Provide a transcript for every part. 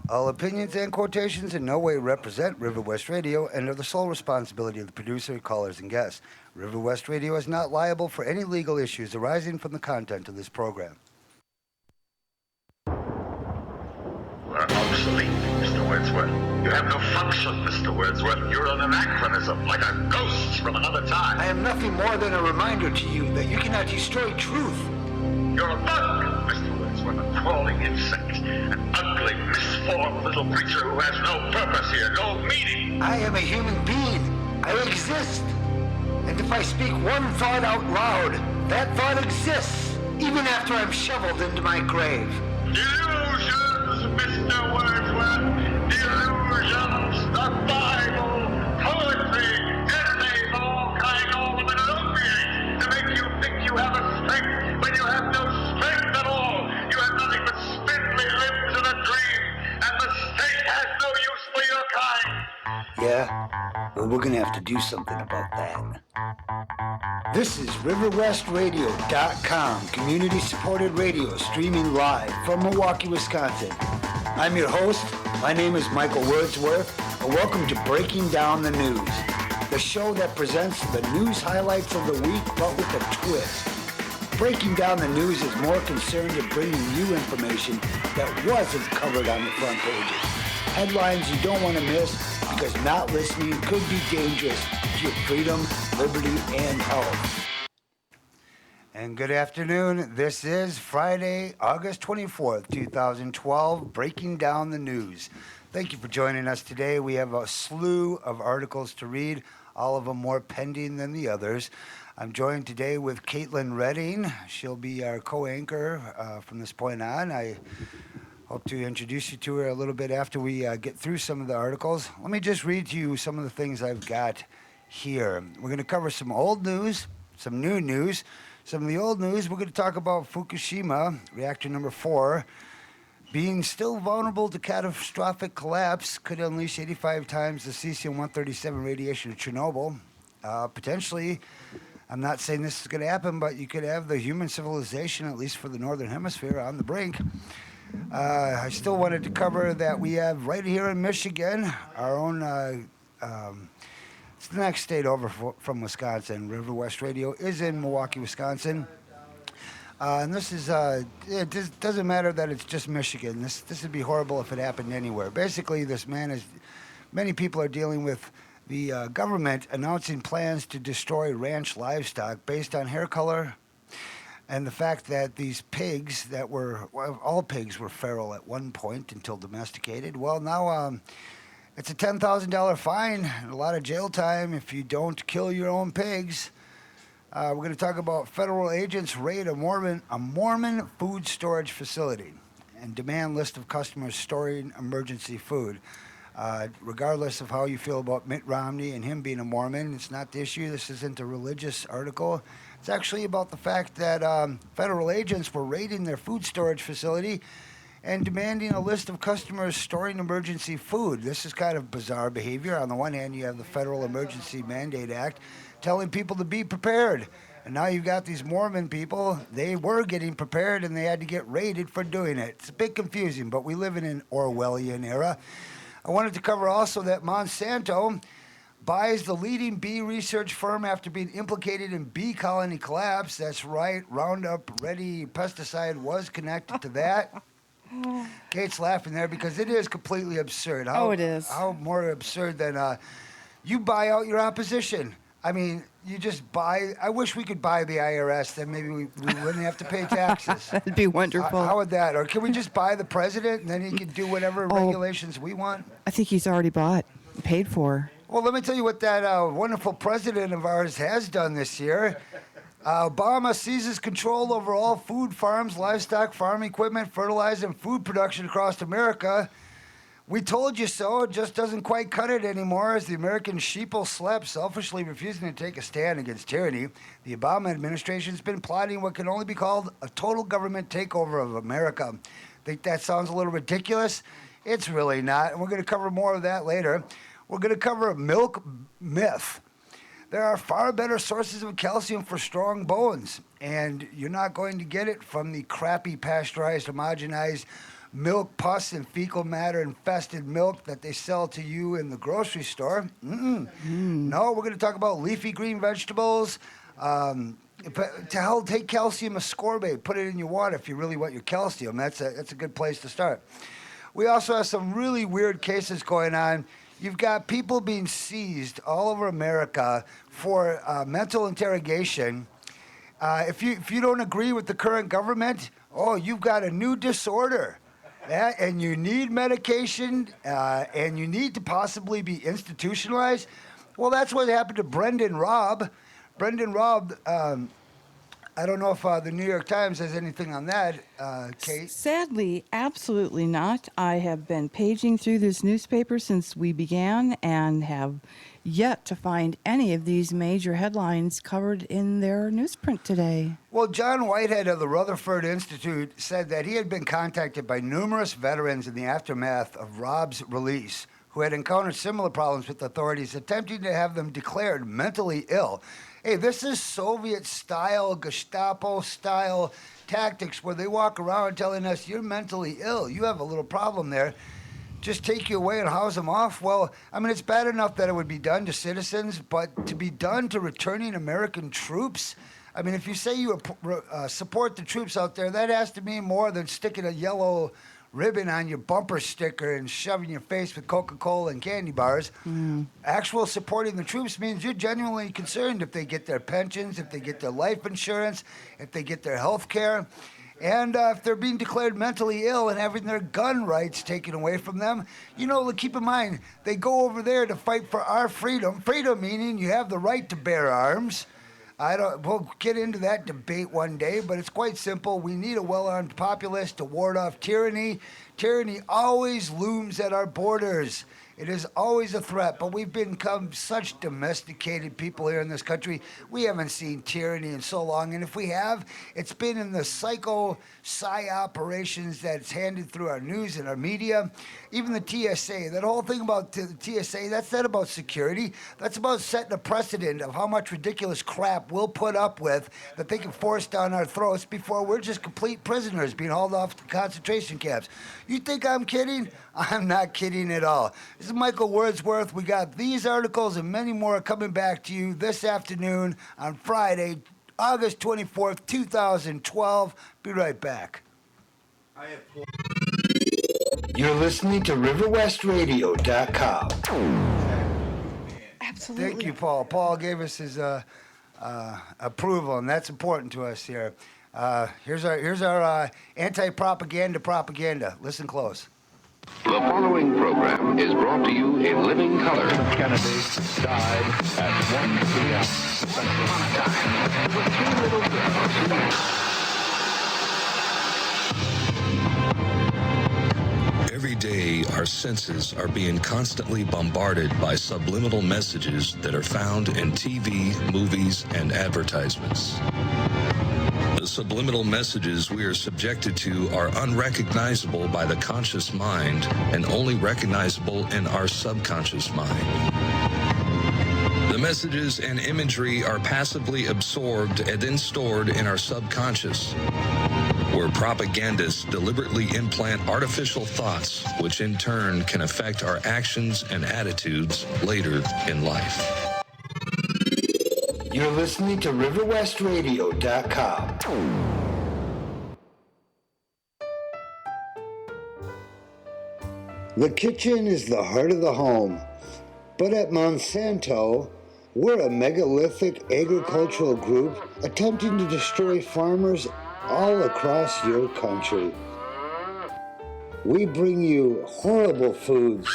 All opinions and quotations in no way represent River West Radio and are the sole responsibility of the producer, callers, and guests. River West Radio is not liable for any legal issues arising from the content of this program. You are obsolete, Mr. Wordsworth. You have no function, Mr. Wordsworth. You're an anachronism, like a ghost from another time. I am nothing more than a reminder to you that you cannot destroy truth. You're a bug, Mr. Wordsworth, a crawling insect, an ugly, misformed little creature who has no purpose here, no meaning. I am a human being. I exist. And if I speak one thought out loud, that thought exists, even after I'm shoveled into my grave. Delusions, Mr. Wordsworth. Delusions, the Bible, poetry, essays, all kind, all of it an opiate to make you think you have a strength when you have no strength at all. You have nothing but spindly limbs and a dream, and the state has no use for your kind. Yeah? Well, we're gonna have to do something about that. This is RiverWestRadio.com, community-supported radio streaming live from Milwaukee, Wisconsin. I'm your host. My name is Michael Wordsworth, and welcome to Breaking Down the News, the show that presents the news highlights of the week, but with a twist. Breaking Down the News is more concerned in bringing you information that wasn't covered on the front pages. Headlines you don't want to miss, because not listening could be dangerous to your freedom, liberty, and health. And good afternoon. This is Friday, August 24th, 2012, Breaking Down the News. Thank you for joining us today. We have a slew of articles to read, all of them more pending than the others. I'm joined today with Caitlin Redding. She'll be our co-anchor from this point on. I hope to introduce you to her a little bit after we get through some of the articles. Let me just read to you some of the things I've got here. We're going to cover some old news, some new news. Some of the old news, we're going to talk about Fukushima, reactor number 4, being still vulnerable to catastrophic collapse, could unleash 85 times the cesium-137 radiation of Chernobyl. Potentially, I'm not saying this is going to happen, but you could have the human civilization, at least for the Northern Hemisphere, on the brink. I still wanted to cover that we have right here in Michigan, our own, it's the next state over from Wisconsin. River West Radio is in Milwaukee, Wisconsin. And this is, it doesn't matter that it's just Michigan. This would be horrible if it happened anywhere. Basically, many people are dealing with the government announcing plans to destroy ranch livestock based on hair color, and the fact that these pigs all pigs were feral at one point until domesticated. Well, now it's a $10,000 fine and a lot of jail time if you don't kill your own pigs. We're going to talk about federal agents raid a Mormon food storage facility and demand list of customers storing emergency food. Regardless of how you feel about Mitt Romney and him being a Mormon, it's not the issue. This isn't a religious article. It's actually about the fact that federal agents were raiding their food storage facility and demanding a list of customers storing emergency food. This is kind of bizarre behavior. On the one hand, you have the Federal Emergency Mandate Act telling people to be prepared. And now you've got these Mormon people, they were getting prepared and they had to get raided for doing it. It's a bit confusing, but we live in an Orwellian era. I wanted to cover also that Monsanto buys the leading bee research firm after being implicated in bee colony collapse. That's right, Roundup Ready pesticide was connected to that. Kate's laughing there because it is completely absurd. It is. How more absurd than you buy out your opposition. I mean, you just buy. I wish we could buy the IRS, then maybe we wouldn't have to pay taxes. That'd be wonderful. How would that? Or can we just buy the president and then he can do whatever regulations we want? I think he's already bought, paid for. Well, let me tell you what that wonderful president of ours has done this year. Obama seizes control over all food farms, livestock, farm equipment, fertilizer, and food production across America. We told you so. It just doesn't quite cut it anymore as the American sheeple slept, selfishly refusing to take a stand against tyranny. The Obama administration's been plotting what can only be called a total government takeover of America. Think that sounds a little ridiculous? It's really not, and we're going to cover more of that later. We're going to cover a milk myth. There are far better sources of calcium for strong bones, and you're not going to get it from the crappy pasteurized, homogenized milk pus and fecal matter infested milk that they sell to you in the grocery store. No, we're going to talk about leafy green vegetables. But to help take calcium ascorbate, put it in your water if you really want your calcium. That's a good place to start. We also have some really weird cases going on. You've got people being seized all over America for mental interrogation. If you don't agree with the current government, you've got a new disorder. And you need medication, and you need to possibly be institutionalized. Well, that's what happened to Brendan Robb. Brendan Robb, I don't know if the New York Times has anything on that, Kate. Sadly, absolutely not. I have been paging through this newspaper since we began and have yet to find any of these major headlines covered in their newsprint today. Well, John Whitehead of the Rutherford Institute said that he had been contacted by numerous veterans in the aftermath of Robb's release who had encountered similar problems with authorities attempting to have them declared mentally ill. Hey, this is Soviet-style, Gestapo-style tactics where they walk around telling us you're mentally ill. You have a little problem there. Just take you away and house them off? Well, I mean, it's bad enough that it would be done to citizens, but to be done to returning American troops? I mean, if you say you support the troops out there, that has to mean more than sticking a yellow ribbon on your bumper sticker and shoving your face with Coca-Cola and candy bars. Actual supporting the troops means you're genuinely concerned if they get their pensions, if they get their life insurance, if they get their health care. And if they're being declared mentally ill and having their gun rights taken away from them, keep in mind, they go over there to fight for our freedom. Freedom meaning you have the right to bear arms. We'll get into that debate one day, but it's quite simple. We need a well-armed populace to ward off tyranny. Tyranny always looms at our borders. It is always a threat, but we've become such domesticated people here in this country. We haven't seen tyranny in so long, and if we have, it's been in the psy operations that's handed through our news and our media. Even the TSA, that whole thing about the TSA, that's not about security. That's about setting a precedent of how much ridiculous crap we'll put up with that they can force down our throats before we're just complete prisoners being hauled off to concentration camps. You think I'm kidding? I'm not kidding at all. This is Michael Wordsworth. We got these articles and many more coming back to you this afternoon on Friday, August 24th, 2012. Be right back. You're listening to RiverWestRadio.com. Absolutely. Thank you, Paul. Paul gave us his approval, and that's important to us here. Here's our anti-propaganda propaganda. Listen close. The following program is brought to you in living color. Kennedy died at 1 p.m. Every day, our senses are being constantly bombarded by subliminal messages that are found in TV, movies, and advertisements. The subliminal messages we are subjected to are unrecognizable by the conscious mind and only recognizable in our subconscious mind. The messages and imagery are passively absorbed and then stored in our subconscious, where propagandists deliberately implant artificial thoughts, which in turn can affect our actions and attitudes later in life. You're listening to RiverWestRadio.com. The kitchen is the heart of the home, but at Monsanto, we're a megalithic agricultural group attempting to destroy farmers all across your country. We bring you horrible foods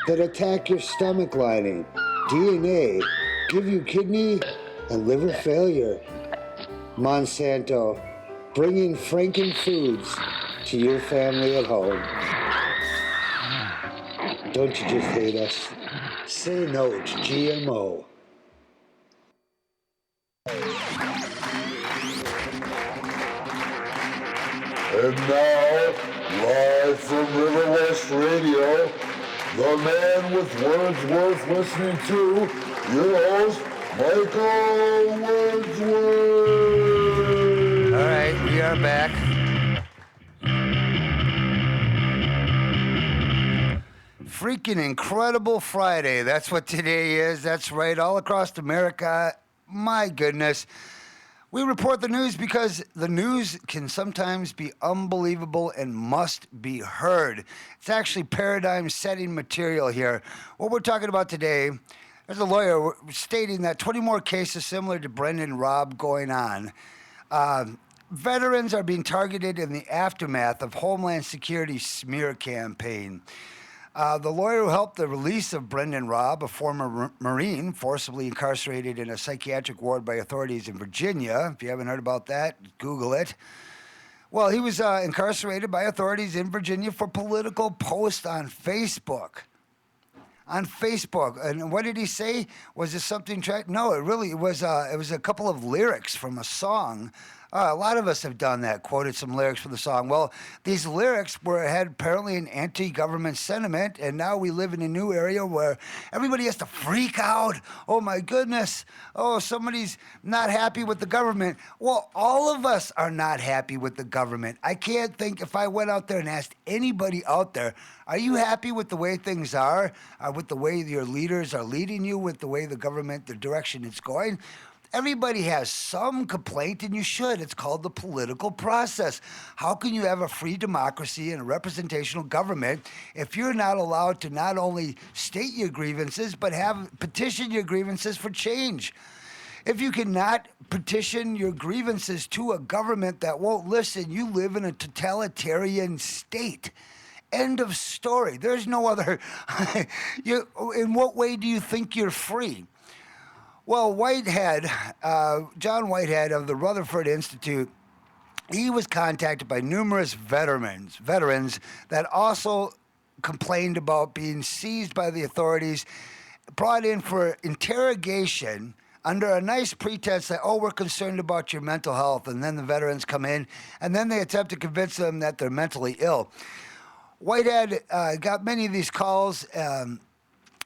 that attack your stomach lining, DNA, give you kidney and liver failure. Monsanto, bringing Franken foods to your family at home. Don't you just hate us? Say no to GMO. And now, live from River West Radio, the man with Wordsworth listening to, your host, Michael Wordsworth. All right, we are back. freaking incredible Friday. That's what today is. That's right, all across America. My goodness. We report the news because the news can sometimes be unbelievable and must be heard. It's actually paradigm-setting material here. What we're talking about today, there's a lawyer stating that 20 more cases similar to Brendan Robb going on. Veterans are being targeted in the aftermath of Homeland Security's smear campaign. The lawyer who helped the release of Brendan Robb, a former Marine forcibly incarcerated in a psychiatric ward by authorities in Virginia. If you haven't heard about that, Google it. Well, he was incarcerated by authorities in Virginia for political posts on Facebook. On Facebook. And what did he say? Was it something? No, it was a couple of lyrics from a song. A lot of us have done that, quoted some lyrics from the song. Well, these lyrics had apparently an anti-government sentiment, and now we live in a new area where everybody has to freak out. Oh, my goodness. Oh, somebody's not happy with the government. Well, all of us are not happy with the government. I can't think if I went out there and asked anybody out there, are you happy with the way things are, with the way your leaders are leading you, with the way the government, the direction it's going? Everybody has some complaint, and you should. It's called the political process. How can you have a free democracy and a representational government if you're not allowed to not only state your grievances, but petition your grievances for change? If you cannot petition your grievances to a government that won't listen, you live in a totalitarian state. End of story. There's no other. In what way do you think you're free? Well, Whitehead, John Whitehead of the Rutherford Institute, he was contacted by numerous veterans that also complained about being seized by the authorities, brought in for interrogation under a nice pretense that, oh, we're concerned about your mental health. And then the veterans come in, and then they attempt to convince them that they're mentally ill. Whitehead got many of these calls,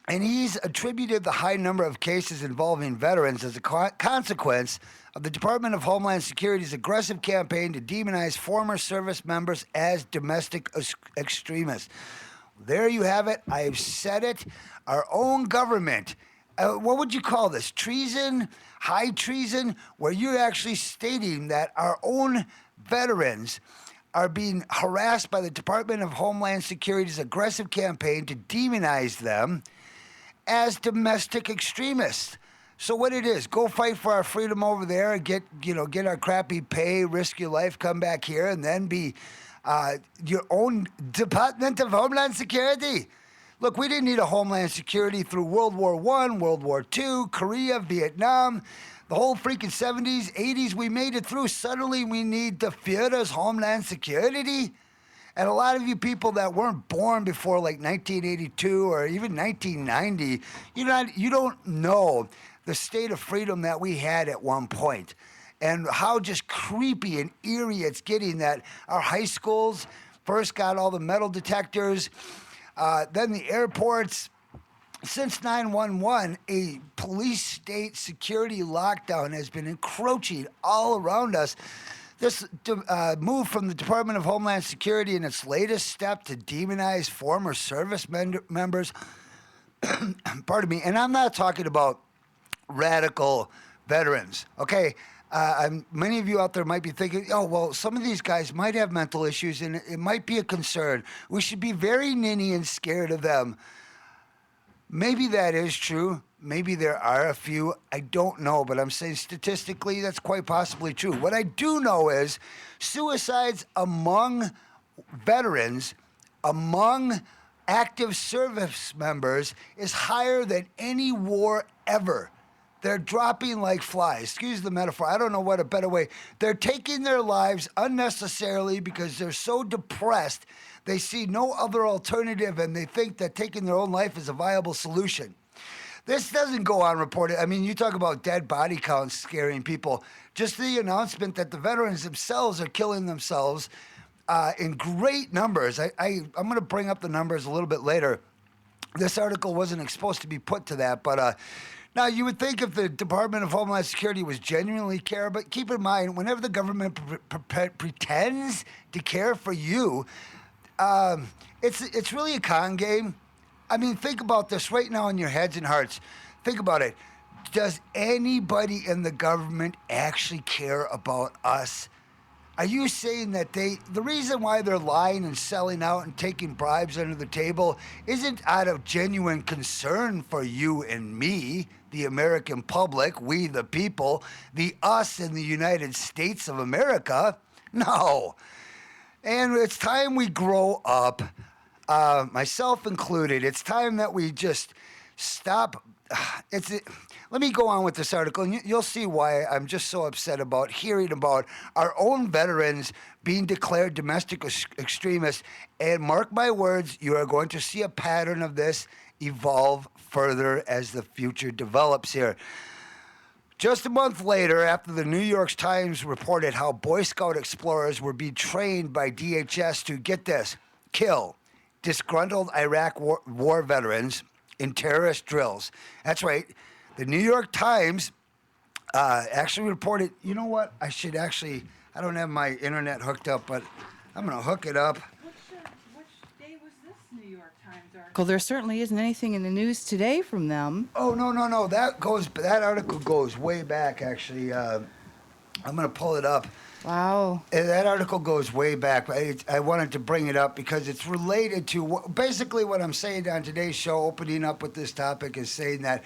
and he's attributed the high number of cases involving veterans as a consequence of the Department of Homeland Security's aggressive campaign to demonize former service members as domestic extremists. There you have it. I've said it. Our own government. What would you call this? Treason? High treason? Where you're actually stating that our own veterans are being harassed by the Department of Homeland Security's aggressive campaign to demonize them as domestic extremists. So what it is, go fight for our freedom over there, get our crappy pay, risk your life, come back here, and then be your own Department of Homeland Security. Look, we didn't need a Homeland Security through World War I, World War II, Korea, Vietnam, the whole freaking 70s, 80s, we made it through. Suddenly we need the Führer's Homeland Security. And a lot of you people that weren't born before like 1982 or even 1990, you don't know the state of freedom that we had at one point, and how just creepy and eerie it's getting that our high schools first got all the metal detectors, then the airports. Since 9/11, a police state security lockdown has been encroaching all around us. This move from the Department of Homeland Security in its latest step to demonize former service members, pardon me, and I'm not talking about radical veterans, okay? Many of you out there might be thinking, oh, well, some of these guys might have mental issues and it might be a concern. We should be very ninny and scared of them. Maybe that is true. Maybe there are a few. I don't know, but I'm saying statistically that's quite possibly true. What I do know is suicides among veterans, among active service members, is higher than any war ever. They're dropping like flies. Excuse the metaphor. I don't know what a better way. They're taking their lives unnecessarily because they're so depressed. They see no other alternative, and they think that taking their own life is a viable solution. This doesn't go unreported. I mean, you talk about dead body counts scaring people. Just the announcement that the veterans themselves are killing themselves in great numbers. I'm going to bring up the numbers a little bit later. This article wasn't supposed to be put to that, but now you would think if the Department of Homeland Security was genuinely care, but keep in mind, whenever the government pretends to care for you, it's really a con game. I mean, think about this right now in your heads and hearts. Think about it. Does anybody in the government actually care about us? Are you saying that the reason why they're lying and selling out and taking bribes under the table isn't out of genuine concern for you and me, the American public, we the people, the us in the United States of America? No. And it's time we grow up, myself included. It's time that we just stop. Let me go on with this article, and you'll see why I'm just so upset about hearing about our own veterans being declared domestic extremists. And mark my words, you are going to see a pattern of this evolve further as the future develops here. Just a month later, after the New York Times reported how Boy Scout explorers were being trained by DHS to, get this, kill disgruntled Iraq war veterans in terrorist drills. That's right. The New York Times actually reported, you know what? I don't have my internet hooked up, but I'm going to hook it up. Which day was this New York Times article? There certainly isn't anything in the news today from them. Oh, no. That article goes way back, actually. I'm going to pull it up. Wow. And that article goes way back. I wanted to bring it up because it's related to basically what I'm saying on today's show, opening up with this topic, is saying that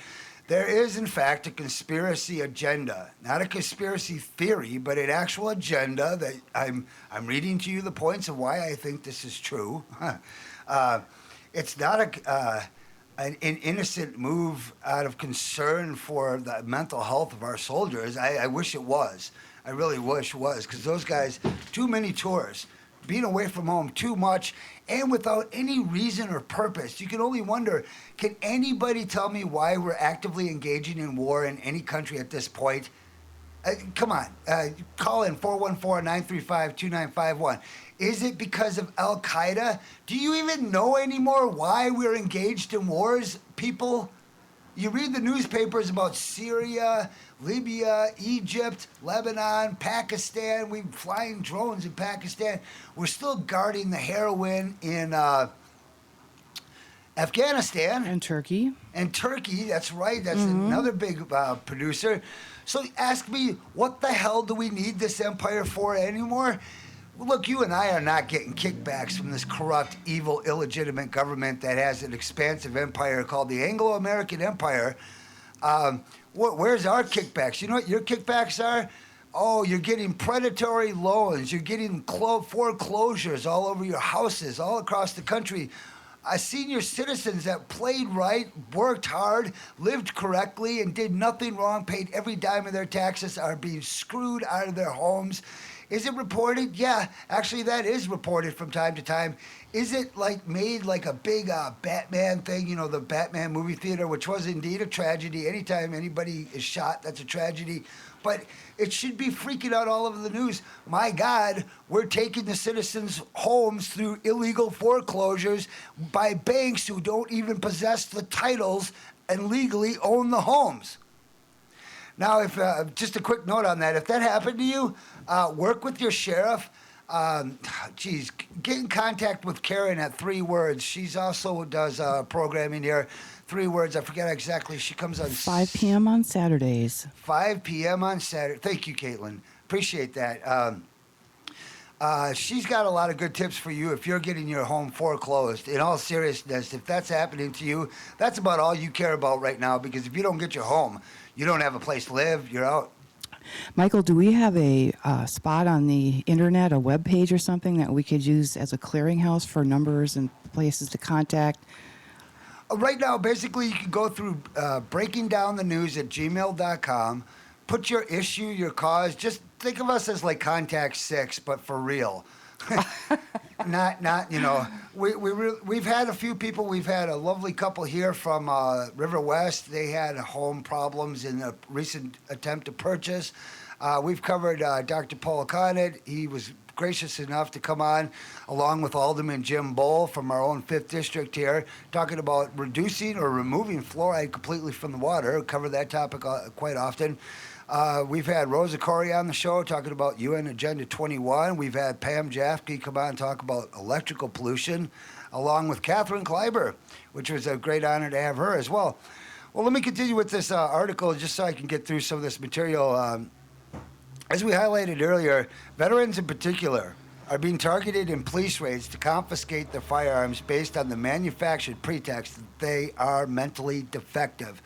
there is, in fact, a conspiracy agenda. Not a conspiracy theory, but an actual agenda that I'm reading to you the points of why I think this is true. It's not an innocent move out of concern for the mental health of our soldiers. I wish it was. I really wish it was, because those guys, too many tours, being away from home too much, and without any reason or purpose. You can only wonder, can anybody tell me why we're actively engaging in war in any country at this point? Come on, call in 414-935-2951. Is it because of Al Qaeda? Do you even know anymore why we're engaged in wars, people? You read the newspapers about Syria, Libya, Egypt, Lebanon, Pakistan. We're flying drones in Pakistan. We're still guarding the heroin in Afghanistan. And Turkey. And Turkey, that's right. That's another big producer. So ask me, what the hell do we need this empire for anymore? Look, you and I are not getting kickbacks from this corrupt, evil, illegitimate government that has an expansive empire called the Anglo-American Empire. Where's our kickbacks? You know what your kickbacks are? Oh, you're getting predatory loans. You're getting foreclosures all over your houses, all across the country. Senior citizens that played right, worked hard, lived correctly, and did nothing wrong, paid every dime of their taxes, are being screwed out of their homes. Is it reported? Yeah, actually that is reported from time to time. Is it made like a big Batman thing, you know, the Batman movie theater, which was indeed a tragedy. Anytime anybody is shot, that's a tragedy. But it should be freaking out all over the news. My God, we're taking the citizens' homes through illegal foreclosures by banks who don't even possess the titles and legally own the homes. Now, if just a quick note on that, if that happened to you, work with your sheriff. Get in contact with Karen at 3 Words. She's also does programming here. 3 Words, I forget exactly. She comes on 5 p.m. on Saturdays. 5 p.m. on Saturday. Thank you, Caitlin. Appreciate that. She's got a lot of good tips for you if you're getting your home foreclosed. In all seriousness, if that's happening to you, that's about all you care about right now, because if you don't get your home, you don't have a place to live, you're out. Michael, do we have a spot on the internet, a web page or something that we could use as a clearinghouse for numbers and places to contact? Right now, basically, you can go through breakingdownthenews@gmail.com, put your issue, your cause. Just think of us as like Contact 6, but for real. Not you know. We've had a few people. We've had a lovely couple here from River West. They had home problems in a recent attempt to purchase. We've covered Dr. Paul Conant. He was gracious enough to come on, along with Alderman Jim Bowl from our own 5th District here, talking about reducing or removing fluoride completely from the water. We cover that topic quite often. We've had Rosa Corey on the show talking about UN Agenda 21. We've had Pam Jafke come on and talk about electrical pollution, along with Catherine Kleiber, which was a great honor to have her as well. Well, let me continue with this article just so I can get through some of this material. As we highlighted earlier, veterans in particular are being targeted in police raids to confiscate their firearms based on the manufactured pretext that they are mentally defective.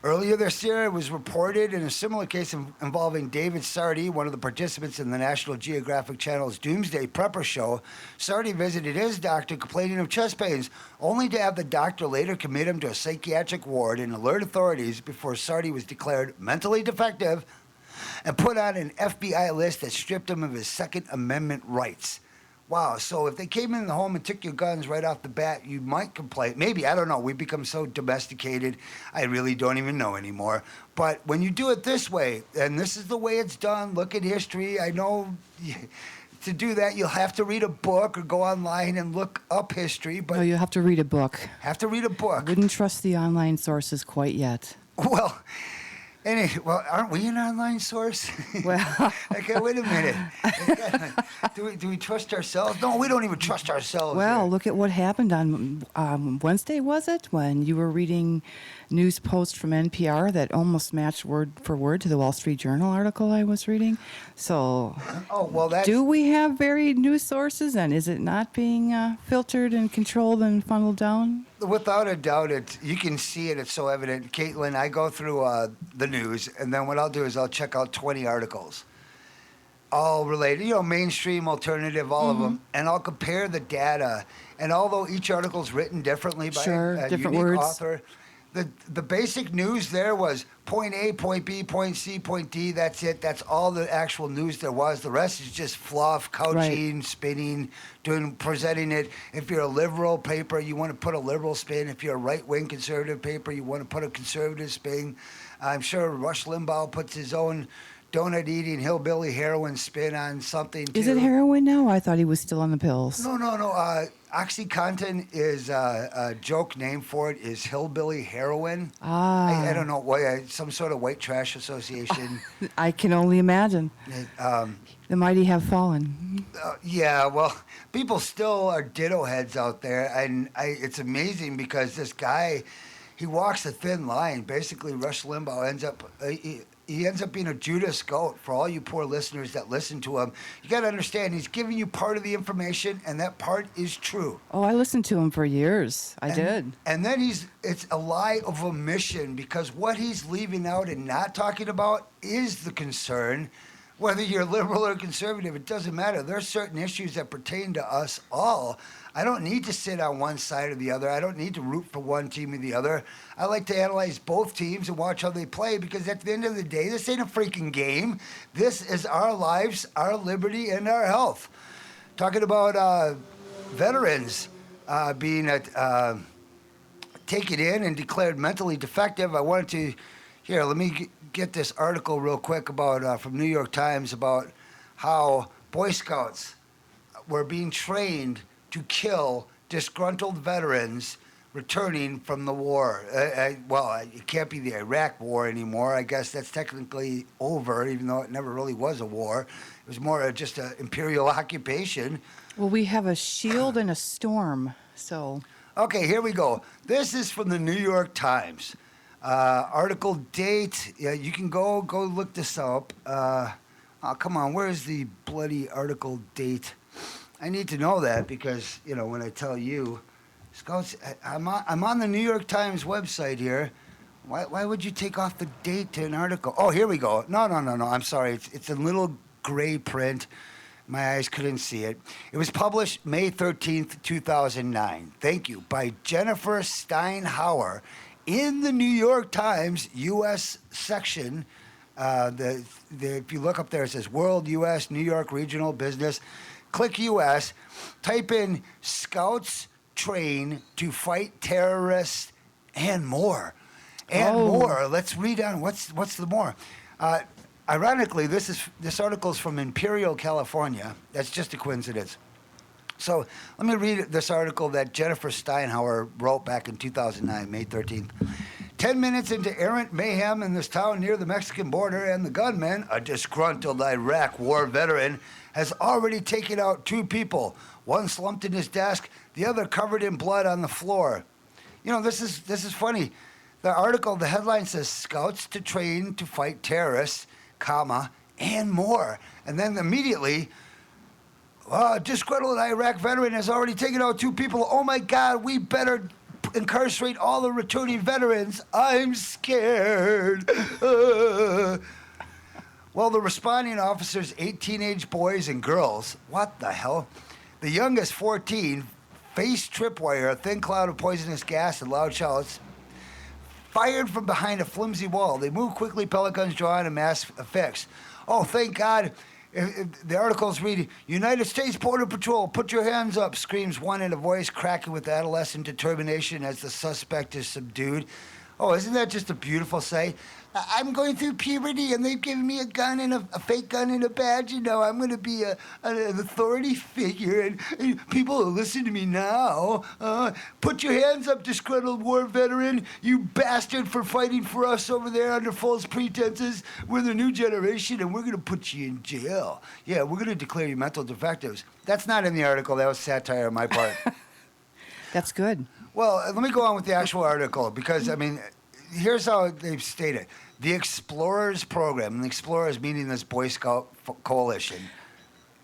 Earlier this year, it was reported in a similar case involving David Sardi, one of the participants in the National Geographic Channel's Doomsday Prepper show. Sardi visited his doctor complaining of chest pains, only to have the doctor later commit him to a psychiatric ward and alert authorities before Sardi was declared mentally defective and put on an FBI list that stripped him of his Second Amendment rights. Wow, so if they came in the home and took your guns right off the bat, you might complain. Maybe, I don't know. We've become so domesticated, I really don't even know anymore. But when you do it this way, and this is the way it's done, look at history. I know to do that, you'll have to read a book or go online and look up history. But No, you have to read a book. have to read a book. Wouldn't trust the online sources quite yet. Well, well, aren't we an online source? Well, Okay, wait a minute. Do we trust ourselves? No, we don't even trust ourselves. well, here. look at what happened on Wednesday, was it, when you were reading news posts from NPR that almost matched word for word to the Wall Street Journal article I was reading? So, Oh, well, that's... do we have varied news sources, and is it not being filtered and controlled and funneled down? Without a doubt, you can see it. It's so evident. Caitlin, I go through the news, and then what I'll do is I'll check out 20 articles, all related, mainstream, alternative, all of them, and I'll compare the data. And although each article's written differently by Sure, a different unique words. author, the basic news there was point A, point B, point C, point D. That's it. That's all the actual news there was. The rest is just fluff, couching, spinning, presenting it. If you're a liberal paper, you want to put a liberal spin. If you're a right-wing conservative paper, you want to put a conservative spin. I'm sure Rush Limbaugh puts his own donut-eating hillbilly heroin spin on something, too. Is it heroin now? I thought he was still on the pills. No. OxyContin is a joke name for it is hillbilly heroin. I don't know why, some sort of white trash association. I can only imagine. um, The mighty have fallen. yeah, well, people still are ditto heads out there, and it's amazing because this guy, he walks a thin line. Basically, Rush Limbaugh ends up. He ends up being a Judas goat for all you poor listeners that listen to him. You got to understand, he's giving you part of the information, and that part is true. Oh, I listened to him for years. I did. And then it's a lie of omission because what he's leaving out and not talking about is the concern. Whether you're liberal or conservative, it doesn't matter. There are certain issues that pertain to us all. I don't need to sit on one side or the other. I don't need to root for one team or the other. I like to analyze both teams and watch how they play because at the end of the day, this ain't a freaking game. This is our lives, our liberty, and our health. Talking about veterans being taken in and declared mentally defective, I wanted to, here, let me get this article real quick about from New York Times about how Boy Scouts were being trained to kill disgruntled veterans returning from the war. It can't be the Iraq War anymore. I guess that's technically over, even though it never really was a war. It was more just an imperial occupation. Well, we have a shield and a storm, so. Okay, here we go. This is from the New York Times. Article date. Yeah, you can go look this up. Oh, come on, where's the bloody article date? I need to know that because, when I tell you, Scouts, I'm on the New York Times website here. Why would you take off the date to an article? Oh, here we go. No. I'm sorry. It's in little gray print. My eyes couldn't see it. It was published May 13th, 2009. Thank you. By Jennifer Steinhauer in the New York Times U.S. section. If you look up there, it says World, U.S., New York Regional Business. Click U.S., type in Scouts train to fight terrorists and more. More. Let's read on. What's the more? Ironically, this article is from Imperial, California. That's just a coincidence. So let me read this article that Jennifer Steinhauer wrote back in 2009, May 13th. 10 minutes into errant mayhem in this town near the Mexican border, and the gunman, a disgruntled Iraq war veteran, has already taken out 2 people. One slumped in his desk, the other covered in blood on the floor. You know, this is funny. The article, the headline says, "Scouts to train to fight terrorists, comma, and more." And then immediately, disgruntled Iraq veteran has already taken out 2 people. Oh my God, we better incarcerate all the returning veterans. I'm scared. Well, the responding officers, 8 teenage boys and girls. What the hell? The youngest, 14, faced tripwire, a thin cloud of poisonous gas and loud shouts, fired from behind a flimsy wall. They moved quickly, pellet guns drawn, and mass effects. Oh, thank God. The article's reading, "United States Border Patrol, put your hands up," screams one in a voice cracking with adolescent determination as the suspect is subdued. Oh, isn't that just a beautiful sight? I'm going through puberty, and they've given me a gun and a fake gun and a badge. You know, I'm going to be an authority figure, and people will listen to me now. Put your hands up, disgruntled war veteran, you bastard, for fighting for us over there under false pretenses. We're the new generation, and we're going to put you in jail. Yeah, we're going to declare you mental defectives. That's not in the article. That was satire on my part. That's good. Well, let me go on with the actual article because, I mean, here's how they've stated. The Explorers program, and the Explorers meaning this Boy Scout coalition.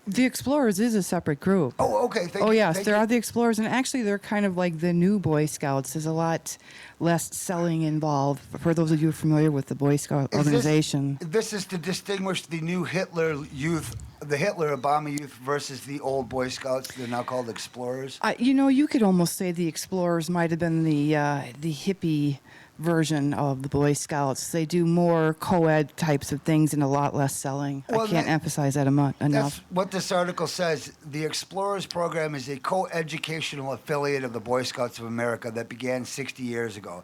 The Explorers is a separate group. Oh, okay. Thank Oh, you. yes, Thank there you. are the Explorers, and actually they're kind of like the new Boy Scouts. There's a lot less selling involved, for those of you familiar with the Boy Scout organization. This is to distinguish the new Hitler youth, the Hitler Obama youth versus the old Boy Scouts. They're now called Explorers. You know, you could almost say the Explorers might have been the hippie version of the Boy Scouts. They do more co-ed types of things and a lot less selling. Well, I can't emphasize that enough. That's what this article says. The Explorers program is a co-educational affiliate of the Boy Scouts of America that began 60 years ago.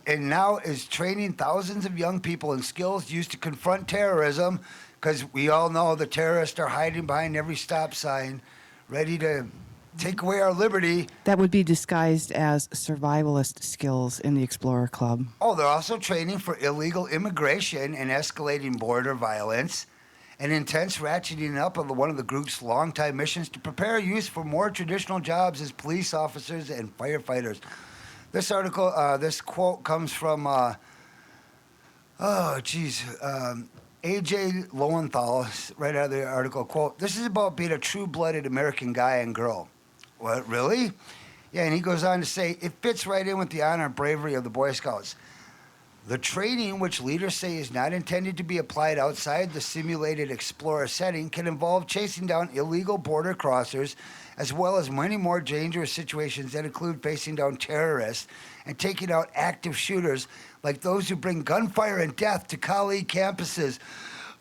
And now is training thousands of young people in skills used to confront terrorism, because we all know the terrorists are hiding behind every stop sign, ready to take away our liberty. That would be disguised as survivalist skills in the Explorer Club. Oh, they're also training for illegal immigration and escalating border violence. An intense ratcheting up of one of the group's longtime missions to prepare youth for more traditional jobs as police officers and firefighters. This article, this quote comes from, A.J. Lowenthal, right out of the article, quote, "This is about being a true-blooded American guy and girl." What, really? Yeah, and he goes on to say, "It fits right in with the honor and bravery of the Boy Scouts. The training, which leaders say is not intended to be applied outside the simulated Explorer setting, can involve chasing down illegal border crossers, as well as many more dangerous situations that include facing down terrorists and taking out active shooters like those who bring gunfire and death to colleague campuses."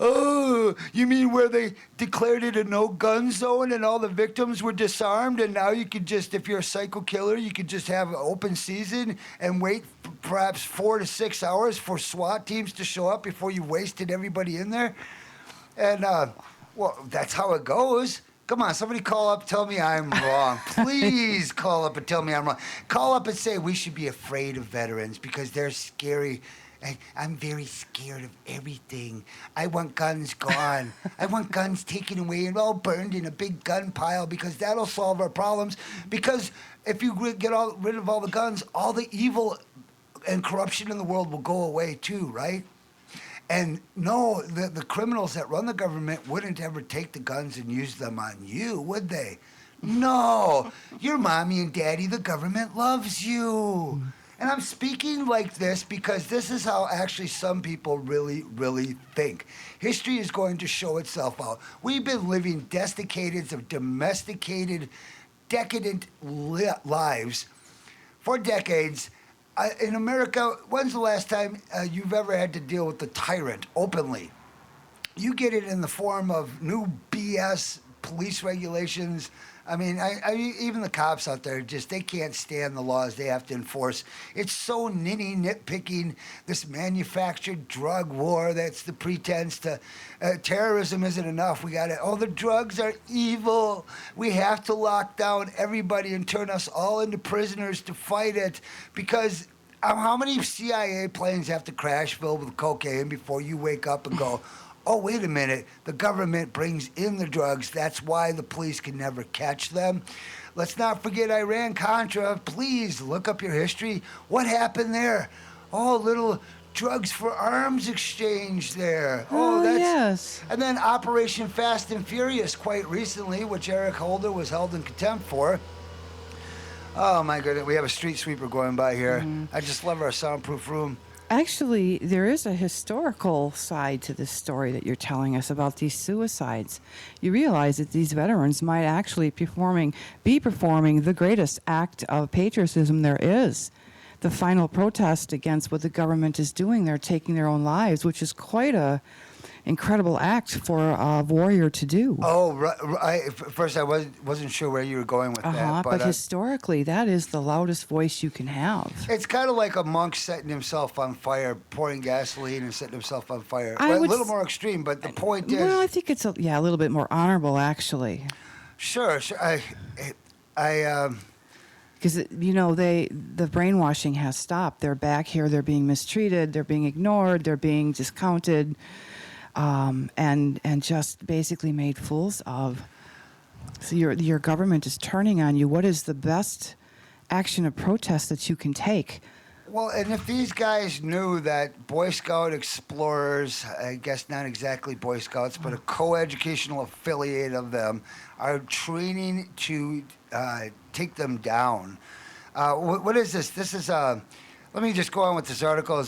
Oh, you mean where they declared it a no-gun zone and all the victims were disarmed, and now you could just, if you're a psycho killer, you could just have an open season and wait perhaps 4 to 6 hours for SWAT teams to show up before you wasted everybody in there? And, well, that's how it goes. Come on, somebody call up, tell me I'm wrong. Please call up and tell me I'm wrong. Call up and say we should be afraid of veterans because they're scary. I'm very scared of everything. I want guns gone. I want guns taken away and all burned in a big gun pile because that'll solve our problems. Because if you get rid of all the guns, all the evil and corruption in the world will go away too, right? And no, the criminals that run the government wouldn't ever take the guns and use them on you, would they? No. Your mommy and daddy, the government loves you. And I'm speaking like this because this is how actually some people really, really think. History is going to show itself out. We've been living decades of domesticated, decadent lives for decades. In America, when's the last time you've ever had to deal with the tyrant openly? You get it in the form of new BS police regulations. I mean, even the cops out there, they can't stand the laws they have to enforce. It's so nitpicking, this manufactured drug war that's the pretense to terrorism isn't enough. We got to, the drugs are evil. We have to lock down everybody and turn us all into prisoners to fight it because how many CIA planes have to crash filled with cocaine before you wake up and go, oh, wait a minute, the government brings in the drugs. That's why the police can never catch them. Let's not forget Iran-Contra. Please look up your history. What happened there? Oh, little drugs for arms exchange there. Oh, yes. And then Operation Fast and Furious quite recently, which Eric Holder was held in contempt for. Oh, my goodness. We have a street sweeper going by here. I just love our soundproof room. Actually, there is a historical side to this story that you're telling us about these suicides. You realize that these veterans might actually be performing the greatest act of patriotism there is. The final protest against what the government is doing. They're taking their own lives, which is quite a incredible act for a warrior to do. Oh, right. First, I wasn't sure where you were going with that. But historically, that is the loudest voice you can have. It's kind of like a monk setting himself on fire, pouring gasoline and setting himself on fire. A little more extreme, but the point is... Well, I think it's a little bit more honorable, actually. Sure. Because, the brainwashing has stopped. They're back here. They're being mistreated. They're being ignored. They're being discounted. And just basically made fools of. So your government is turning on you. What is the best action of protest that you can take? Well, and if these guys knew that Boy Scout Explorers, I guess not exactly Boy Scouts, but a co-educational affiliate of them, are training to take them down. What is this? This is, let me just go on with this article.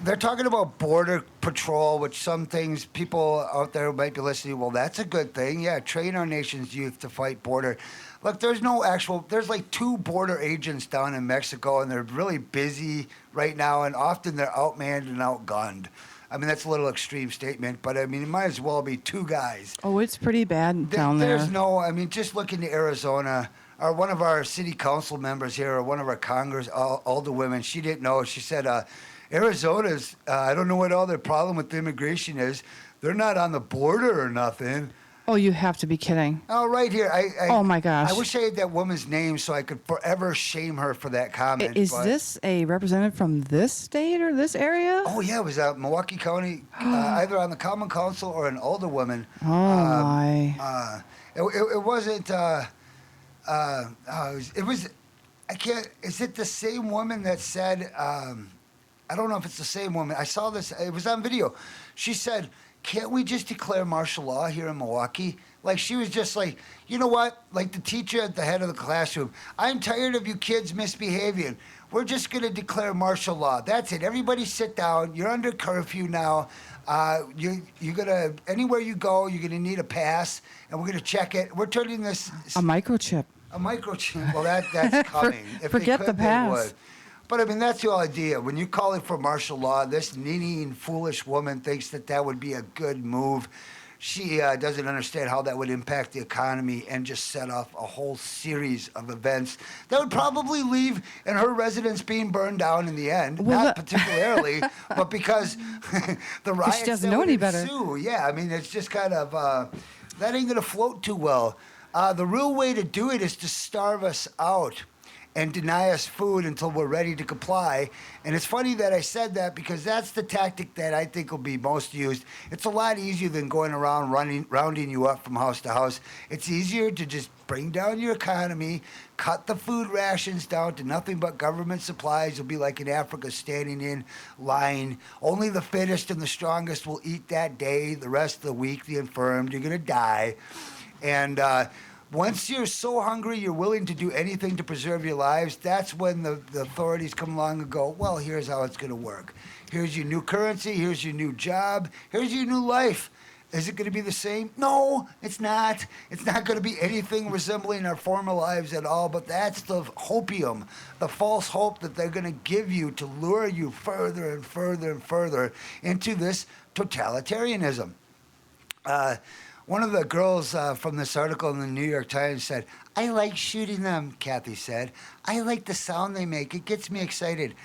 They're talking about border patrol, which some things people out there might be listening, well, that's a good thing. Yeah, train our nation's youth to fight border. Look, there's like 2 border agents down in Mexico, and they're really busy right now, and often they're outmanned and outgunned. I mean, that's a little extreme statement, but I mean, it might as well be 2 guys. Oh, it's pretty bad down there. Just look into Arizona. One of our city council members here, or one of our Congress alderwomen, she didn't know. She said, Arizona's, I don't know what all their problem with immigration is. They're not on the border or nothing. Oh, you have to be kidding. Oh, right here. Oh, my gosh. I wish I had that woman's name so I could forever shame her for that comment. Is this a representative from this state or this area? Oh, yeah. It was Milwaukee County, either on the Common Council or an alderwoman. Oh, my. It wasn't, it was, I can't, is it the same woman that said, I don't know if it's the same woman. I saw this. It was on video. She said, can't we just declare martial law here in Milwaukee? Like, she was just like, you know what? Like the teacher at the head of the classroom. I'm tired of you kids misbehaving. We're just going to declare martial law. That's it. Everybody sit down. You're under curfew now. You're going to, anywhere you go, you're going to need a pass, and we're going to check it. We're turning this... A microchip. A microchip. Well, that's coming. Forget the pass. But, I mean, that's the whole idea. When you're calling for martial law, this ninny foolish woman thinks that would be a good move. She doesn't understand how that would impact the economy and just set off a whole series of events that would probably leave in her residence being burned down in the end. Well, not particularly, but because the riots she doesn't that know would any better. ensue. Yeah, I mean, it's just kind of, that ain't going to float too well. The real way to do it is to starve us out and deny us food until we're ready to comply. And it's funny that I said that because that's the tactic that I think will be most used. It's a lot easier than going around rounding you up from house to house. It's easier to just bring down your economy, cut the food rations down to nothing but government supplies. You'll be like in Africa standing in line. Only the fittest and the strongest will eat that day. The rest of the weak, the infirmed, you're going to die. And once you're so hungry you're willing to do anything to preserve your lives, that's when the authorities come along and go, well, here's how it's going to work. Here's your new currency. Here's your new job. Here's your new life. Is it going to be the same? No, it's not. It's not going to be anything resembling our former lives at all, but that's the hopium, the false hope that they're going to give you to lure you further and further and further into this totalitarianism. One of the girls from this article in the New York Times said, I like shooting them, Kathy said. I like the sound they make. It gets me excited.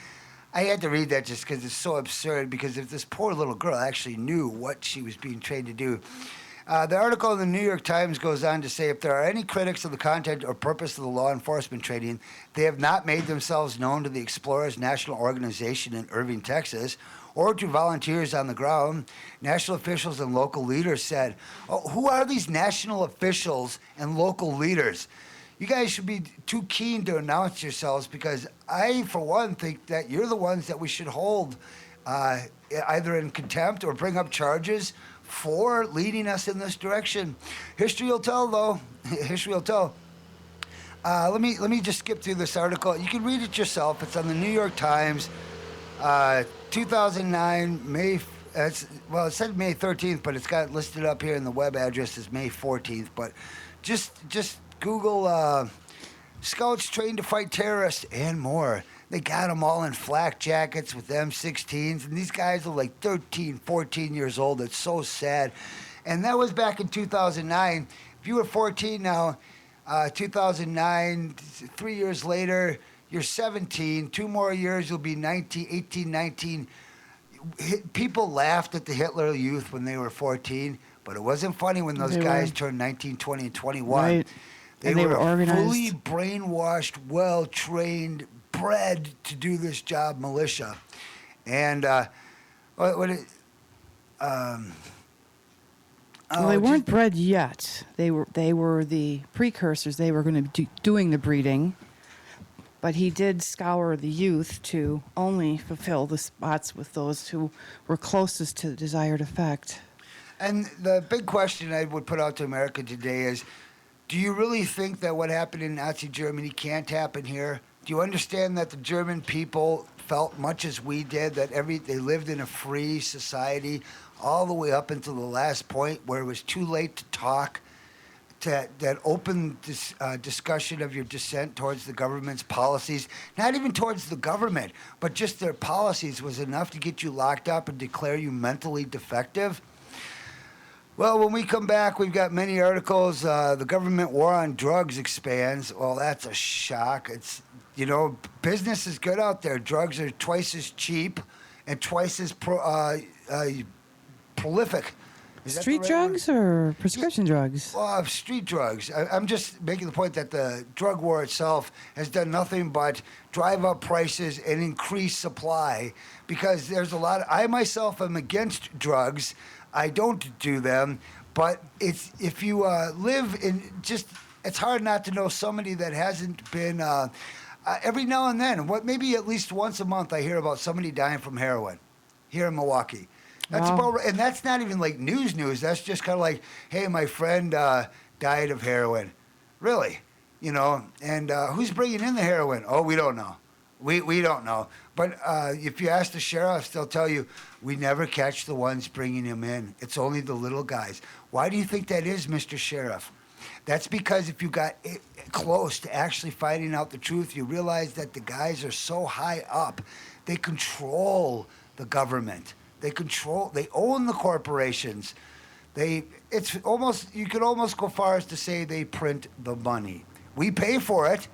I had to read that just because it's so absurd, because if this poor little girl actually knew what she was being trained to do. The article in the New York Times goes on to say if there are any critics of the content or purpose of the law enforcement training, they have not made themselves known to the Explorers National Organization in Irving, Texas, or to volunteers on the ground. National officials and local leaders said, oh, who are these national officials and local leaders? You guys should be too keen to announce yourselves, because I, for one, think that you're the ones that we should hold either in contempt or bring up charges for leading us in this direction. History will tell, though. History will tell. Let me just skip through this article. You can read it yourself. It's on the New York Times, 2009 May. It said May 13th, but it's got listed up here in the web address as May 14th. But just Google scouts trained to fight terrorists and more. They got them all in flak jackets with M16s, and these guys are like 13, 14 years old. It's so sad. And that was back in 2009. If you were 14 now, 2009, 3 years later, you're 17. 2 more years, you'll be 19, 18, 19. People laughed at the Hitler Youth when they were 14, but it wasn't funny when those guys turned 19, 20, and 21. Right. They were organized. Fully brainwashed, well-trained, bred to do this job militia. And Well, they weren't bred yet. They were the precursors. They were going to be doing the breeding. But he did scour the youth to only fulfill the spots with those who were closest to the desired effect. And the big question I would put out to America today is, do you really think that what happened in Nazi Germany can't happen here? Do you understand that the German people felt much as we did, that they lived in a free society all the way up until the last point where it was too late to talk, that open discussion of your dissent towards the government's policies, not even towards the government, but just their policies was enough to get you locked up and declare you mentally defective? Well, when we come back, we've got many articles. The government war on drugs expands. Well, that's a shock. It's, business is good out there. Drugs are twice as cheap and twice as prolific. Street drugs or prescription drugs? Well, street drugs. I'm just making the point that the drug war itself has done nothing but drive up prices and increase supply, because there's a lot. I myself am against drugs. I don't do them, but if you live in it's hard not to know somebody that hasn't been. Every now and then, maybe at least once a month, I hear about somebody dying from heroin here in Milwaukee. That's about, and that's not even like news. That's just kind of like, hey, my friend died of heroin. Really? And who's bringing in the heroin? Oh, we don't know. We don't know. But if you ask the sheriffs, they'll tell you, we never catch the ones bringing him in. It's only the little guys. Why do you think that is, Mr. Sheriff? That's because if you got close to actually finding out the truth, you realize that the guys are so high up, they control the government. They own the corporations. You could almost go far as to say they print the money. We pay for it,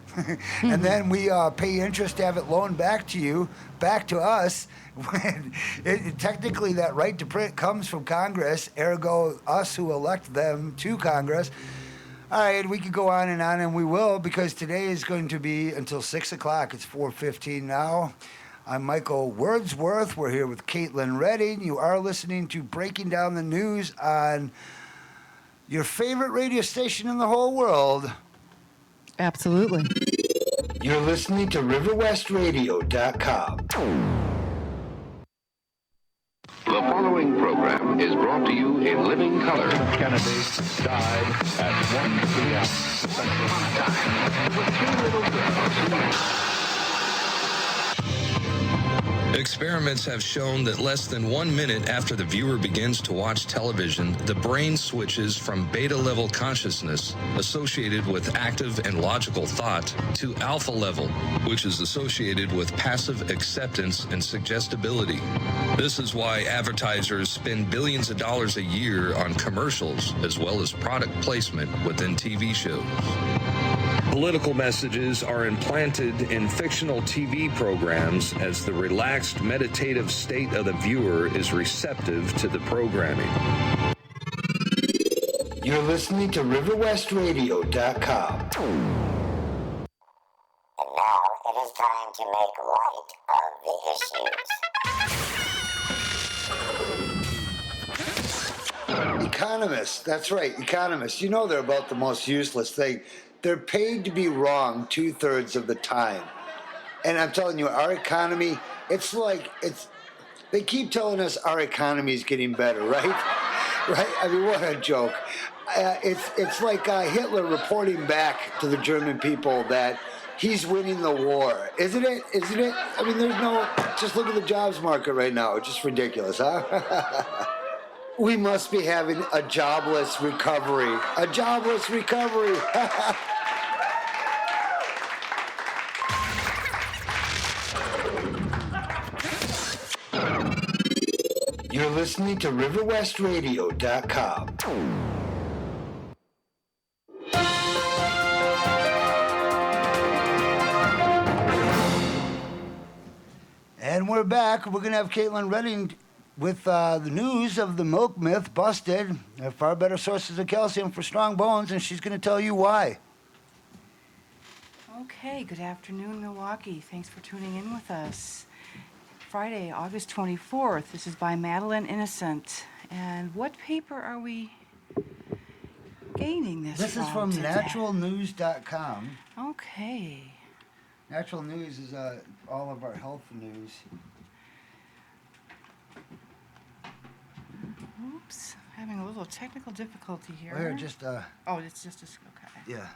and then we pay interest to have it loaned back to us. Technically, that right to print comes from Congress, ergo us who elect them to Congress. All right, we could go on, and we will, because today is going to be until 6 o'clock. It's 4:15 now. I'm Michael Wordsworth. We're here with Caitlin Redding. You are listening to Breaking Down the News on your favorite radio station in the whole world. Absolutely. You're listening to RiverWestRadio.com. The following program is brought to you in living color. Kennedy died at 1 p.m. Central Time. Experiments have shown that less than 1 minute after the viewer begins to watch television, the brain switches from beta-level consciousness, associated with active and logical thought, to alpha level, which is associated with passive acceptance and suggestibility. This is why advertisers spend billions of dollars a year on commercials, as well as product placement within TV shows. Political messages are implanted in fictional TV programs as the relaxed, meditative state of the viewer is receptive to the programming. You're listening to RiverWestRadio.com. And now it is time to make light of the issues. Economists, that's right, economists. You know they're about the most useless thing. They're paid to be wrong 2/3 of the time. And I'm telling you, our economy, they keep telling us our economy is getting better, right? Right? I mean, what a joke. It's like Hitler reporting back to the German people that he's winning the war. Isn't it? Isn't it? I mean, just look at the jobs market right now. It's just ridiculous, huh? We must be having a jobless recovery. A jobless recovery. You're listening to RiverWestRadio.com. And we're back. We're going to have Caitlin Redding with the news of the milk myth busted. There are far better sources of calcium for strong bones, and she's going to tell you why. Okay, good afternoon, Milwaukee. Thanks for tuning in with us. Friday, August 24th. This is by Madeline Innocent. And what paper are we gaining this from? This is from today? naturalnews.com. Okay. Natural News is all of our health news. Oops, having a little technical difficulty here. Here, just, Oh, it's just a, okay. yeah.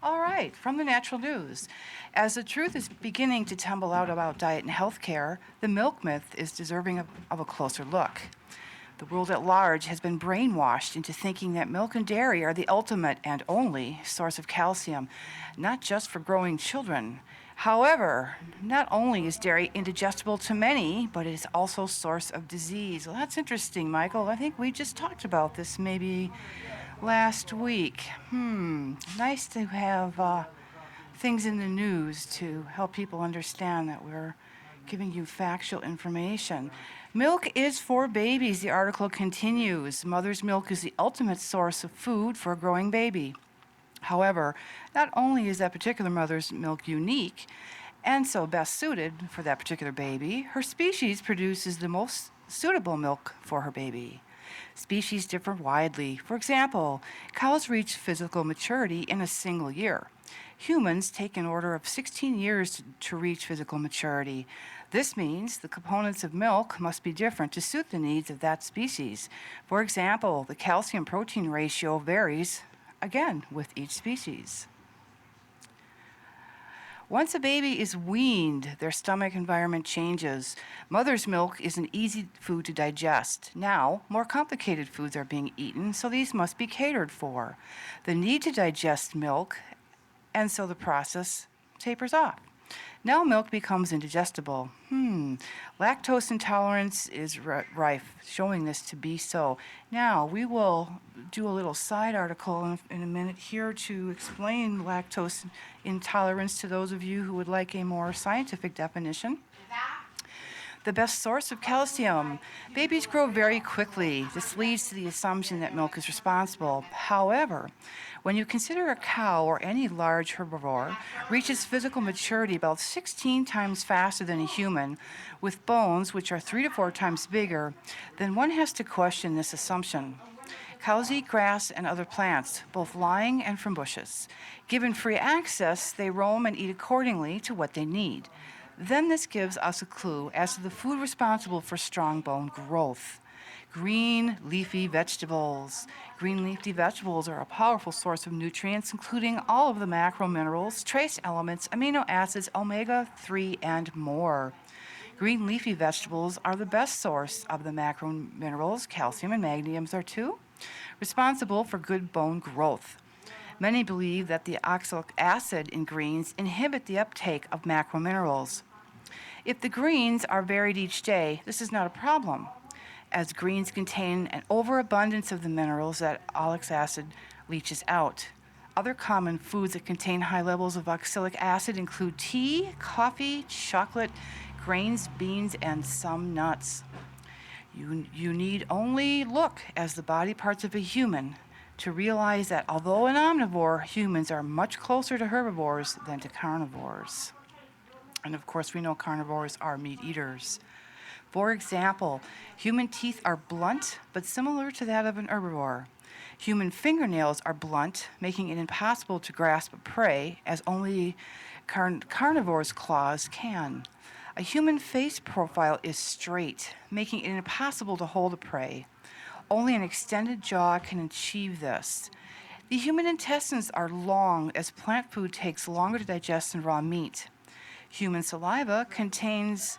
All right, from the Natural News. As the truth is beginning to tumble out about diet and health care, the milk myth is deserving of a closer look. The world at large has been brainwashed into thinking that milk and dairy are the ultimate and only source of calcium, not just for growing children. However, not only is dairy indigestible to many, but it is also a source of disease. Well, that's interesting, Michael. I think we just talked about this maybe last week. Nice to have things in the news to help people understand that we're giving you factual information. Milk is for babies, the article continues. Mother's milk is the ultimate source of food for a growing baby. However, not only is that particular mother's milk unique and so best suited for that particular baby, her species produces the most suitable milk for her baby. Species differ widely. For example, cows reach physical maturity in a single year. Humans take an order of 16 years to reach physical maturity. This means the components of milk must be different to suit the needs of that species. For example, the calcium-protein ratio varies, again, with each species. Once a baby is weaned, their stomach environment changes. Mother's milk is an easy food to digest. Now, more complicated foods are being eaten, so these must be catered for. The need to digest milk, and so the process tapers off. Now milk becomes indigestible. Lactose intolerance is rife, showing this to be so. Now, we will do a little side article in a minute here to explain lactose intolerance to those of you who would like a more scientific definition. The best source of calcium. Babies grow very quickly. This leads to the assumption that milk is responsible. However, when you consider a cow or any large herbivore reaches physical maturity about 16 times faster than a human, with bones which are 3 to 4 times bigger, then one has to question this assumption. Cows eat grass and other plants, both lying and from bushes. Given free access, they roam and eat accordingly to what they need. Then this gives us a clue as to the food responsible for strong bone growth. Green leafy vegetables. Green leafy vegetables are a powerful source of nutrients, including all of the macro minerals, trace elements, amino acids, omega-3, and more. Green leafy vegetables are the best source of the macro minerals, calcium and magnesium are too, responsible for good bone growth. Many believe that the oxalic acid in greens inhibit the uptake of macro minerals. If the greens are varied each day, this is not a problem, as greens contain an overabundance of the minerals that oxalic acid leaches out. Other common foods that contain high levels of oxalic acid include tea, coffee, chocolate, grains, beans, and some nuts. You need only look as the body parts of a human to realize that although an omnivore, humans are much closer to herbivores than to carnivores. And of course, we know carnivores are meat eaters. For example, human teeth are blunt, but similar to that of an herbivore. Human fingernails are blunt, making it impossible to grasp prey, as only carnivores' claws can. A human face profile is straight, making it impossible to hold a prey. Only an extended jaw can achieve this. The human intestines are long, as plant food takes longer to digest than raw meat. Human saliva contains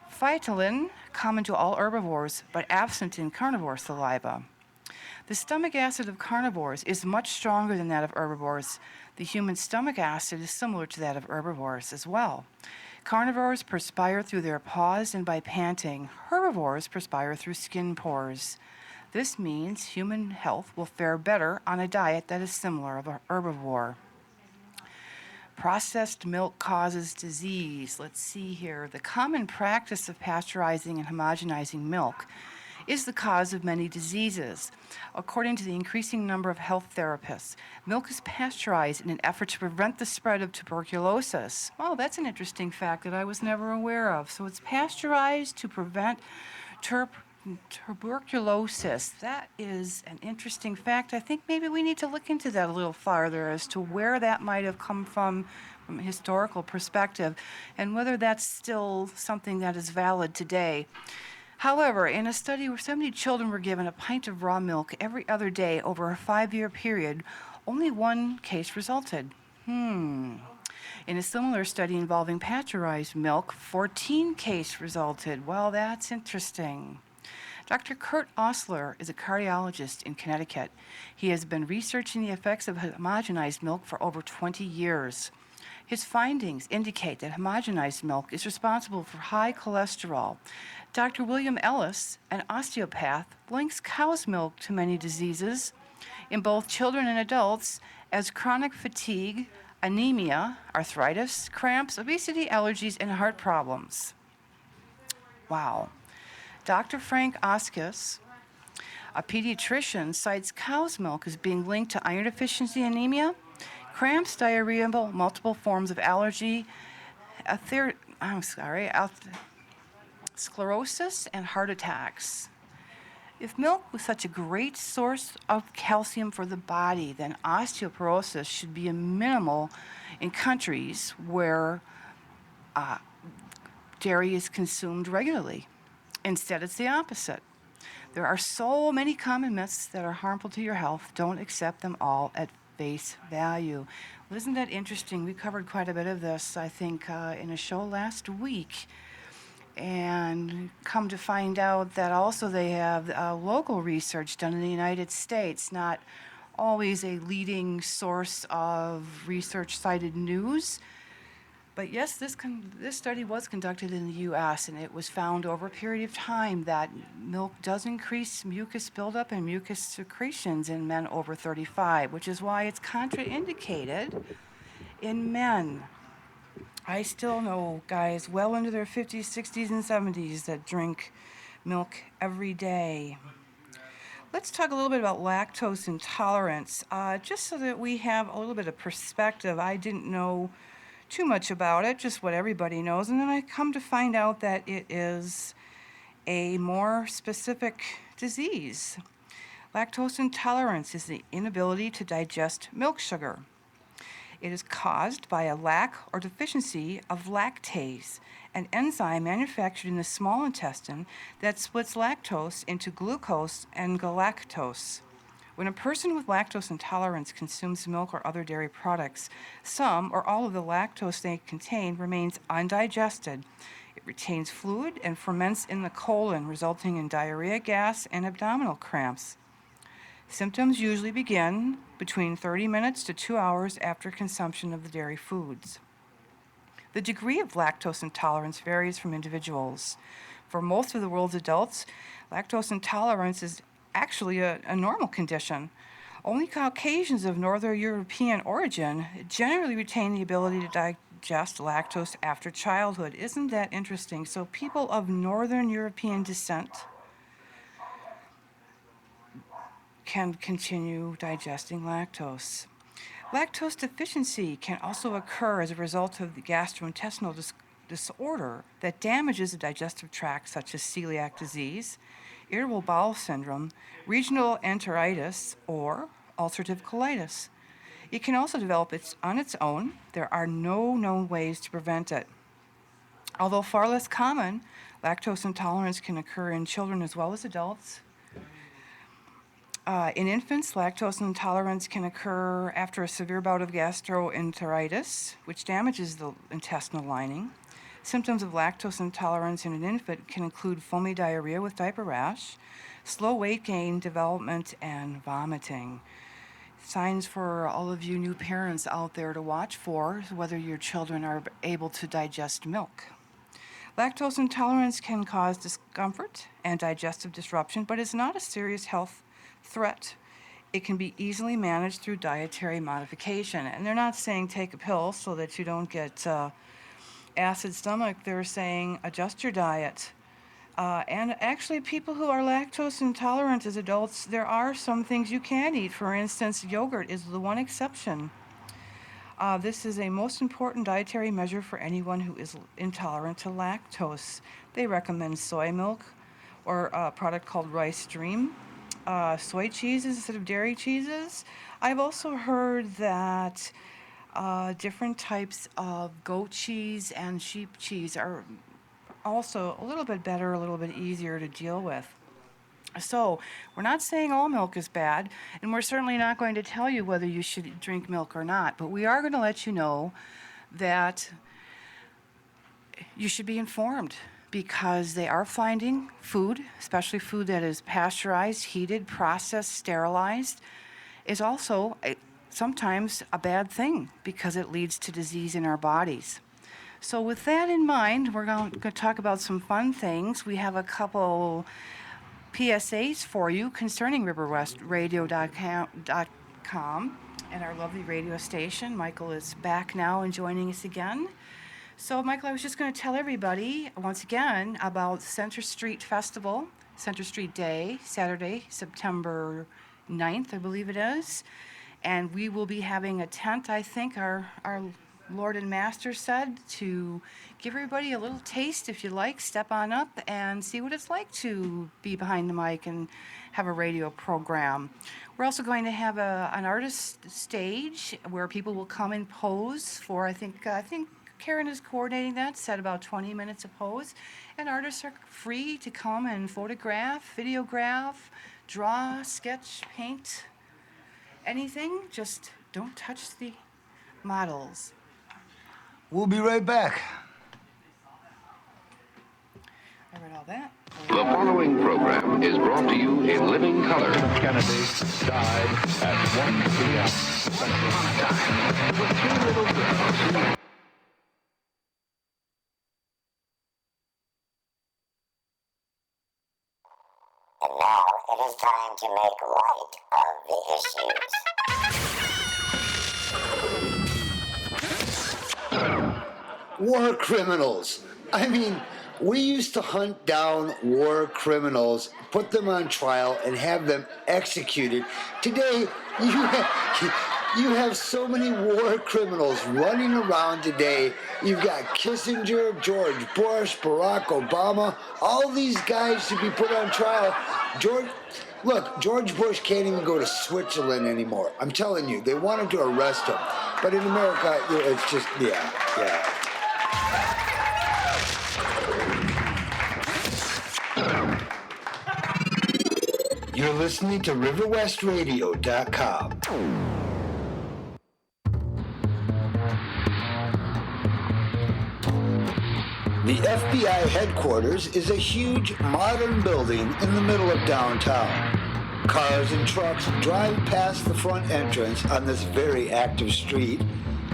phytolin, common to all herbivores, but absent in carnivore saliva. The stomach acid of carnivores is much stronger than that of herbivores. The human stomach acid is similar to that of herbivores as well. Carnivores perspire through their paws and by panting. Herbivores perspire through skin pores. This means human health will fare better on a diet that is similar of a herbivore. Processed milk causes disease. Let's see here. The common practice of pasteurizing and homogenizing milk is the cause of many diseases. According to the increasing number of health therapists, milk is pasteurized in an effort to prevent the spread of tuberculosis. Oh, that's an interesting fact that I was never aware of. So it's pasteurized to prevent tuberculosis. That is an interesting fact. I think maybe we need to look into that a little farther as to where that might have come from a historical perspective, and whether that's still something that is valid today. However, in a study where 70 children were given a pint of raw milk every other day over a 5-year period, only one case resulted. In a similar study involving pasteurized milk, 14 cases resulted. Well, that's interesting. Dr. Kurt Osler is a cardiologist in Connecticut. He has been researching the effects of homogenized milk for over 20 years. His findings indicate that homogenized milk is responsible for high cholesterol. Dr. William Ellis, an osteopath, links cow's milk to many diseases in both children and adults as chronic fatigue, anemia, arthritis, cramps, obesity, allergies, and heart problems. Wow. Dr. Frank Oskis, a pediatrician, cites cow's milk as being linked to iron deficiency anemia, cramps, diarrhea, multiple forms of allergy, sclerosis, and heart attacks. If milk was such a great source of calcium for the body, then osteoporosis should be minimal in countries where dairy is consumed regularly. Instead, it's the opposite. There are so many common myths that are harmful to your health. Don't accept them all at face value. Well, isn't that interesting? We covered quite a bit of this, I think, in a show last week. And come to find out that also they have local research done in the United States, not always a leading source of research-cited news. But yes, this study was conducted in the U.S., and it was found over a period of time that milk does increase mucus buildup and mucus secretions in men over 35, which is why it's contraindicated in men. I still know guys well into their 50s, 60s, and 70s that drink milk every day. Let's talk a little bit about lactose intolerance, just so that we have a little bit of perspective. I didn't know too much about it, just what everybody knows, and then I come to find out that it is a more specific disease. Lactose intolerance is the inability to digest milk sugar. It is caused by a lack or deficiency of lactase, an enzyme manufactured in the small intestine that splits lactose into glucose and galactose. When a person with lactose intolerance consumes milk or other dairy products, some or all of the lactose they contain remains undigested. It retains fluid and ferments in the colon, resulting in diarrhea, gas, and abdominal cramps. Symptoms usually begin between 30 minutes to 2 hours after consumption of the dairy foods. The degree of lactose intolerance varies from individuals. For most of the world's adults, lactose intolerance is actually a normal condition. Only Caucasians of Northern European origin generally retain the ability to digest lactose after childhood. Isn't that interesting? So people of Northern European descent can continue digesting lactose. Lactose deficiency can also occur as a result of the gastrointestinal disorder that damages the digestive tract, such as celiac disease, irritable bowel syndrome, regional enteritis, or ulcerative colitis. It can also develop on its own. There are no known ways to prevent it. Although far less common, lactose intolerance can occur in children as well as adults. In infants, lactose intolerance can occur after a severe bout of gastroenteritis, which damages the intestinal lining. Symptoms of lactose intolerance in an infant can include foamy diarrhea with diaper rash, slow weight gain development, and vomiting. Signs for all of you new parents out there to watch for whether your children are able to digest milk. Lactose intolerance can cause discomfort and digestive disruption, but is not a serious health threat. It can be easily managed through dietary modification. And they're not saying take a pill so that you don't get acid stomach. They're saying adjust your diet. And actually, people who are lactose intolerant as adults, there are some things you can eat. For instance, yogurt is the one exception. This is a most important dietary measure for anyone who is intolerant to lactose. They recommend soy milk or a product called Rice Dream, soy cheeses instead of dairy cheeses. I've also heard that different types of goat cheese and sheep cheese are also a little bit better, a little bit easier to deal with. So we're not saying all milk is bad, and we're certainly not going to tell you whether you should drink milk or not, but we are going to let you know that you should be informed, because they are finding food, especially food that is pasteurized, heated, processed, sterilized, is also sometimes a bad thing because it leads to disease in our bodies. So with that in mind, we're going to talk about some fun things. We have a couple PSAs for you concerning riverwestradio.com and our lovely radio station. Michael is back now and joining us again. So, Michael, I was just going to tell everybody once again about Center Street Festival, Center Street Day, Saturday, September 9th, I believe it is. And we will be having a tent, I think our Lord and Master said, to give everybody a little taste. If you like, step on up and see what it's like to be behind the mic and have a radio program. We're also going to have an artist stage where people will come and pose for, I think Karen is coordinating that, said about 20 minutes of pose. And artists are free to come and photograph, videograph, draw, sketch, paint, anything. Just don't touch the models. We'll be right back. I read all that. The following program is brought to you in living color. Kennedy died at 1 p.m. Central Time. With two little girls. And now it is time to make light of the issues. War criminals. I mean, we used to hunt down war criminals, put them on trial, and have them executed. Today, you have so many war criminals running around today. You've got Kissinger, George Bush, Barack Obama. All these guys should be put on trial. George Bush can't even go to Switzerland anymore. I'm telling you, they wanted to arrest him. But in America, it's just, yeah. You're listening to RiverWestRadio.com. The FBI headquarters is a huge modern building in the middle of downtown. Cars and trucks drive past the front entrance on this very active street,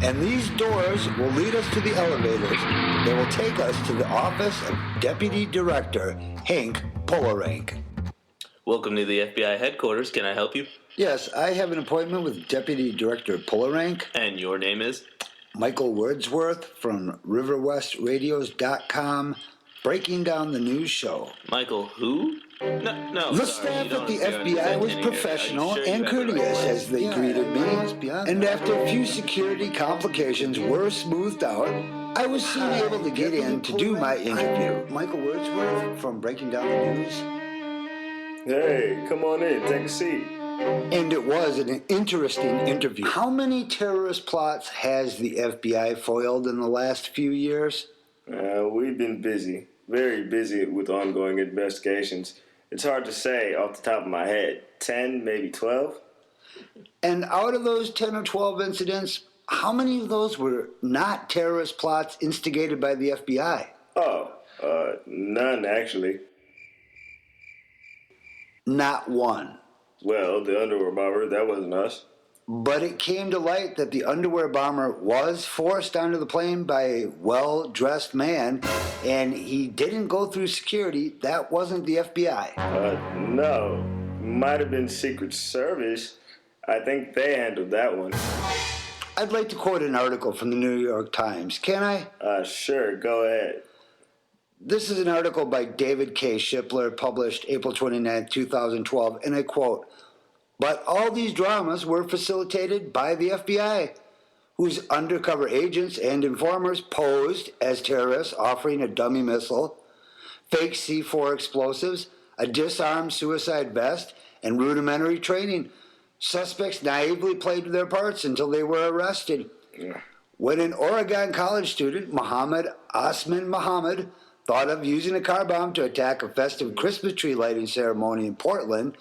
and these doors will lead us to the elevators that will take us to the office of Deputy Director Hank Polarank. Welcome to the FBI headquarters. Can I help you? Yes, I have an appointment with Deputy Director Polarank. And your name is? Michael Wordsworth from RiverWestRadios.com, Breaking Down the News show. Michael, who? No. The sorry, staff you don't at the appear FBI was unrepresented here. Are you professional sure you and have the right courteous one? as they greeted me, and after a few security complications were smoothed out, I was soon able to get in to do my interview. Michael Wordsworth from Breaking Down the News. Hey, come on in, take a seat. And it was an interesting interview. How many terrorist plots has the FBI foiled in the last few years? We've been busy, very busy with ongoing investigations. It's hard to say off the top of my head. 10, maybe 12? And out of those 10 or 12 incidents, how many of those were not terrorist plots instigated by the FBI? None actually. Not one. Well, the underwear bomber, that wasn't us. But it came to light that the underwear bomber was forced onto the plane by a well-dressed man, and he didn't go through security. That wasn't the FBI. No. Might have been Secret Service. I think they handled that one. I'd like to quote an article from the New York Times. Can I? Sure, go ahead. This is an article by David K. Shipler, published April 29, 2012, and I quote, "But all these dramas were facilitated by the FBI, whose undercover agents and informers posed as terrorists offering a dummy missile, fake C4 explosives, a disarmed suicide vest, and rudimentary training. Suspects naively played their parts until they were arrested. When an Oregon college student, Mohammed Osman Mohammed, thought of using a car bomb to attack a festive Christmas tree lighting ceremony in Portland,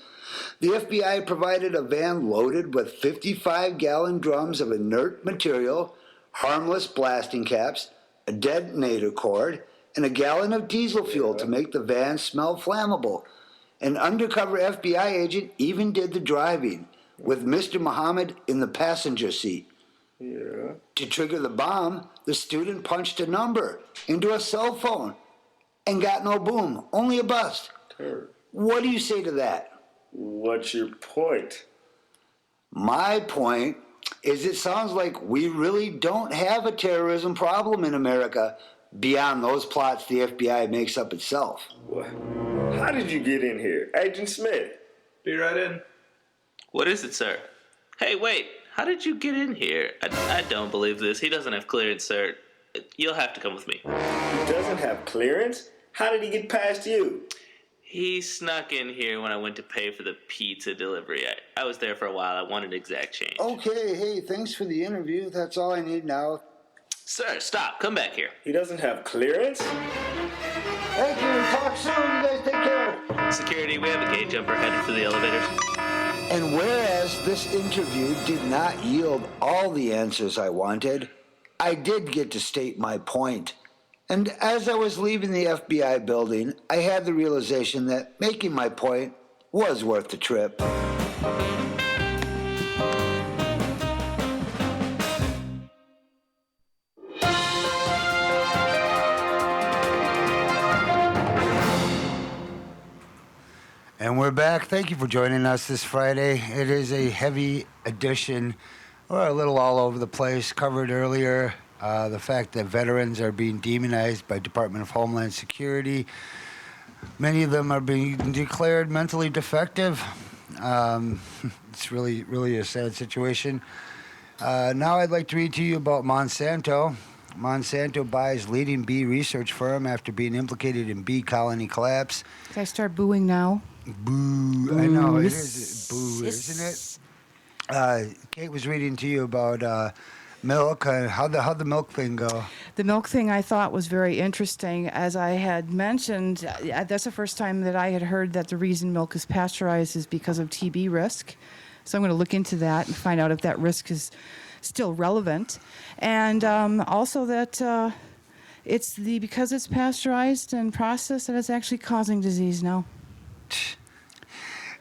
the FBI provided a van loaded with 55-gallon drums of inert material, harmless blasting caps, a detonator cord, and a gallon of diesel fuel to make the van smell flammable. An undercover FBI agent even did the driving, with Mr. Muhammad in the passenger seat. Yeah. To trigger the bomb, the student punched a number into a cell phone and got no boom, only a bust. What do you say to that?" What's your point? My point is it sounds like we really don't have a terrorism problem in America beyond those plots the FBI makes up itself. What? How did you get in here? Agent Smith. Be right in. What is it, sir? Hey, wait. How did you get in here? I don't believe this. He doesn't have clearance, sir. You'll have to come with me. He doesn't have clearance? How did he get past you? He snuck in here when I went to pay for the pizza delivery. I was there for a while. I wanted exact change. Okay, hey, thanks for the interview. That's all I need now. Sir, stop. Come back here. He doesn't have clearance? Thank you. Talk soon. You guys take care. Security, we have a gate jumper headed for the elevators. And whereas this interview did not yield all the answers I wanted, I did get to state my point. And as I was leaving the FBI building, I had the realization that making my point was worth the trip. And we're back. Thank you for joining us this Friday. It is a heavy edition. We're a little all over the place. Covered earlier the fact that veterans are being demonized by Department of Homeland Security. Many of them are being declared mentally defective. It's really, really a sad situation. Now I'd like to read to you about Monsanto. Monsanto buys leading bee research firm after being implicated in bee colony collapse. Can I start booing now? Boo. I know, it is boo, isn't it? Kate was reading to you about milk. How'd the milk thing go? The milk thing I thought was very interesting. As I had mentioned, that's the first time that I had heard that the reason milk is pasteurized is because of TB risk. So I'm going to look into that and find out if that risk is still relevant. And also that it's because it's pasteurized and processed that it's actually causing disease now.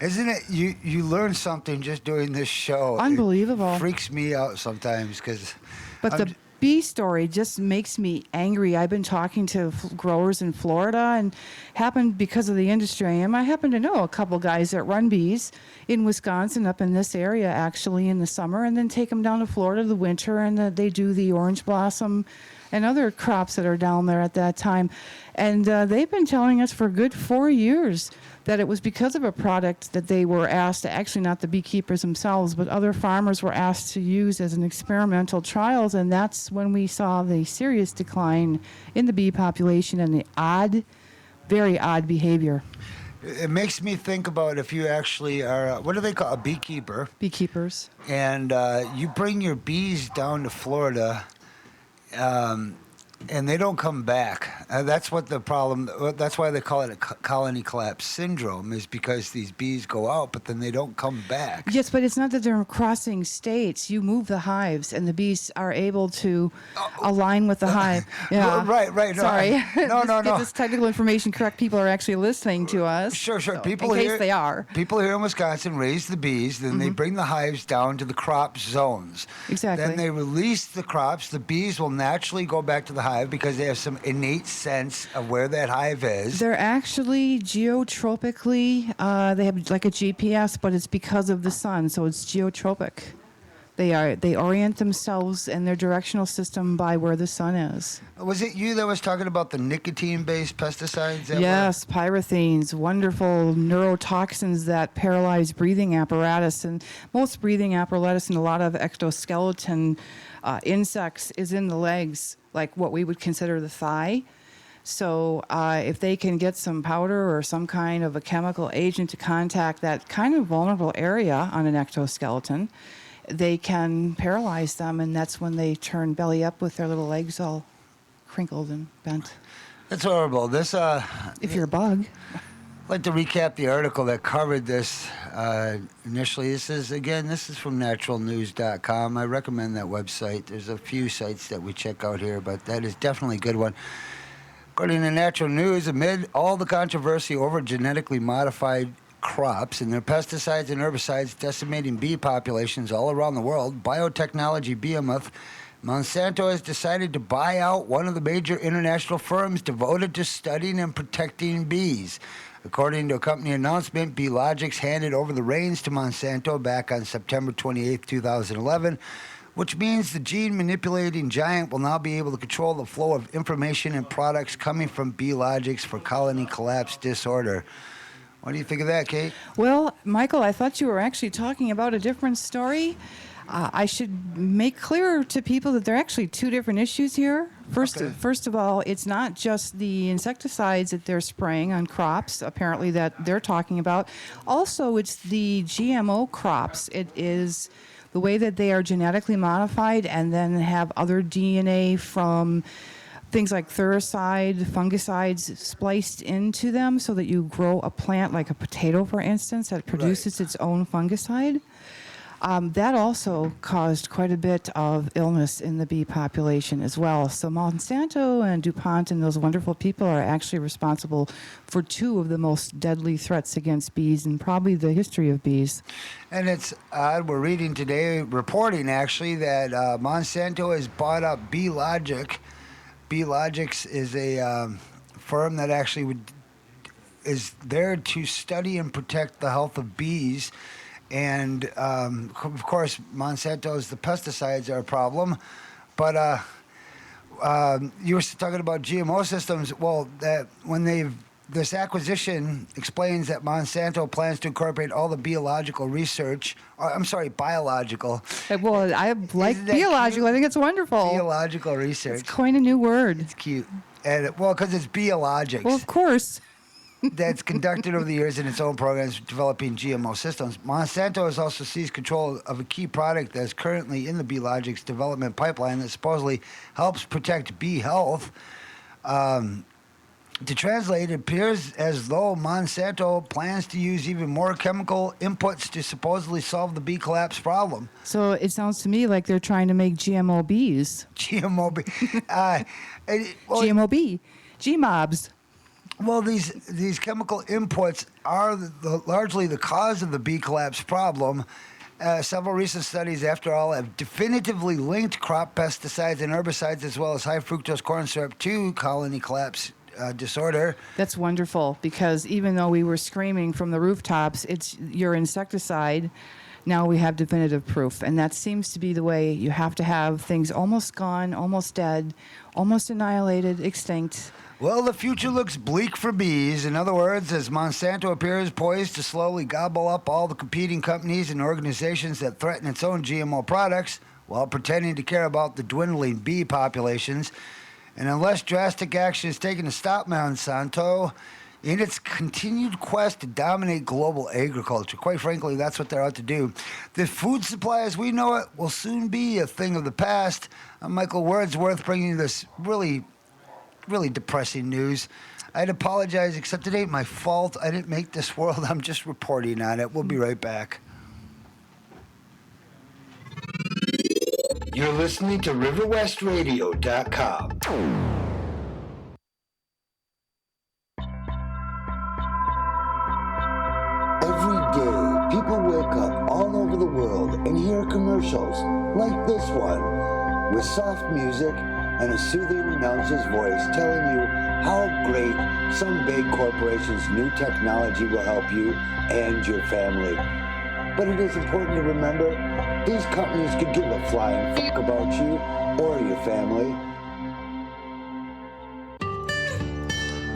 Isn't it? You learn something just doing this show. Unbelievable. It freaks me out sometimes because. But the bee story just makes me angry. I've been talking to growers in Florida, and happened because of the industry I am. I happen to know a couple guys that run bees in Wisconsin, up in this area actually in the summer, and then take them down to Florida the winter, and they do the orange blossom and other crops that are down there at that time. And they've been telling us for a good 4 years that it was because of a product that they were asked, actually not the beekeepers themselves, but other farmers were asked to use as an experimental trials, and that's when we saw the serious decline in the bee population and the very odd behavior. It makes me think about if you actually are, what do they call a beekeeper? Beekeepers. And you bring your bees down to Florida, and they don't come back. That's what the problem. That's why they call it a colony collapse syndrome, is because these bees go out, but then they don't come back. Yes, but it's not that they're crossing states. You move the hives, and the bees are able to align with the hive. Yeah. Right. No, Sorry. No, Just get this technical information correct. People are actually listening to us. Sure. So, People in here, case they are. People here in Wisconsin raise the bees, then they bring the hives down to the crop zones. Exactly. Then they release the crops. The bees will naturally go back to the hive because they have some innate sense of where that hive is. They're actually geotropically, they have like a GPS, but it's because of the sun, so it's geotropic. They orient themselves and their directional system by where the sun is. Was it you that was talking about the nicotine-based pesticides? Yes, pyrethrines, wonderful neurotoxins that paralyze breathing apparatus. And most breathing apparatus and a lot of exoskeleton insects is in the legs, like what we would consider the thigh. So if they can get some powder or some kind of a chemical agent to contact that kind of vulnerable area on an exoskeleton, they can paralyze them, and that's when they turn belly up with their little legs all crinkled and bent. That's horrible. This, if you're a bug. I'd like to recap the article that covered this initially. This is from naturalnews.com. I recommend that website. There's a few sites that we check out here, but that is definitely a good one. According to Natural News, amid all the controversy over genetically modified crops and their pesticides and herbicides decimating bee populations all around the world, biotechnology behemoth Monsanto has decided to buy out one of the major international firms devoted to studying and protecting bees. According to a company announcement, Beelogics handed over the reins to Monsanto back on September 28, 2011, which means the gene-manipulating giant will now be able to control the flow of information and products coming from Beelogics for colony collapse disorder. What do you think of that, Kate? Well, Michael, I thought you were actually talking about a different story. I should make clear to people that there are actually two different issues here. First of all, it's not just the insecticides that they're spraying on crops, apparently, that they're talking about. Also, it's the GMO crops. It is the way that they are genetically modified and then have other DNA from things like thuricide, fungicides spliced into them so that you grow a plant like a potato, for instance, that produces its own fungicide. That also caused quite a bit of illness in the bee population as well. So Monsanto and DuPont and those wonderful people are actually responsible for two of the most deadly threats against bees in probably the history of bees. And it's odd, we're reading today, reporting actually, that Monsanto has bought up Beelogic. Beelogics is a firm that actually is there to study and protect the health of bees. And, of course, Monsanto's, the pesticides are a problem. But you were talking about GMO systems. Well, this acquisition explains that Monsanto plans to incorporate all the biological. Well, I like biological. I think it's wonderful. Biological research. It's coin a new word. It's cute. And, well, because it's biologics. Well, of course. That's conducted over the years in its own programs developing GMO systems. Monsanto has also seized control of a key product that is currently in the Beelogics development pipeline that supposedly helps protect bee health. To translate, it appears as though Monsanto plans to use even more chemical inputs to supposedly solve the bee collapse problem. So it sounds to me like they're trying to make GMO bees. GMO bee. GMO bee. GMOBs. Well, these chemical inputs are largely the cause of the bee collapse problem. Several recent studies, after all, have definitively linked crop pesticides and herbicides as well as high fructose corn syrup to colony collapse disorder. That's wonderful, because even though we were screaming from the rooftops, it's your insecticide now we have definitive proof. And that seems to be the way. You have to have things almost gone, almost dead, almost annihilated, extinct. Well, the future looks bleak for bees. In other words, as Monsanto appears poised to slowly gobble up all the competing companies and organizations that threaten its own GMO products while pretending to care about the dwindling bee populations. And unless drastic action is taken to stop Monsanto in its continued quest to dominate global agriculture, quite frankly, that's what they're out to do, the food supply as we know it will soon be a thing of the past. I'm Michael Wordsworth bringing you this really depressing news. I'd apologize, except it ain't my fault. I didn't make this world. I'm just reporting on it. We'll be right back. You're listening to RiverWestRadio.com. Every day, people wake up all over the world and hear commercials like this one, with soft music and a soothing announcer's voice telling you how great some big corporation's new technology will help you and your family. But it is important to remember, these companies could give a flying fuck about you or your family.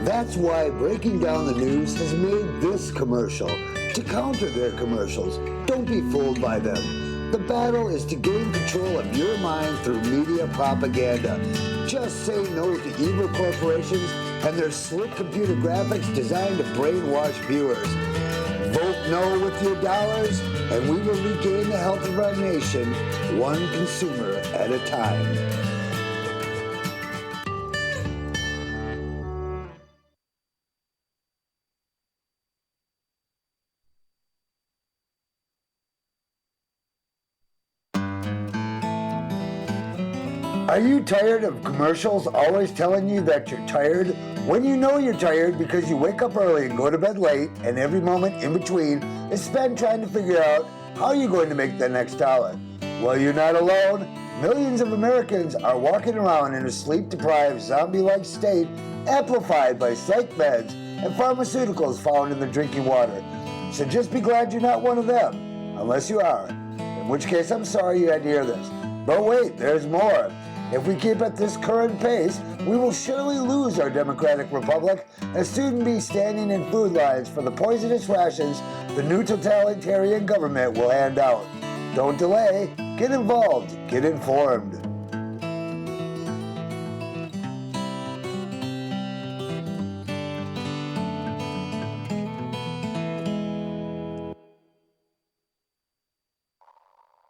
That's why Breaking Down the News has made this commercial to counter their commercials. Don't be fooled by them. The battle is to gain control of your mind through media propaganda. Just say no to evil corporations and their slick computer graphics designed to brainwash viewers. Vote no with your dollars, and we will regain the health of our nation, one consumer at a time. Are you tired of commercials always telling you that you're tired? When you know you're tired because you wake up early and go to bed late, and every moment in between is spent trying to figure out how you're going to make the next dollar. Well, you're not alone. Millions of Americans are walking around in a sleep-deprived, zombie-like state, amplified by psych meds and pharmaceuticals found in the drinking water. So just be glad you're not one of them, unless you are. In which case, I'm sorry you had to hear this. But wait, there's more. If we keep at this current pace, we will surely lose our democratic republic and soon be standing in food lines for the poisonous rations the new totalitarian government will hand out. Don't delay. Get involved. Get informed.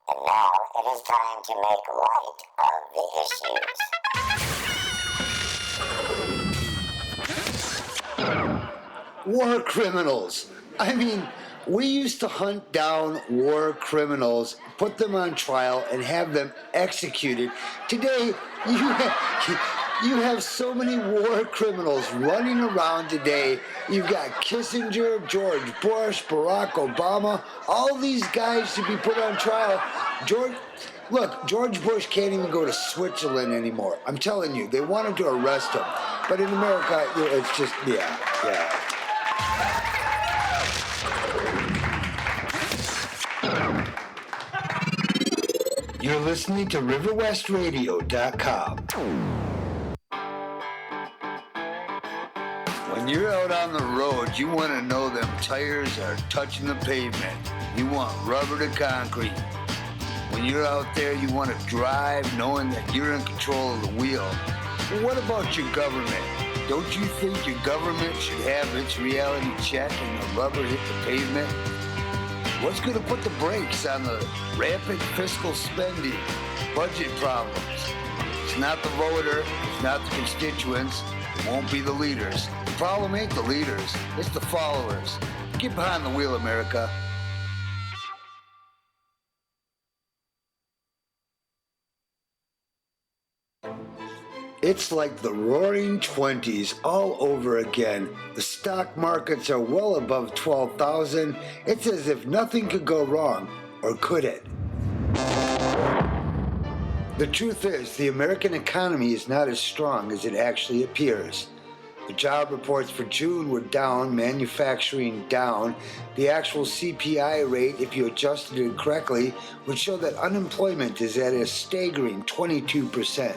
And now it is time to make light of the issues. War criminals. I mean, we used to hunt down war criminals, put them on trial, and have them executed. Today, you have so many war criminals running around today. You've got Kissinger, George Bush, Barack Obama. All these guys should be put on trial. George Bush can't even go to Switzerland anymore. I'm telling you, they wanted to arrest him. But in America, it's just, yeah. You're listening to RiverWestRadio.com. When you're out on the road, you want to know them tires are touching the pavement. You want rubber to concrete. When you're out there, you want to drive knowing that you're in control of the wheel. But what about your government? Don't you think your government should have its reality check and the rubber hit the pavement? What's going to put the brakes on the rampant fiscal spending, budget problems? It's not the voter, it's not the constituents, it won't be the leaders. The problem ain't the leaders, it's the followers. Get behind the wheel, America. It's like the roaring 20s all over again. The stock markets are well above 12,000. It's as if nothing could go wrong, or could it? The truth is, the American economy is not as strong as it actually appears. The job reports for June were down, manufacturing down. The actual CPI rate, if you adjusted it correctly, would show that unemployment is at a staggering 22%.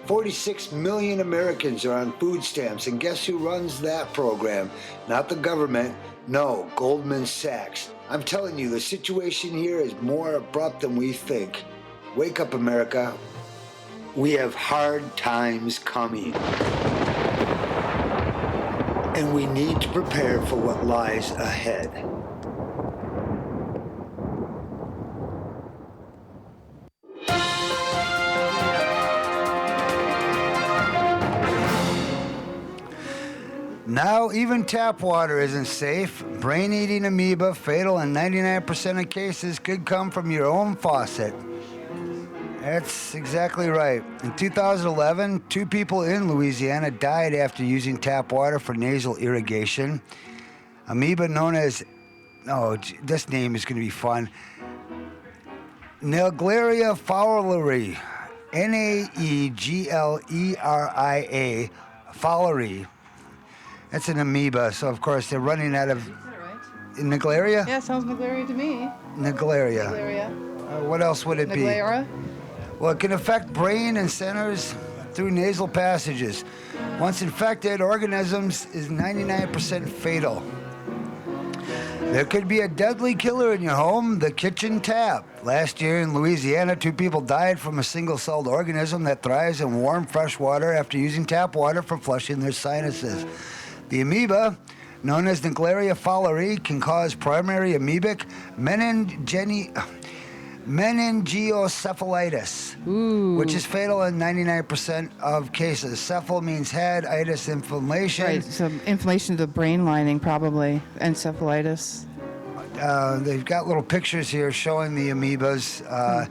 46 million Americans are on food stamps, and guess who runs that program? Not the government, no, Goldman Sachs. I'm telling you, the situation here is more abrupt than we think. Wake up, America. We have hard times coming. And we need to prepare for what lies ahead. Now, even tap water isn't safe. Brain-eating amoeba, fatal in 99% of cases, could come from your own faucet. That's exactly right. In 2011, 2 people in Louisiana died after using tap water for nasal irrigation. Amoeba known as, this name is going to be fun, Naegleria fowleri, Naegleria fowleri. That's an amoeba, so of course they're running out of... Naegleria? Yeah, sounds Naegleria to me. Naegleria. What else would it be? Naegleria? Well, it can affect brain and centers through nasal passages. Once infected, organisms is 99% fatal. There could be a deadly killer in your home, the kitchen tap. Last year in Louisiana, 2 people died from a single-celled organism that thrives in warm, fresh water after using tap water for flushing their sinuses. The amoeba, known as Naegleria fowleri, can cause primary amoebic meningiocephalitis, which is fatal in 99% of cases. Cephal means head, itis, inflammation. Right, so inflammation of the brain lining probably, encephalitis. They've got little pictures here showing the amoebas.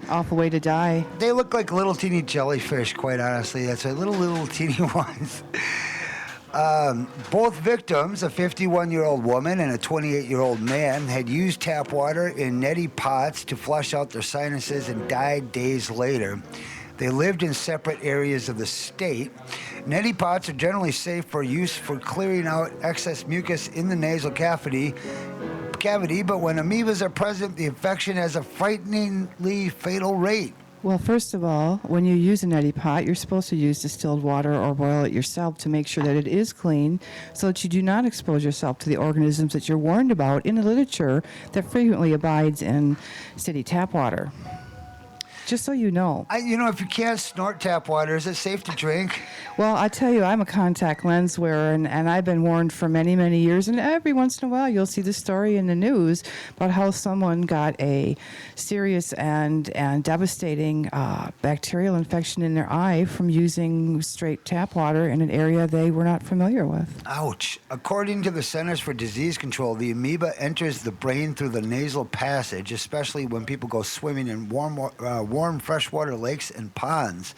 Awful way to die. They look like little teeny jellyfish, quite honestly. That's right, little teeny ones. Both victims, a 51-year-old woman and a 28-year-old man, had used tap water in neti pots to flush out their sinuses and died days later. They lived in separate areas of the state. Neti pots are generally safe for use for clearing out excess mucus in the nasal cavity, but when amoebas are present, the infection has a frighteningly fatal rate. Well, first of all, when you use a neti pot, you're supposed to use distilled water or boil it yourself to make sure that it is clean so that you do not expose yourself to the organisms that you're warned about in the literature that frequently abides in city tap water. Just so you know. If you can't snort tap water, is it safe to drink? Well, I tell you, I'm a contact lens wearer, and I've been warned for many, many years. And every once in a while, you'll see the story in the news about how someone got a serious and devastating bacterial infection in their eye from using straight tap water in an area they were not familiar with. Ouch. According to the Centers for Disease Control, the amoeba enters the brain through the nasal passage, especially when people go swimming in warm freshwater lakes and ponds.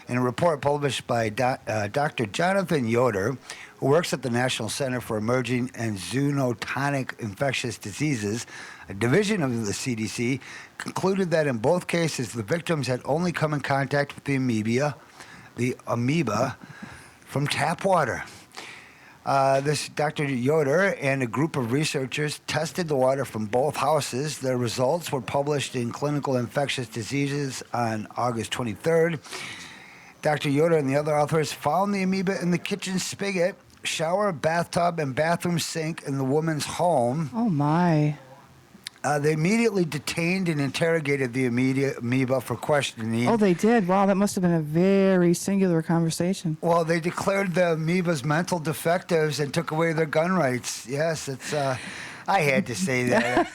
In a report published by Dr. Jonathan Yoder, who works at the National Center for Emerging and Zoonotic Infectious Diseases, a division of the CDC, concluded that in both cases the victims had only come in contact with the amoeba from tap water. This Dr. Yoder and a group of researchers tested the water from both houses. Their results were published in Clinical Infectious Diseases on August 23rd. Dr. Yoder and the other authors found the amoeba in the kitchen spigot, shower, bathtub, and bathroom sink in the woman's home. Oh, my. They immediately detained and interrogated the amoeba for questioning. Oh, they did? Wow, that must have been a very singular conversation. Well, they declared the amoebas mental defectives and took away their gun rights. Yes, it's... I had to say that.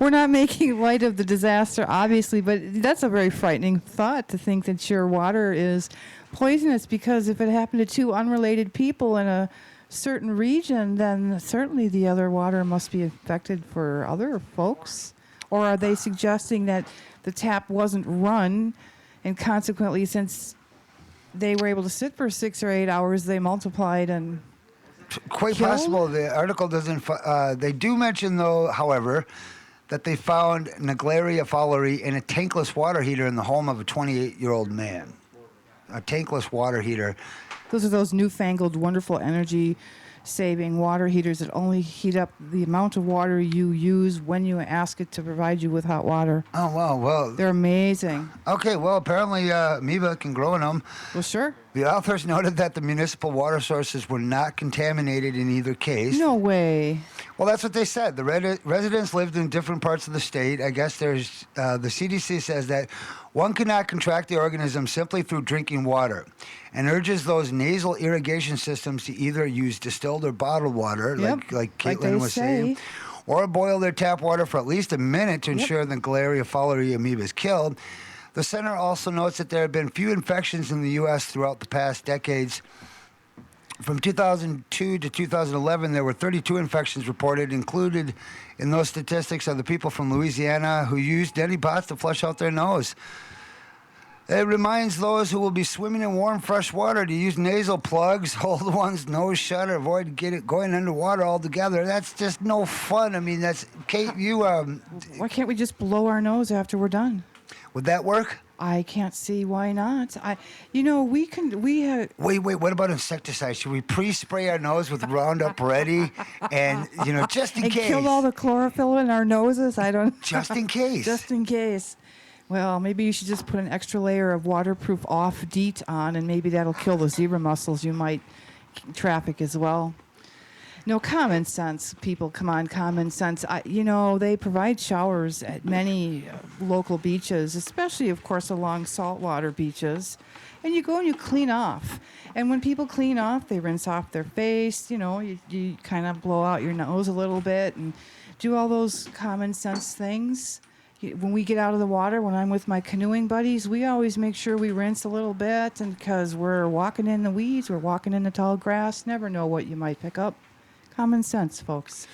We're not making light of the disaster, obviously, but that's a very frightening thought to think that your water is poisonous, because if it happened to 2 unrelated people in a certain region, then certainly the other water must be infected for other folks. Or are they suggesting that the tap wasn't run, and consequently, since they were able to sit for 6 or 8 hours, they multiplied and... Quite possible. The article doesn't... they do mention, though, however, that they found Naegleria fowleri in a tankless water heater in the home of a 28-year-old man. A tankless water heater. Those are those newfangled, wonderful energy-saving water heaters that only heat up the amount of water you use when you ask it to provide you with hot water. Oh, wow. Well, They're amazing. okay. Well, apparently amoeba can grow in them. Well, sure. The authors noted that the municipal water sources were not contaminated in either case. No way. Well, that's what they said. The residents lived in different parts of the state. I guess there's the CDC says that one cannot contract the organism simply through drinking water, and urges those nasal irrigation systems to either use distilled or bottled water, Yep, like like Caitlin they was say. saying, or boil their tap water for at least a minute to ensure the Galeria fowleri amoeba is killed. The center also notes that there have been few infections in the U.S. throughout the past decades. From 2002 to 2011, there were 32 infections reported. Included in those statistics are the people from Louisiana who used neti pots to flush out their nose. It reminds those who will be swimming in warm, fresh water to use nasal plugs, hold one's nose shut, or avoid going underwater altogether. That's just no fun. I mean, that's Kate. You Why can't we just blow our nose after we're done? would that work? I can't see why not. We have. Wait. What about insecticide? Should we pre-spray our nose with Roundup Ready, and just in and case? kill all the chlorophyll in our noses. I don't. Just in case. Just in case. Well, maybe you should just put an extra layer of waterproof off DEET on, and maybe that'll kill the zebra mussels you might traffic as well. No, common sense, people. Come on, common sense. They provide showers at many local beaches, especially, of course, along saltwater beaches. And you go and you clean off. And when people clean off, they rinse off their face. You kind of blow out your nose a little bit and do all those common sense things. When we get out of the water, when I'm with my canoeing buddies, we always make sure we rinse a little bit, and because we're walking in the weeds, we're walking in the tall grass. Never know what you might pick up. Common sense, folks.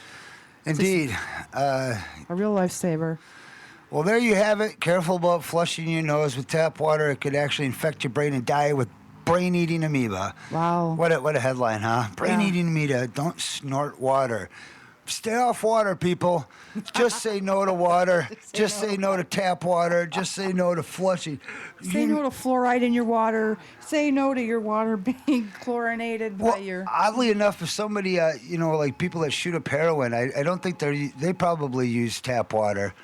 Indeed. A real lifesaver. Well, there you have it. Careful about flushing your nose with tap water. It could actually infect your brain and die with brain-eating amoeba. Wow. What a headline, huh? Brain-eating amoeba. Don't snort water. Stay off water, people. Just say no to water. Just say no to tap water. Just say no to flushing. Say no to fluoride in your water. Say no to your water being chlorinated by your... Oddly enough, if somebody, like people that shoot up heroin, I don't think they probably use tap water.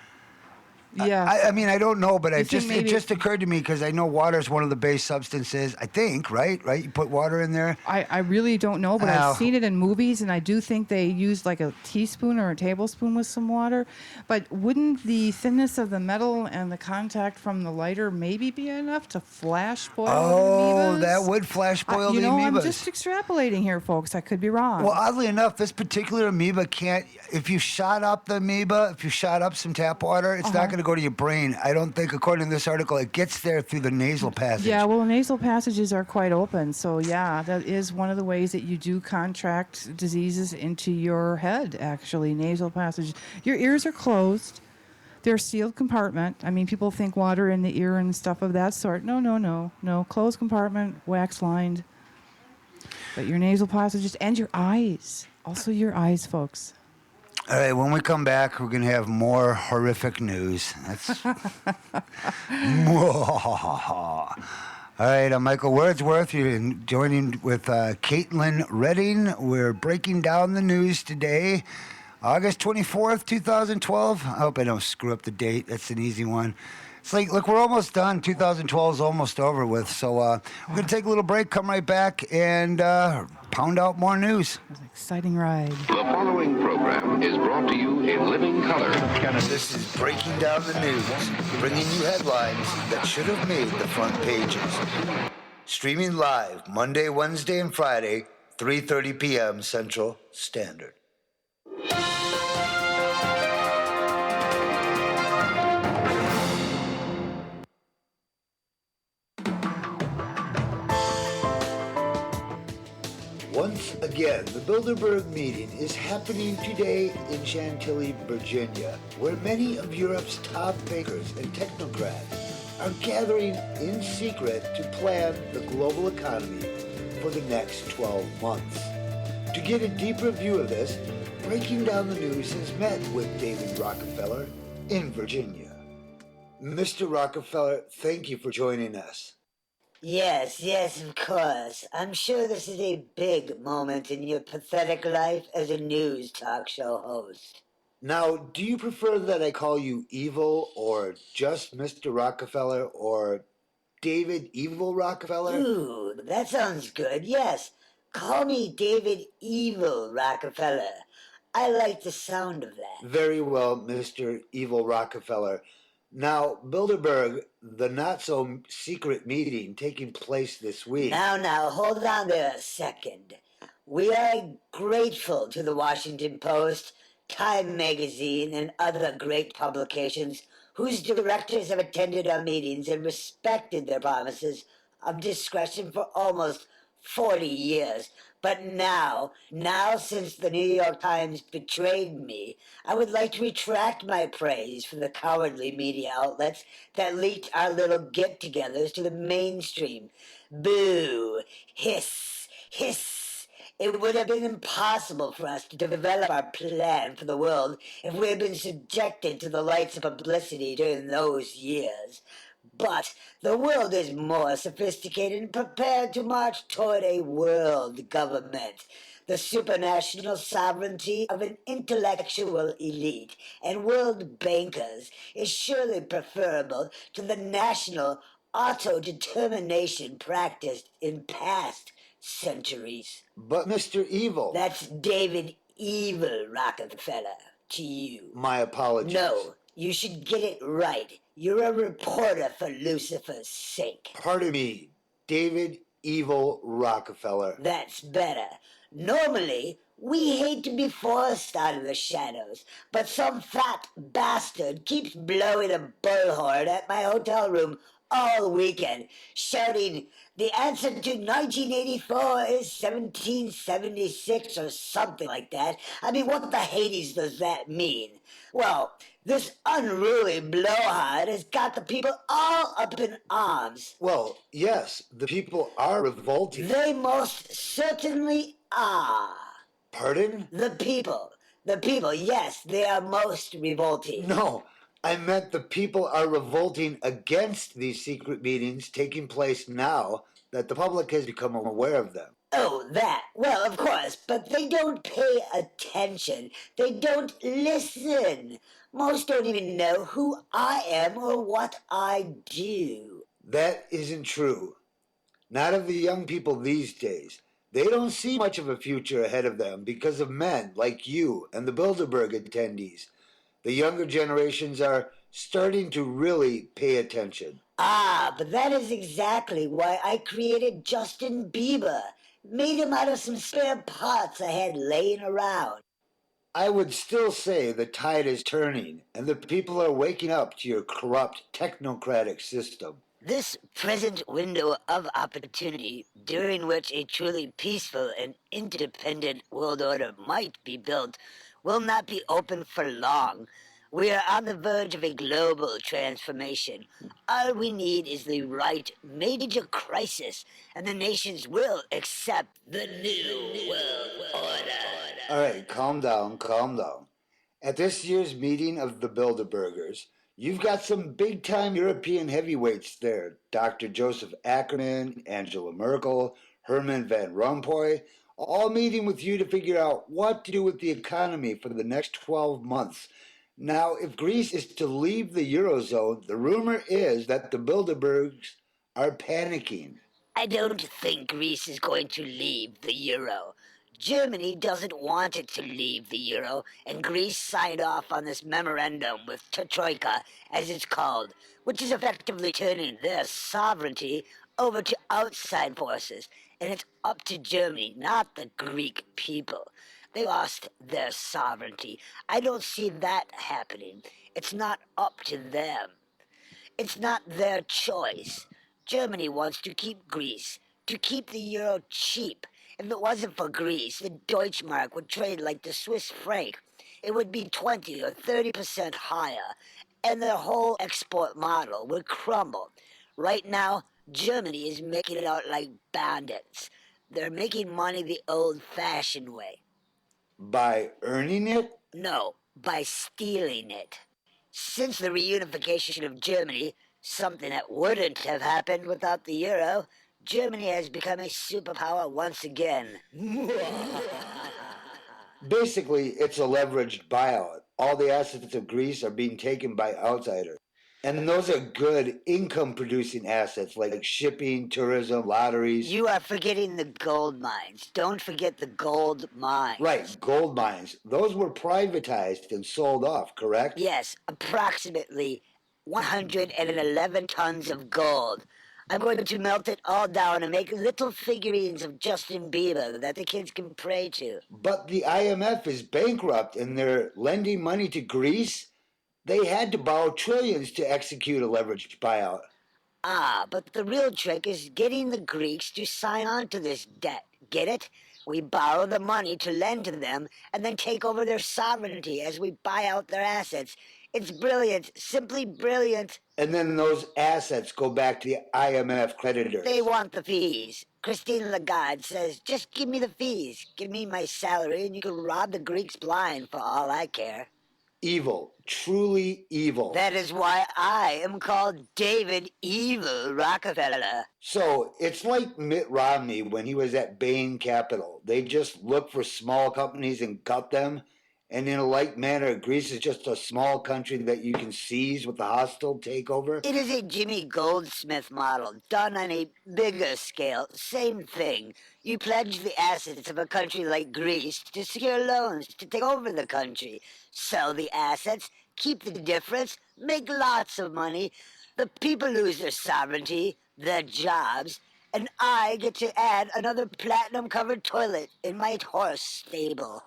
Yeah. I mean, I don't know, but it maybe- just occurred to me because I know water is one of the base substances. I think, right? You put water in there. I really don't know, but I've seen it in movies, and I do think they use like a teaspoon or a tablespoon with some water. But wouldn't the thinness of the metal and the contact from the lighter maybe be enough to flash boil the amoebas? That would flash boil the amoebas. I'm just extrapolating here, folks. I could be wrong. Well, oddly enough, this particular amoeba can't. If you shot up the amoeba, if you shot up some tap water, it's not going to go to your brain. I don't think, according to this article, it gets there through the nasal passage. Yeah, well, nasal passages are quite open. So, yeah, that is one of the ways that you do contract diseases into your head, actually, nasal passages. Your ears are closed. They're a sealed compartment. I mean, people think water in the ear and stuff of that sort. No. Closed compartment, wax lined. But your nasal passages and your eyes. Also your eyes, folks. All right, when we come back, we're going to have more horrific news. That's... All right, I'm Michael Wordsworth. You're joining with Caitlin Redding. We're breaking down the news today, August 24th, 2012. I hope I don't screw up the date. That's an easy one. It's like, look, we're almost done. 2012 is almost over with. So we're going to take a little break, come right back, and pound out more news. It's an exciting ride. The following program is brought to you in living color. This is Breaking Down the News, bringing you headlines that should have made the front pages. Streaming live Monday, Wednesday, and Friday, 3:30 p.m. Central Standard. Once again, the Bilderberg meeting is happening today in Chantilly, Virginia, where many of Europe's top bankers and technocrats are gathering in secret to plan the global economy for the next 12 months. To get a deeper view of this, Breaking Down the News has met with David Rockefeller in Virginia. Mr. Rockefeller, thank you for joining us. Yes, of course. I'm sure this is a big moment in your pathetic life as a news talk show host. Now, do you prefer that I call you Evil or just Mr. Rockefeller or David Evil Rockefeller? Ooh, that sounds good, yes. Call me David Evil Rockefeller. I like the sound of that. Very well, Mr. Evil Rockefeller. Now, Bilderberg, the not so secret meeting taking place this week. Now, hold on there a second. We are grateful to the Washington Post, Time Magazine, and other great publications whose directors have attended our meetings and respected their promises of discretion for almost 40 years. But now, since the New York Times betrayed me, I would like to retract my praise for the cowardly media outlets that leaked our little get-togethers to the mainstream. Boo! Hiss! Hiss! It would have been impossible for us to develop our plan for the world if we had been subjected to the lights of publicity during those years. But the world is more sophisticated and prepared to march toward a world government. The supranational sovereignty of an intellectual elite and world bankers is surely preferable to the national auto-determination practiced in past centuries. But Mr. Evil. That's David Evil Rockefeller to you. My apologies. No, you should get it right. You're a reporter for Lucifer's sake. Pardon me, David Evil Rockefeller. That's better. Normally, we hate to be forced out of the shadows, but some fat bastard keeps blowing a bullhorn at my hotel room all weekend, shouting, the answer to 1984 is 1776 or something like that. I mean, what the Hades does that mean? Well, this unruly blowhard has got the people all up in arms. Well, yes, the people are revolting. They most certainly are. Pardon? The people, yes, they are most revolting. No, I meant the people are revolting against these secret meetings taking place now that the public has become aware of them. Oh, that. Well, of course, but they don't pay attention. They don't listen. Most don't even know who I am or what I do. That isn't true. Not of the young people these days. They don't see much of a future ahead of them because of men like you and the Bilderberg attendees. The younger generations are starting to really pay attention. Ah, but that is exactly why I created Justin Bieber. Made him out of some spare parts I had laying around. I would still say the tide is turning and the people are waking up to your corrupt technocratic system. This present window of opportunity, during which a truly peaceful and independent world order might be built, will not be open for long. We are on the verge of a global transformation. All we need is the right major crisis, and the nations will accept the new world order. All right, calm down. At this year's meeting of the Bilderbergers, you've got some big-time European heavyweights there. Dr. Joseph Ackerman, Angela Merkel, Herman Van Rompuy, all meeting with you to figure out what to do with the economy for the next 12 months. Now, if Greece is to leave the Eurozone, the rumor is that the Bilderbergs are panicking. I don't think Greece is going to leave the euro. Germany doesn't want it to leave the euro, and Greece signed off on this memorandum with Troika, as it's called, which is effectively turning their sovereignty over to outside forces, and it's up to Germany, not the Greek people. They lost their sovereignty. I don't see that happening. It's not up to them. It's not their choice. Germany wants to keep Greece, to keep the euro cheap. If it wasn't for Greece, the Deutschmark would trade like the Swiss franc. It would be 20 or 30% higher, and their whole export model would crumble. Right now, Germany is making it out like bandits. They're making money the old-fashioned way. By earning it? No, by stealing it. Since the reunification of Germany, Something that wouldn't have happened without the euro. Germany has become a superpower once again. Basically, it's a leveraged buyout. All the assets of Greece are being taken by outsiders. And those are good income-producing assets like shipping, tourism, lotteries. You are forgetting the gold mines. Don't forget the gold mines. Right, gold mines. Those were privatized and sold off, correct? Yes, approximately 111 tons of gold. I'm going to melt it all down and make little figurines of Justin Bieber that the kids can pray to. But the IMF is bankrupt and they're lending money to Greece. They had to borrow trillions to execute a leveraged buyout. Ah, but the real trick is getting the Greeks to sign on to this debt. Get it? We borrow the money to lend to them and then take over their sovereignty as we buy out their assets. It's brilliant, simply brilliant. And then those assets go back to the IMF creditors. They want the fees. Christine Lagarde says, just give me the fees. Give me my salary and you can rob the Greeks blind for all I care. Evil, truly evil. That is why I am called David Evil Rockefeller. So it's like Mitt Romney when he was at Bain Capital. They just look for small companies and cut them. And in a like manner, Greece is just a small country that you can seize with a hostile takeover. It is a Jimmy Goldsmith model, done on a bigger scale. Same thing. You pledge the assets of a country like Greece to secure loans to take over the country. Sell the assets, keep the difference, make lots of money. The people lose their sovereignty, their jobs, and I get to add another platinum-covered toilet in my horse stable.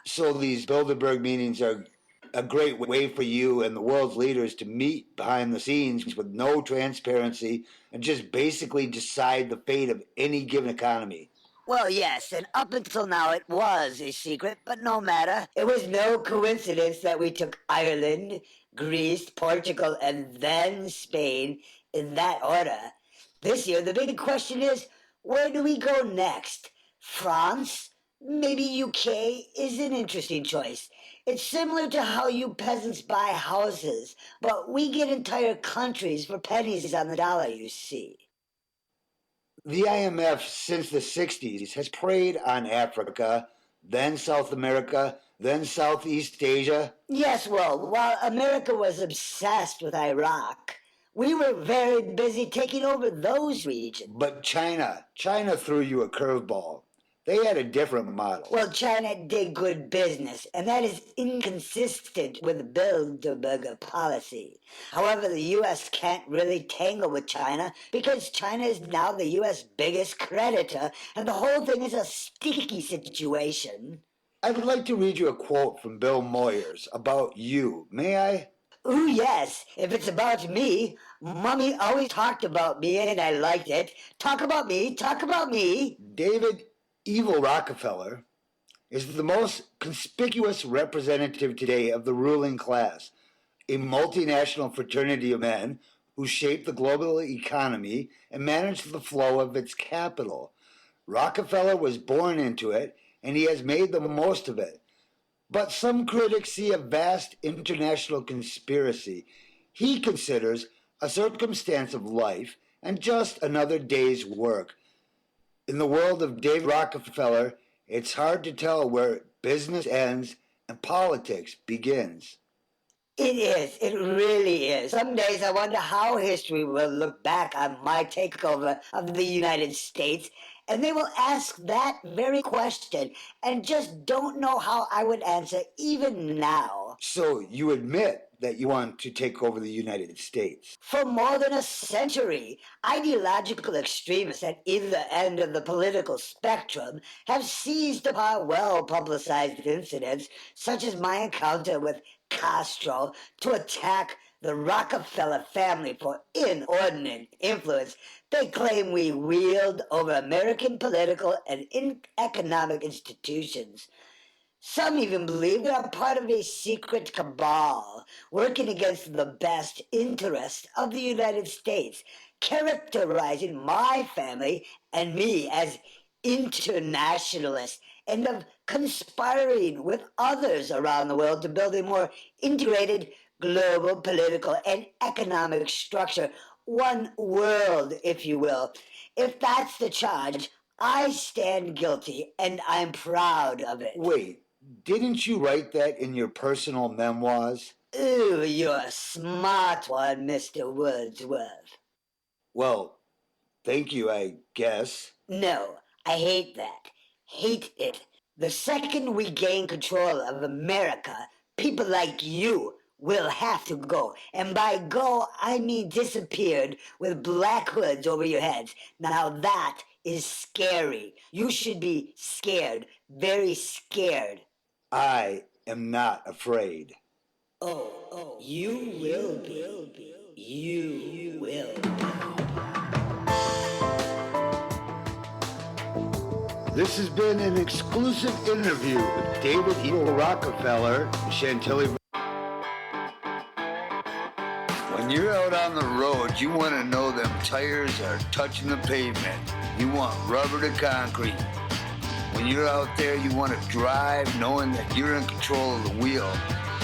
So these Bilderberg meetings are a great way for you and the world's leaders to meet behind the scenes with no transparency and just basically decide the fate of any given economy. Well, yes, and up until now it was a secret, but no matter. It was no coincidence that we took Ireland, Greece, Portugal, and then Spain in that order. This year, the big question is, where do we go next? France? Maybe UK is an interesting choice. It's similar to how you peasants buy houses, but we get entire countries for pennies on the dollar, you see. The IMF, since the 60s, has preyed on Africa, then South America, then Southeast Asia. Yes, well, while America was obsessed with Iraq, we were very busy taking over those regions. But China threw you a curveball. They had a different model. Well, China did good business, and that is inconsistent with Bilderberger policy. However, the U.S. can't really tangle with China because China is now the U.S. biggest creditor, and the whole thing is a sticky situation. I would like to read you a quote from Bill Moyers about you. May I? Ooh, yes. If it's about me, Mommy always talked about me and I liked it. Talk about me, talk about me. David Evil Rockefeller is the most conspicuous representative today of the ruling class, a multinational fraternity of men who shaped the global economy and managed the flow of its capital. Rockefeller was born into it, and he has made the most of it. But some critics see a vast international conspiracy he considers a circumstance of life and just another day's work. In the world of David Rockefeller, it's hard to tell where business ends and politics begins. It is. It really is. Some days I wonder how history will look back on my takeover of the United States, and they will ask that very question and just don't know how I would answer even now. So you admit that you want to take over the United States? For more than a century, ideological extremists at either end of the political spectrum have seized upon well-publicized incidents, such as my encounter with Castro, to attack the Rockefeller family for inordinate influence they claim we wield over American political and economic institutions. Some even believe we are part of a secret cabal working against the best interests of the United States, characterizing my family and me as internationalists and of conspiring with others around the world to build a more integrated global political and economic structure. One world, if you will. If that's the charge, I stand guilty, and I'm proud of it. Wait, didn't you write that in your personal memoirs? Ooh, you're a smart one, Mr. Wordsworth. Well, thank you, I guess. No, I hate that. Hate it. The second we gain control of America, people like you will have to go. And by go, I mean disappeared with black hoods over your heads. Now that is scary. You should be scared. Very scared. I am not afraid. Oh, you will be. You will. This has been an exclusive interview with David Eagle Rockefeller and Chantilly. When you're out on the road, you want to know them tires are touching the pavement. You want rubber to concrete. When you're out there, you want to drive knowing that you're in control of the wheel.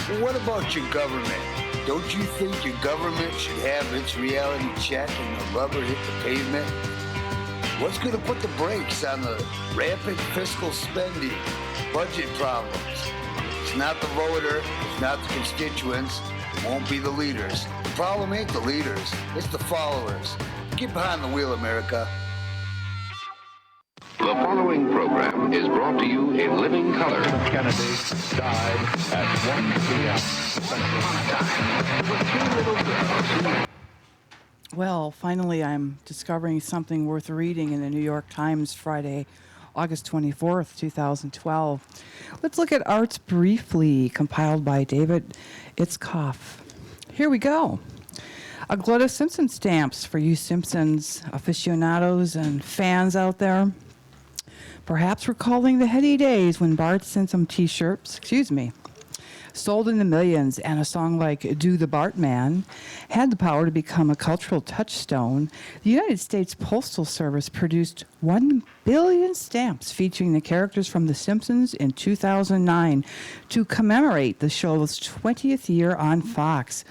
But what about your government? Don't you think your government should have its reality check and the rubber hit the pavement? What's going to put the brakes on the rampant fiscal spending, budget problems? It's not the voter, it's not the constituents, it won't be the leaders. The problem ain't the leaders, it's the followers. Get behind the wheel, America. The following program is brought to you in living color. Kennedy died at 1 p.m. Well, finally, I'm discovering something worth reading in the New York Times Friday, August 24th, 2012. Let's look at Arts Briefly, compiled by David Itzkoff. Here we go. A glut of Simpson stamps for you Simpsons aficionados and fans out there. Perhaps recalling the heady days when Bart Simpson t-shirts, sold in the millions, and a song like Do the Bartman had the power to become a cultural touchstone. The United States Postal Service produced 1 billion stamps featuring the characters from The Simpsons in 2009 to commemorate the show's 20th year on Fox.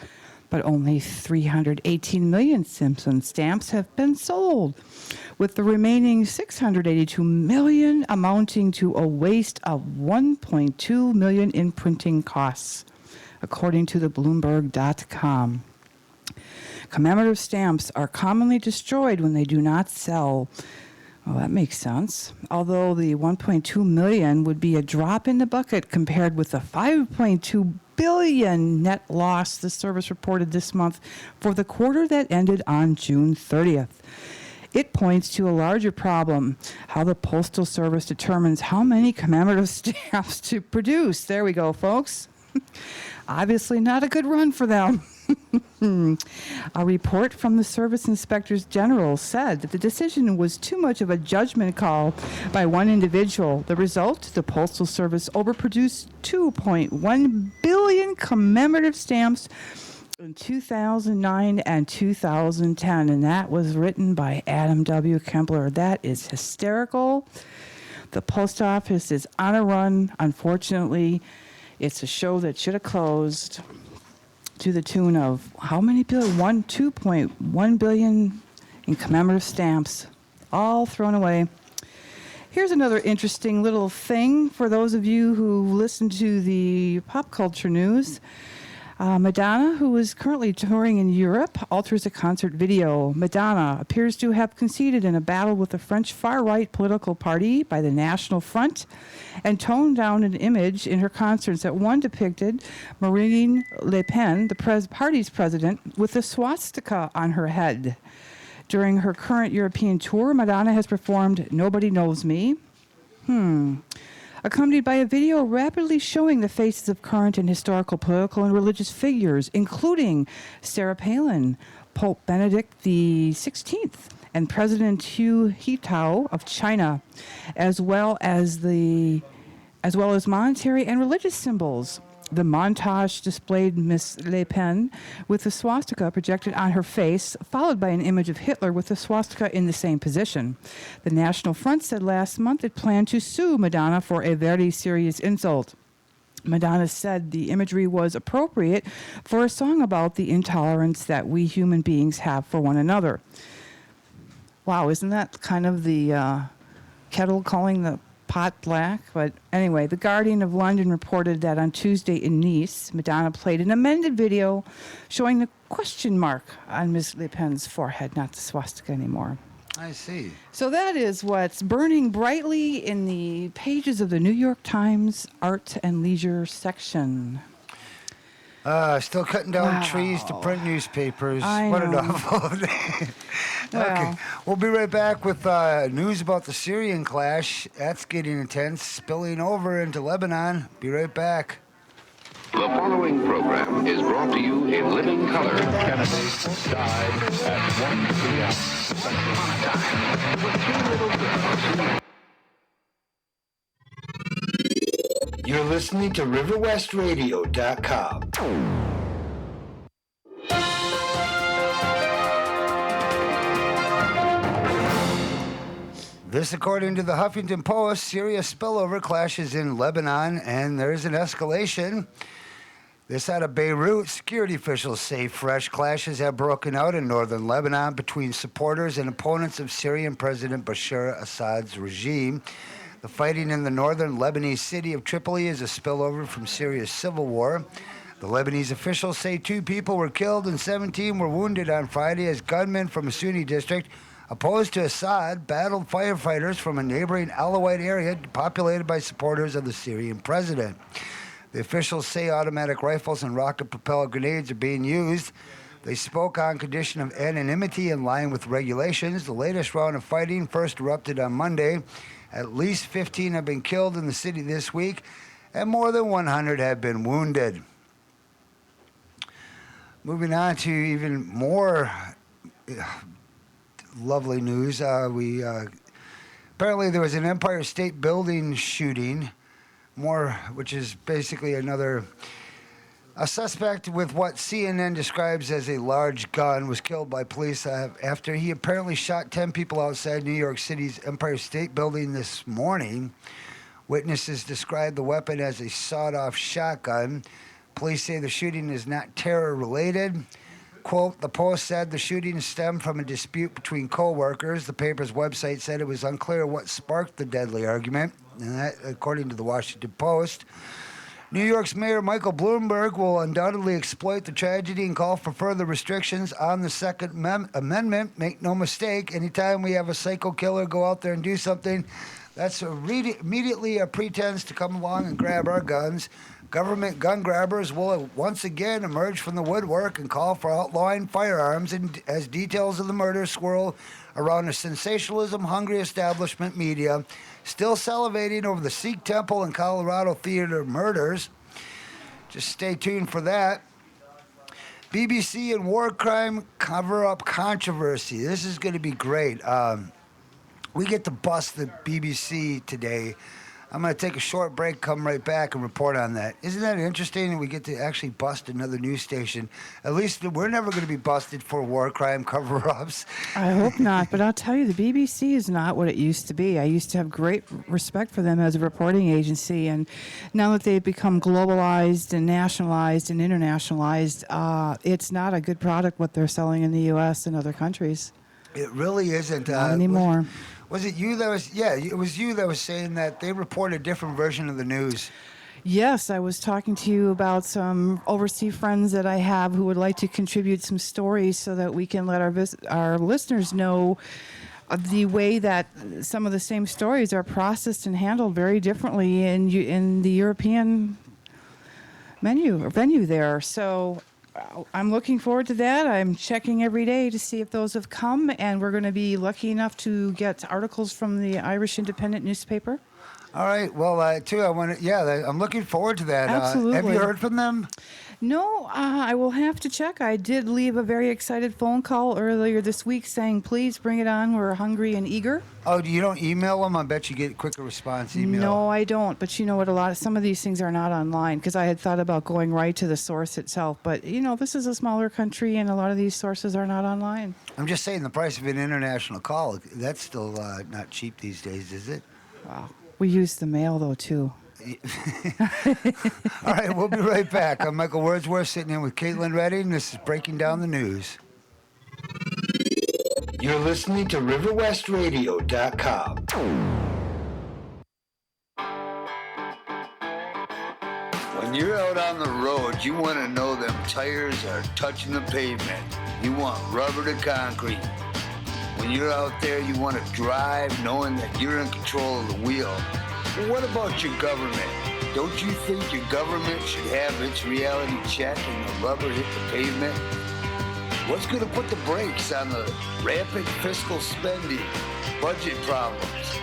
But only 318 million Simpson stamps have been sold, with the remaining 682 million amounting to a waste of 1.2 million in printing costs, according to the Bloomberg.com. Commemorative stamps are commonly destroyed when they do not sell. Well, that makes sense. Although the 1.2 million would be a drop in the bucket compared with the 5.2 billion net loss the service reported this month for the quarter that ended on June 30th. It points to a larger problem, how the Postal Service determines how many commemorative stamps to produce. There we go, folks. Obviously not a good run for them. A report from the Service Inspectors General said that the decision was too much of a judgment call by one individual. The result, the Postal Service overproduced 2.1 billion commemorative stamps in 2009 and 2010, and that was written by Adam W. Kempler. That is hysterical. The post office is on a run. Unfortunately, it's a show that should have closed, to the tune of how many billion? 2.1 billion in commemorative stamps, all thrown away. Here's another interesting little thing for those of you who listen to the pop culture news. Madonna, who is currently touring in Europe, alters a concert video. Madonna appears to have conceded in a battle with the French far-right political party by the National Front and toned down an image in her concerts that one depicted Marine Le Pen, the party's president, with a swastika on her head. During her current European tour, Madonna has performed Nobody Knows Me, accompanied by a video rapidly showing the faces of current and historical political and religious figures, including Sarah Palin, Pope Benedict XVI, and President Hu Jintao of China, as well as monetary and religious symbols. The montage displayed Miss Le Pen with the swastika projected on her face, followed by an image of Hitler with the swastika in the same position. The National Front said last month it planned to sue Madonna for a very serious insult. Madonna said the imagery was appropriate for a song about the intolerance that we human beings have for one another. Wow, isn't that kind of the kettle calling the pot black? But anyway, The Guardian of London reported that on Tuesday in Nice, Madonna played an amended video showing the question mark on Ms. Le Pen's forehead, not the swastika anymore. I see. So that is what's burning brightly in the pages of the New York Times Art and Leisure section. Still cutting down Wow. trees to print newspapers. I What know. an awful day. Okay, Well. we'll be right back with news about the Syrian clash. That's getting intense, spilling over into Lebanon. Be right back. The following program is brought to you in living color. Kennedy died at 1 p.m. You're listening to RiverWestRadio.com. This, according to the Huffington Post, serious spillover clashes in Lebanon, and there's an escalation. This out of Beirut. Security officials say fresh clashes have broken out in northern Lebanon between supporters and opponents of Syrian President Bashar Assad's regime. The fighting in the northern Lebanese city of Tripoli is a spillover from Syria's civil war. The Lebanese officials say 2 people were killed and 17 were wounded on Friday as gunmen from a Sunni district opposed to Assad battled firefighters from a neighboring Alawite area populated by supporters of the Syrian president. The officials say automatic rifles and rocket-propelled grenades are being used. They spoke on condition of anonymity in line with regulations. The latest round of fighting first erupted on Monday. At least 15 have been killed in the city this week, and more than 100 have been wounded. Moving on to even more lovely news. Apparently there was an Empire State Building shooting, which is basically a suspect with what CNN describes as a large gun was killed by police after he apparently shot 10 people outside New York City's Empire State Building this morning. Witnesses described the weapon as a sawed-off shotgun. Police say the shooting is not terror-related. Quote, the Post said the shooting stemmed from a dispute between co-workers. The paper's website said it was unclear what sparked the deadly argument, and that, according to the Washington Post. New York's Mayor Michael Bloomberg will undoubtedly exploit the tragedy and call for further restrictions on the Second Amendment. Make no mistake, anytime we have a psycho killer go out there and do something, that's immediately a pretense to come along and grab our guns. Government gun grabbers will once again emerge from the woodwork and call for outlawing firearms as details of the murder swirl around a sensationalism-hungry establishment media still salivating over the Sikh temple and Colorado theater murders. Just stay tuned for that. BBC and war crime cover-up controversy. This is going to be great. We get to bust the BBC today. I'm going to take a short break, come right back, and report on that. Isn't that interesting? We get to actually bust another news station. At least we're never going to be busted for war crime cover-ups. I hope not, but I'll tell you, the BBC is not what it used to be. I used to have great respect for them as a reporting agency, and now that they've become globalized and nationalized and internationalized, it's not a good product what they're selling in the U.S. and other countries. It really isn't. Not anymore. Was it you that was? Yeah, it was you that was saying that they report a different version of the news. Yes, I was talking to you about some overseas friends that I have who would like to contribute some stories so that we can let our listeners know the way that some of the same stories are processed and handled very differently in the European venue there. So I'm looking forward to that. I'm checking every day to see if those have come, and we're going to be lucky enough to get articles from the Irish Independent newspaper. All right. Well, I'm looking forward to that. Absolutely. Have you heard from them? No, I will have to check. I did leave a very excited phone call earlier this week saying, please bring it on. We're hungry and eager. Oh, you don't email them? I bet you get quicker response email. No, I don't. But you know what? Some of these things are not online because I had thought about going right to the source itself. But, this is a smaller country and a lot of these sources are not online. I'm just saying the price of an international call, that's still not cheap these days, is it? Wow. We use the mail, though, too. All right, we'll be right back. I'm Michael Wordsworth, sitting in with Caitlin Redding. This is Breaking Down the News. You're listening to RiverWestRadio.com. When you're out on the road, you want to know them tires are touching the pavement. You want rubber to concrete. When you're out there, you want to drive knowing that you're in control of the wheel. But what about your government? Don't you think your government should have its reality check and the rubber hit the pavement? What's going to put the brakes on the rampant fiscal spending, budget problems?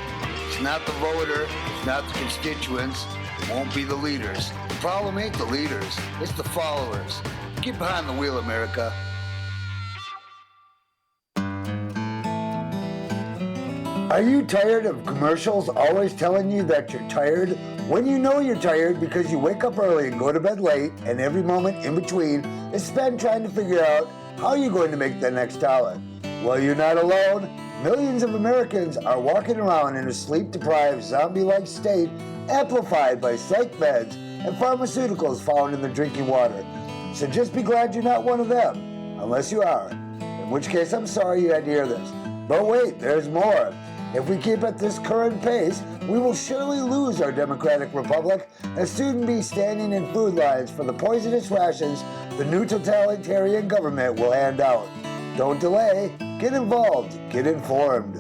It's not the voter, it's not the constituents, it won't be the leaders. The problem ain't the leaders, it's the followers. Get behind the wheel, America. Are you tired of commercials always telling you that you're tired? When you know you're tired because you wake up early and go to bed late, and every moment in between is spent trying to figure out how you're going to make the next dollar. Well, you're not alone. Millions of Americans are walking around in a sleep-deprived, zombie-like state, amplified by psych meds and pharmaceuticals found in their drinking water. So just be glad you're not one of them, unless you are, in which case I'm sorry you had to hear this. But wait, there's more. If we keep at this current pace, we will surely lose our democratic republic and soon be standing in food lines for the poisonous rations the new totalitarian government will hand out. Don't delay. Get involved. Get informed.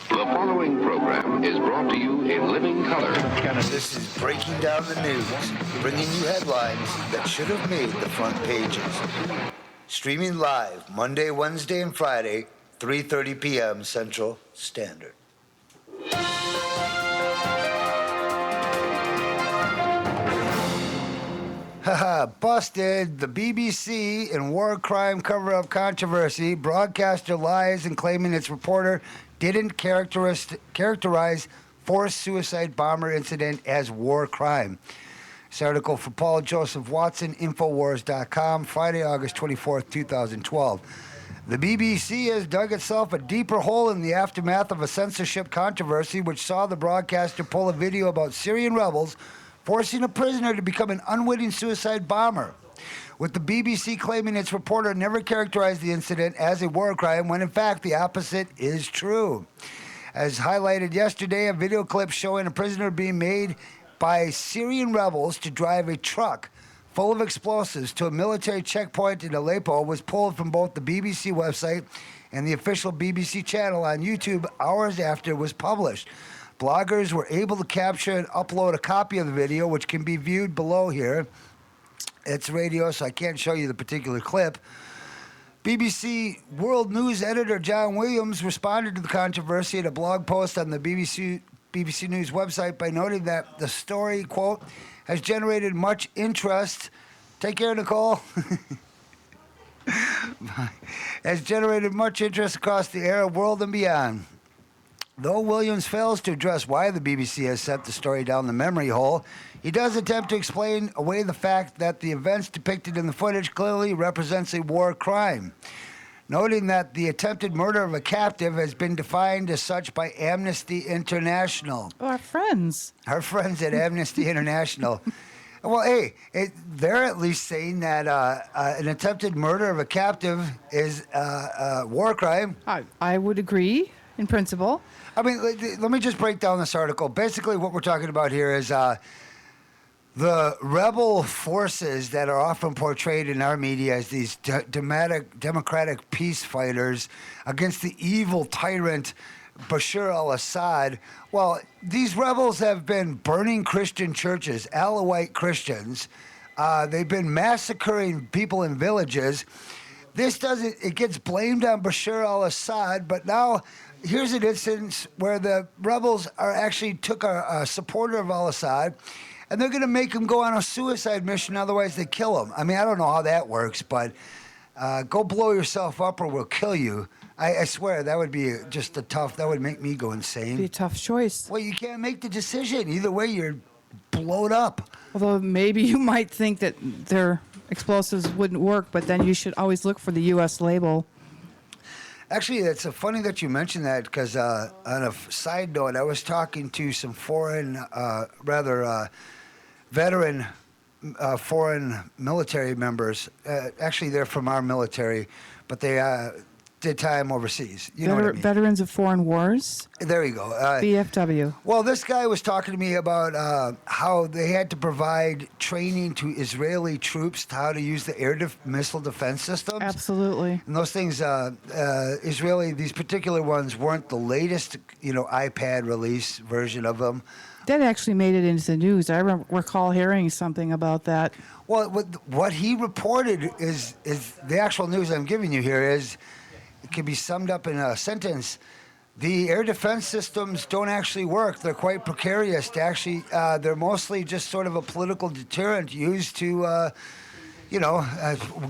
The following program is brought to you in living color. This is Breaking Down the News, bringing you headlines that should have made the front pages. Streaming live Monday, Wednesday, and Friday, 3:30 p.m. Central Standard. Haha, busted. The BBC in war crime cover-up controversy. Broadcaster lies in claiming its reporter didn't characterize forced suicide bomber incident as war crime. This article for Paul Joseph Watson, Infowars.com, Friday, August 24th, 2012. The BBC has dug itself a deeper hole in the aftermath of a censorship controversy which saw the broadcaster pull a video about Syrian rebels forcing a prisoner to become an unwitting suicide bomber, with the BBC claiming its reporter never characterized the incident as a war crime when in fact the opposite is true. As highlighted yesterday, a video clip showing a prisoner being made by Syrian rebels to drive a truck full of explosives to a military checkpoint in Aleppo was pulled from both the BBC website and the official BBC channel on YouTube hours after it was published. Bloggers were able to capture and upload a copy of the video, which can be viewed below here. It's radio, so I can't show you the particular clip. BBC World News editor John Williams responded to the controversy in a blog post on the BBC News website by noting that the story, quote, has generated much interest. Take care, Nicole. Has generated much interest across the Arab world and beyond. Though Williams fails to address why the BBC has sent the story down the memory hole, he does attempt to explain away the fact that the events depicted in the footage clearly represents a war crime, noting that the attempted murder of a captive has been defined as such by Amnesty International. Our friends. Our friends at Amnesty International. Well, hey, they're at least saying that an attempted murder of a captive is a war crime. I would agree in principle. I mean, let me just break down this article. Basically, what we're talking about here is the rebel forces that are often portrayed in our media as these democratic peace fighters against the evil tyrant Bashar al-Assad. Well, these rebels have been burning Christian churches, Alawite Christians. They've been massacring people in villages. It gets blamed on Bashar al-Assad, but now here's an instance where the rebels actually took a supporter of al-Assad, and they're going to make him go on a suicide mission, otherwise they kill him. I mean, I don't know how that works, but go blow yourself up or we'll kill you. I swear, that would be that would make me go insane. Be a tough choice. Well, you can't make the decision. Either way, you're blowed up. Although maybe you might think that they're explosives wouldn't work, but then you should always look for the U.S. label. Actually, it's funny that you mentioned that because on a side note, I was talking to some veteran foreign military members. Actually, they're from our military, but they did time overseas. You know what I mean? Veterans of Foreign Wars? There you go. VFW. Well, this guy was talking to me about how they had to provide training to Israeli troops to how to use the missile defense systems. Absolutely. And those things, these particular ones weren't the latest, iPad release version of them. That actually made it into the news. I recall hearing something about that. Well, what he reported is the actual news I'm giving you here is, it can be summed up in a sentence. The air defense systems don't actually work. They're quite precarious. They're mostly just sort of a political deterrent used to,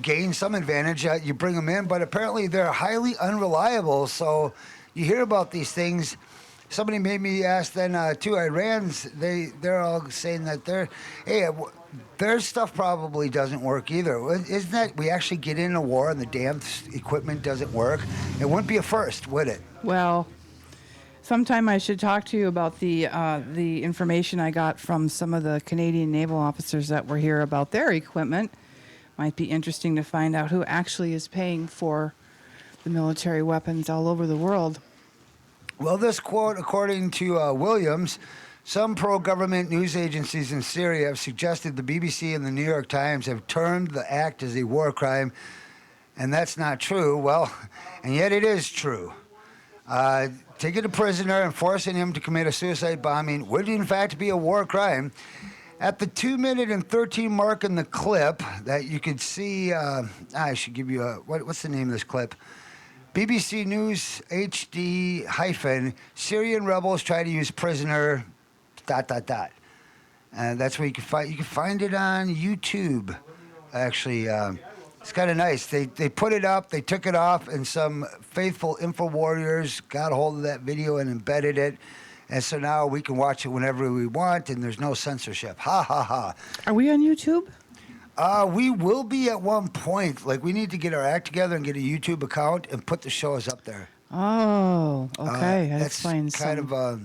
gain some advantage. You bring them in, but apparently they're highly unreliable. So you hear about these things. Somebody made me ask then, too, Iran's, they're all saying that their stuff probably doesn't work either. Isn't that we actually get in a war and the damn equipment doesn't work? It wouldn't be a first, would it? Well, sometime I should talk to you about the information I got from some of the Canadian naval officers that were here about their equipment. Might be interesting to find out who actually is paying for the military weapons all over the world. Well, this quote, according to Williams, some pro-government news agencies in Syria have suggested the BBC and the New York Times have termed the act as a war crime, and that's not true. Well, and yet it is true. Taking a prisoner and forcing him to commit a suicide bombing would in fact be a war crime. At the 2-minute and 13 mark in the clip that you could see, I should give you what's the name of this clip? BBC News HD - Syrian rebels try to use prisoner ... And that's where you can find it on YouTube. Actually, it's kind of nice. They put it up, they took it off, and some faithful info warriors got a hold of that video and embedded it. And so now we can watch it whenever we want, and there's no censorship. Ha ha ha. Are we on YouTube? We will be at one point. Like, we need to get our act together and get a YouTube account and put the shows up there. Oh, okay. That That's explains kind of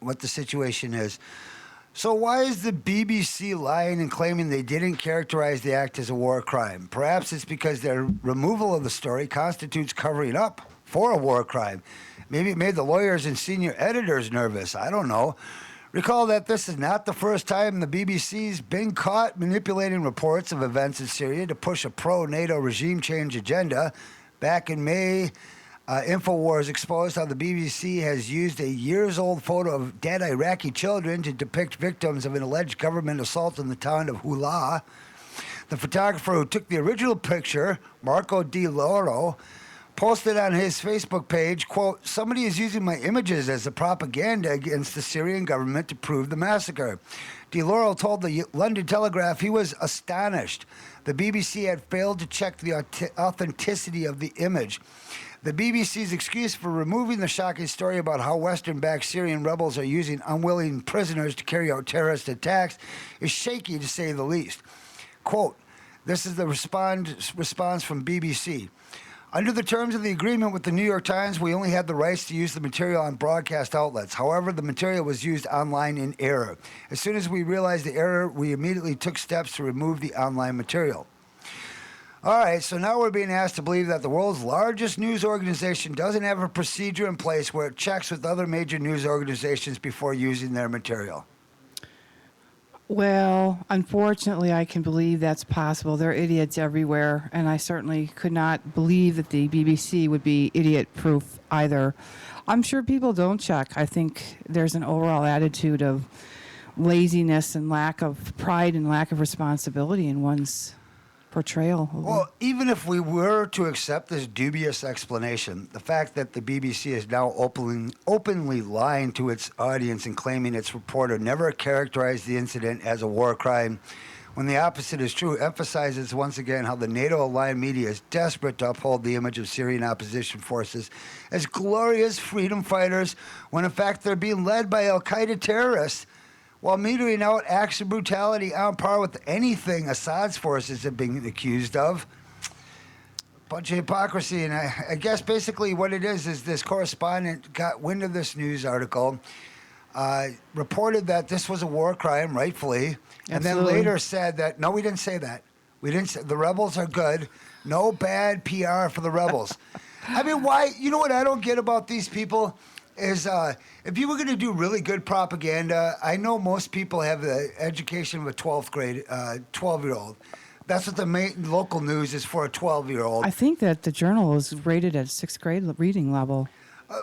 what the situation is. So why is the BBC lying and claiming they didn't characterize the act as a war crime? Perhaps it's because their removal of the story constitutes covering up for a war crime. Maybe it made the lawyers and senior editors nervous. I don't know. Recall that this is not the first time the BBC's been caught manipulating reports of events in Syria to push a pro-NATO regime change agenda. Back in May, InfoWars exposed how the BBC has used a years-old photo of dead Iraqi children to depict victims of an alleged government assault in the town of Hula. The photographer who took the original picture, Marco Di Loro, posted on his Facebook page, quote, "Somebody is using my images as a propaganda against the Syrian government to prove the massacre." Di Loro told the London Telegraph he was astonished. The BBC had failed to check the authenticity of the image. The BBC's excuse for removing the shocking story about how Western-backed Syrian rebels are using unwilling prisoners to carry out terrorist attacks is shaky, to say the least. Quote, this is the response from BBC. Under the terms of the agreement with the New York Times, we only had the rights to use the material on broadcast outlets. However, the material was used online in error. As soon as we realized the error, we immediately took steps to remove the online material. All right, so now we're being asked to believe that the world's largest news organization doesn't have a procedure in place where it checks with other major news organizations before using their material. Well, unfortunately, I can believe that's possible. There are idiots everywhere, and I certainly could not believe that the BBC would be idiot-proof either. I'm sure people don't check. I think there's an overall attitude of laziness and lack of pride and lack of responsibility in one's portrayal. Well, even if we were to accept this dubious explanation, the fact that the BBC is now openly lying to its audience and claiming its reporter never characterized the incident as a war crime, when the opposite is true, emphasizes once again how the NATO-aligned media is desperate to uphold the image of Syrian opposition forces as glorious freedom fighters, when in fact they're being led by al-Qaeda terrorists. while metering out acts of brutality on par with anything Assad's forces have been accused of. Bunch of hypocrisy, and I guess basically what it is this correspondent got wind of this news article, reported that this was a war crime, rightfully, and then Absolutely. later said that, no, we didn't say that. We didn't say, the rebels are good. No bad PR for the rebels. I mean, why? You know what I don't get about these people is if you were going to do really good propaganda, I know most people have the education of a 12-year-old. That's what the main local news is for a 12-year-old. I think that the Journal is rated at 6th grade reading level.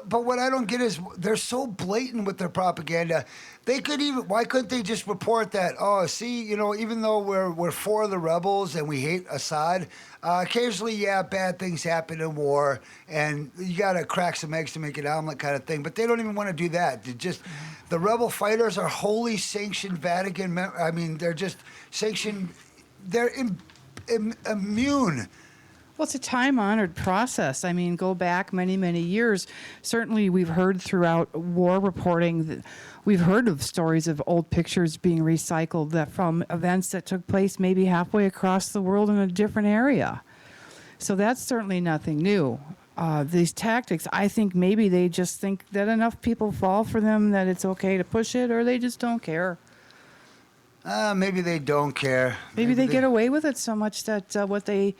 But what I don't get is they're so blatant with their propaganda. They could even, why couldn't they just report that, oh, see, you know, even though we're for the rebels and we hate Assad, occasionally, yeah, bad things happen in war and you got to crack some eggs to make an omelet kind of thing. But they don't even want to do that. They just, the rebel fighters are wholly sanctioned Vatican, they're just sanctioned, they're immune. Well, it's a time-honored process. I mean, go back many, many years. Certainly, we've heard throughout war reporting that we've heard of stories of old pictures being recycled that from events that took place maybe halfway across the world in a different area. So that's certainly nothing new. These tactics, I think maybe they just think that enough people fall for them that it's okay to push it, or they just don't care. Maybe they don't care. Maybe they get away with it so much that what they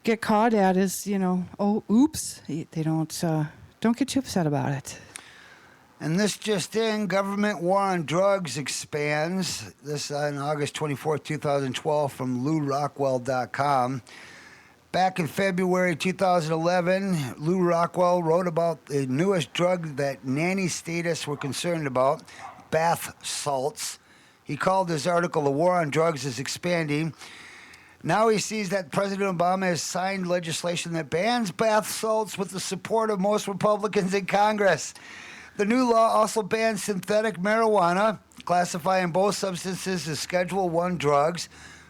get caught at is, you know, oh, oops. They don't get too upset about it. And this just in, government war on drugs expands. This on August 24th, 2012 from LouRockwell.com. Back in February 2011, Lou Rockwell wrote about the newest drug that nanny statists were concerned about, bath salts. He called his article, "The War on Drugs is Expanding." Now he sees that President Obama has signed legislation that bans bath salts with the support of most Republicans in Congress. The new law also bans synthetic marijuana, classifying both substances as Schedule I drugs.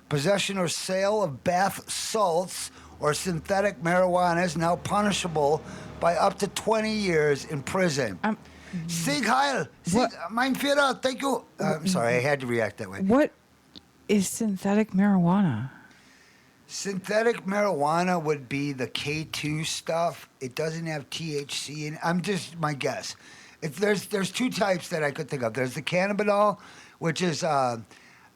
Possession or sale of bath salts or synthetic marijuana is now punishable by up to 20 years in prison. Sieg Heil! Mein Führer, thank you. I'm sorry, I had to react that way. What is synthetic marijuana? Synthetic marijuana would be the K2 stuff. It doesn't have THC in it. I'm just my guess. There's two types that I could think of. There's the cannabinol, which is a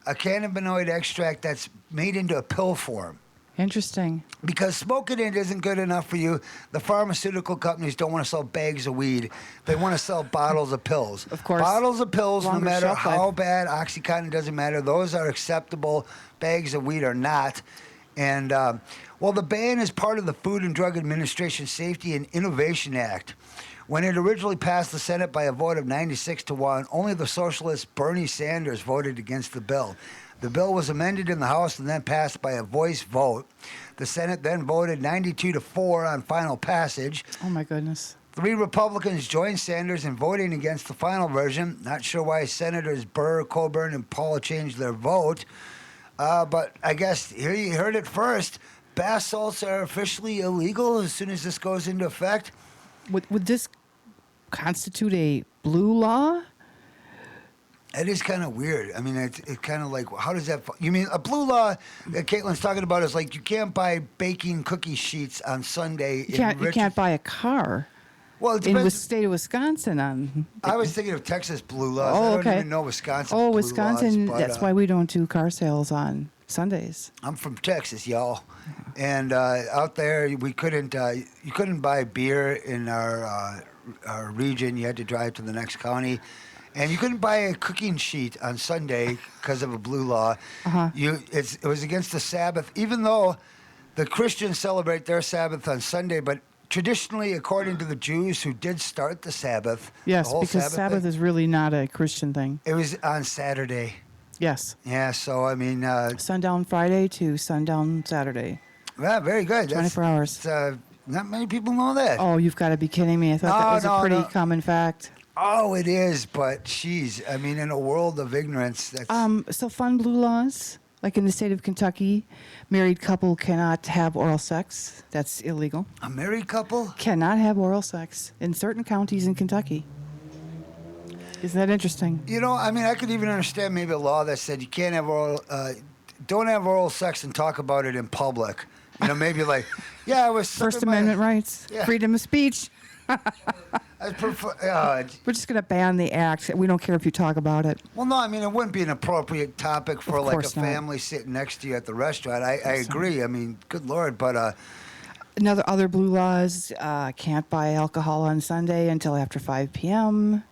cannabinoid extract that's made into a pill form. Interesting. Because smoking it isn't good enough for you. The pharmaceutical companies don't want to sell bags of weed. They want to sell bottles of pills. Of course. Bottles of pills, no Longer matter shelf how life. bad, OxyContin doesn't matter. Those are acceptable. Bags of weed are not. And, the ban is part of the Food and Drug Administration Safety and Innovation Act. When it originally passed the Senate by a vote of 96-1, only the socialist Bernie Sanders voted against the bill. The bill was amended in the House and then passed by a voice vote. The Senate then voted 92-4 on final passage. Oh, my goodness. 3 Republicans joined Sanders in voting against the final version. Not sure why Senators Burr, Coburn, and Paul changed their vote. But I guess here you heard it first. Bath salts are officially illegal as soon as this goes into effect. Would this constitute a blue law? It is kind of weird. I mean, it's kind of like, how does that... You mean a blue law that Caitlin's talking about is like you can't buy baking cookie sheets on Sunday. You can't buy a car. Well, it in the depends. state of Wisconsin. I was thinking of Texas blue laws. Oh, I don't okay. even know Wisconsin Oh, blue Wisconsin. laws. But, that's why we don't do car sales on Sundays. I'm from Texas, y'all. And out there, we couldn't. You couldn't buy beer in our region. You had to drive to the next county, and you couldn't buy a cooking sheet on Sunday because of a blue law. It was against the Sabbath, even though the Christians celebrate their Sabbath on Sunday, but traditionally, according to the Jews who did start the Sabbath, Yes, the whole because Sabbath thing, is really not a Christian thing. it was on Saturday. Yes. Yeah, so I mean, Sundown Friday to sundown Saturday. yeah, very good. 24 hours. Not many people know that. Oh, you've got to be kidding me. I thought that was a pretty common fact. Oh, it is, but geez, I mean, in a world of ignorance, that's... So fun blue laws, like in the state of Kentucky, married couple cannot have oral sex. That's illegal. A married couple? Cannot have oral sex in certain counties in Kentucky. Isn't that interesting? You know, I mean, I could even understand maybe a law that said you can't have don't have oral sex and talk about it in public. You know, maybe like, yeah, I was First Amendment rights, Yeah. freedom of speech. I prefer, We're just going to ban the act. We don't care if you talk about it. well, no, I mean, it wouldn't be an appropriate topic for Of like a course not. family sitting next to you at the restaurant. I agree. I mean, good Lord, but Other blue laws, can't buy alcohol on Sunday until after 5 p.m.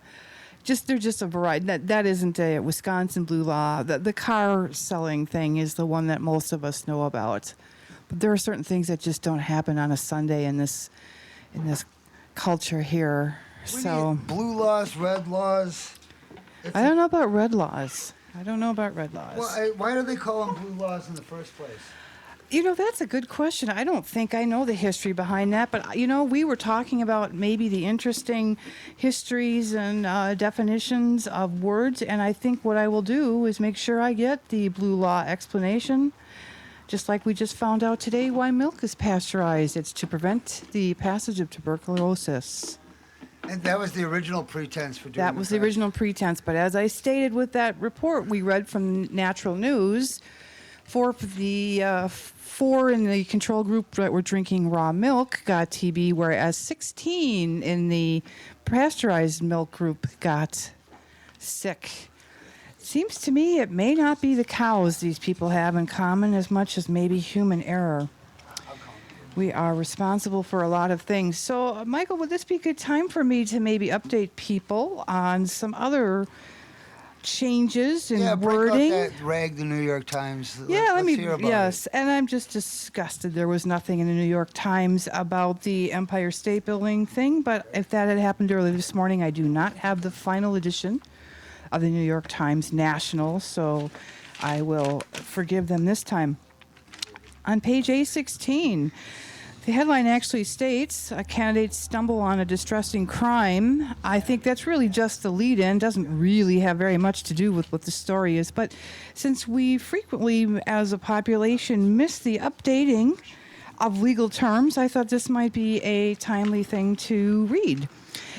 There's just a variety. That isn't a Wisconsin blue law. The car selling thing is the one that most of us know about. But there are certain things that just don't happen on a Sunday in this culture here. we So need blue laws, red laws. I don't know about red laws. Well, why do they call them blue laws in the first place? You know, that's a good question. I don't think I know the history behind that, but you know, we were talking about maybe the interesting histories and definitions of words, and I think what I will do is make sure I get the blue law explanation, just like we just found out today why milk is pasteurized. It's to prevent the passage of tuberculosis. And that was the original pretense for doing That was the original pretense, but as I stated with that report we read from Natural News, four in the control group that were drinking raw milk got TB, whereas 16 in the pasteurized milk group got sick. Seems to me it may not be the cows these people have in common as much as maybe human error. We are responsible for a lot of things. So, Michael, would this be a good time for me to maybe update people on some other changes in wording? Break up that rag, the New York Times. Yeah, Let's hear about yes, and I'm just disgusted there was nothing in the New York Times about the Empire State Building thing, but if that had happened early this morning, I do not have the final edition of the New York Times National, so I will forgive them this time. On page A16, the headline actually states, candidates stumble on a distressing crime. I think that's really just the lead-in, doesn't really have very much to do with what the story is. But since we frequently, as a population, miss the updating of legal terms, I thought this might be a timely thing to read.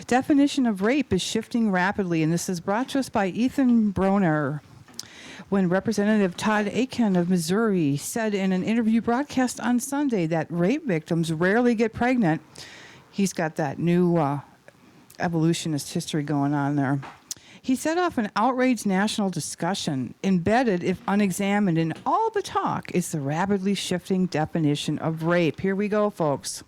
Definition of rape is shifting rapidly, and this is brought to us by Ethan Broner. When Representative Todd Akin of Missouri said in an interview broadcast on Sunday that rape victims rarely get pregnant, he's got that new evolutionist history going on there. He set off an outraged national discussion. Embedded, if unexamined, in all the talk is the rapidly shifting definition of rape. Here we go, folks.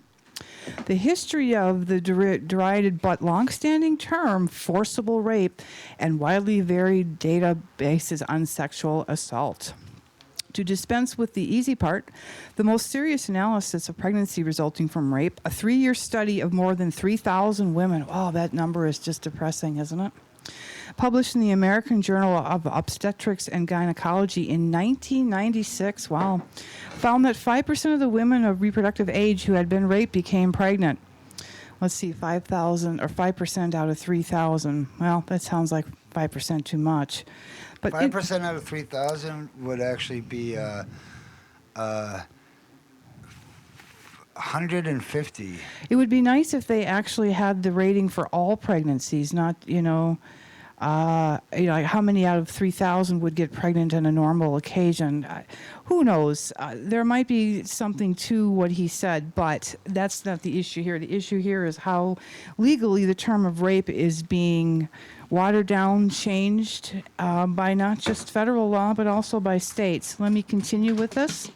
The history of the derided but long-standing term forcible rape and widely varied databases on sexual assault. To dispense with the easy part, the most serious analysis of pregnancy resulting from rape, a 3-year study of more than 3,000 women. Wow, that number is just depressing, isn't it? Published in the American Journal of Obstetrics and Gynecology in 1996, wow, found that 5% of the women of reproductive age who had been raped became pregnant. Let's see, 5,000 or 5% out of 3,000. Well, that sounds like 5% too much. But 5% out of 3,000 would actually be 150. It would be nice if they actually had the rating for all pregnancies, not, how many out of 3,000 would get pregnant on a normal occasion. Who knows? There might be something to what he said, but that's not the issue here. The issue here is how legally the term of rape is being watered down, changed by not just federal law, but also by states. Let me continue with this.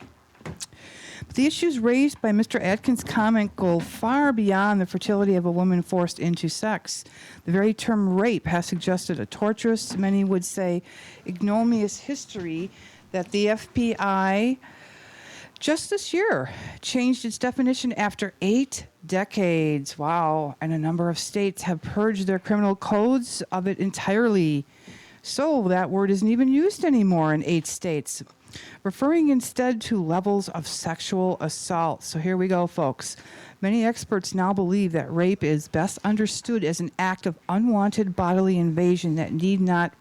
The issues raised by Mr. Atkins' comment go far beyond the fertility of a woman forced into sex. The very term rape has suggested a torturous, many would say ignominious history that the FBI just this year changed its definition after 8 decades. Wow. And a number of states have purged their criminal codes of it entirely. So that word isn't even used anymore in 8 states, referring instead to levels of sexual assault. So here we go, folks. Many experts now believe that rape is best understood as an act of unwanted bodily invasion that need not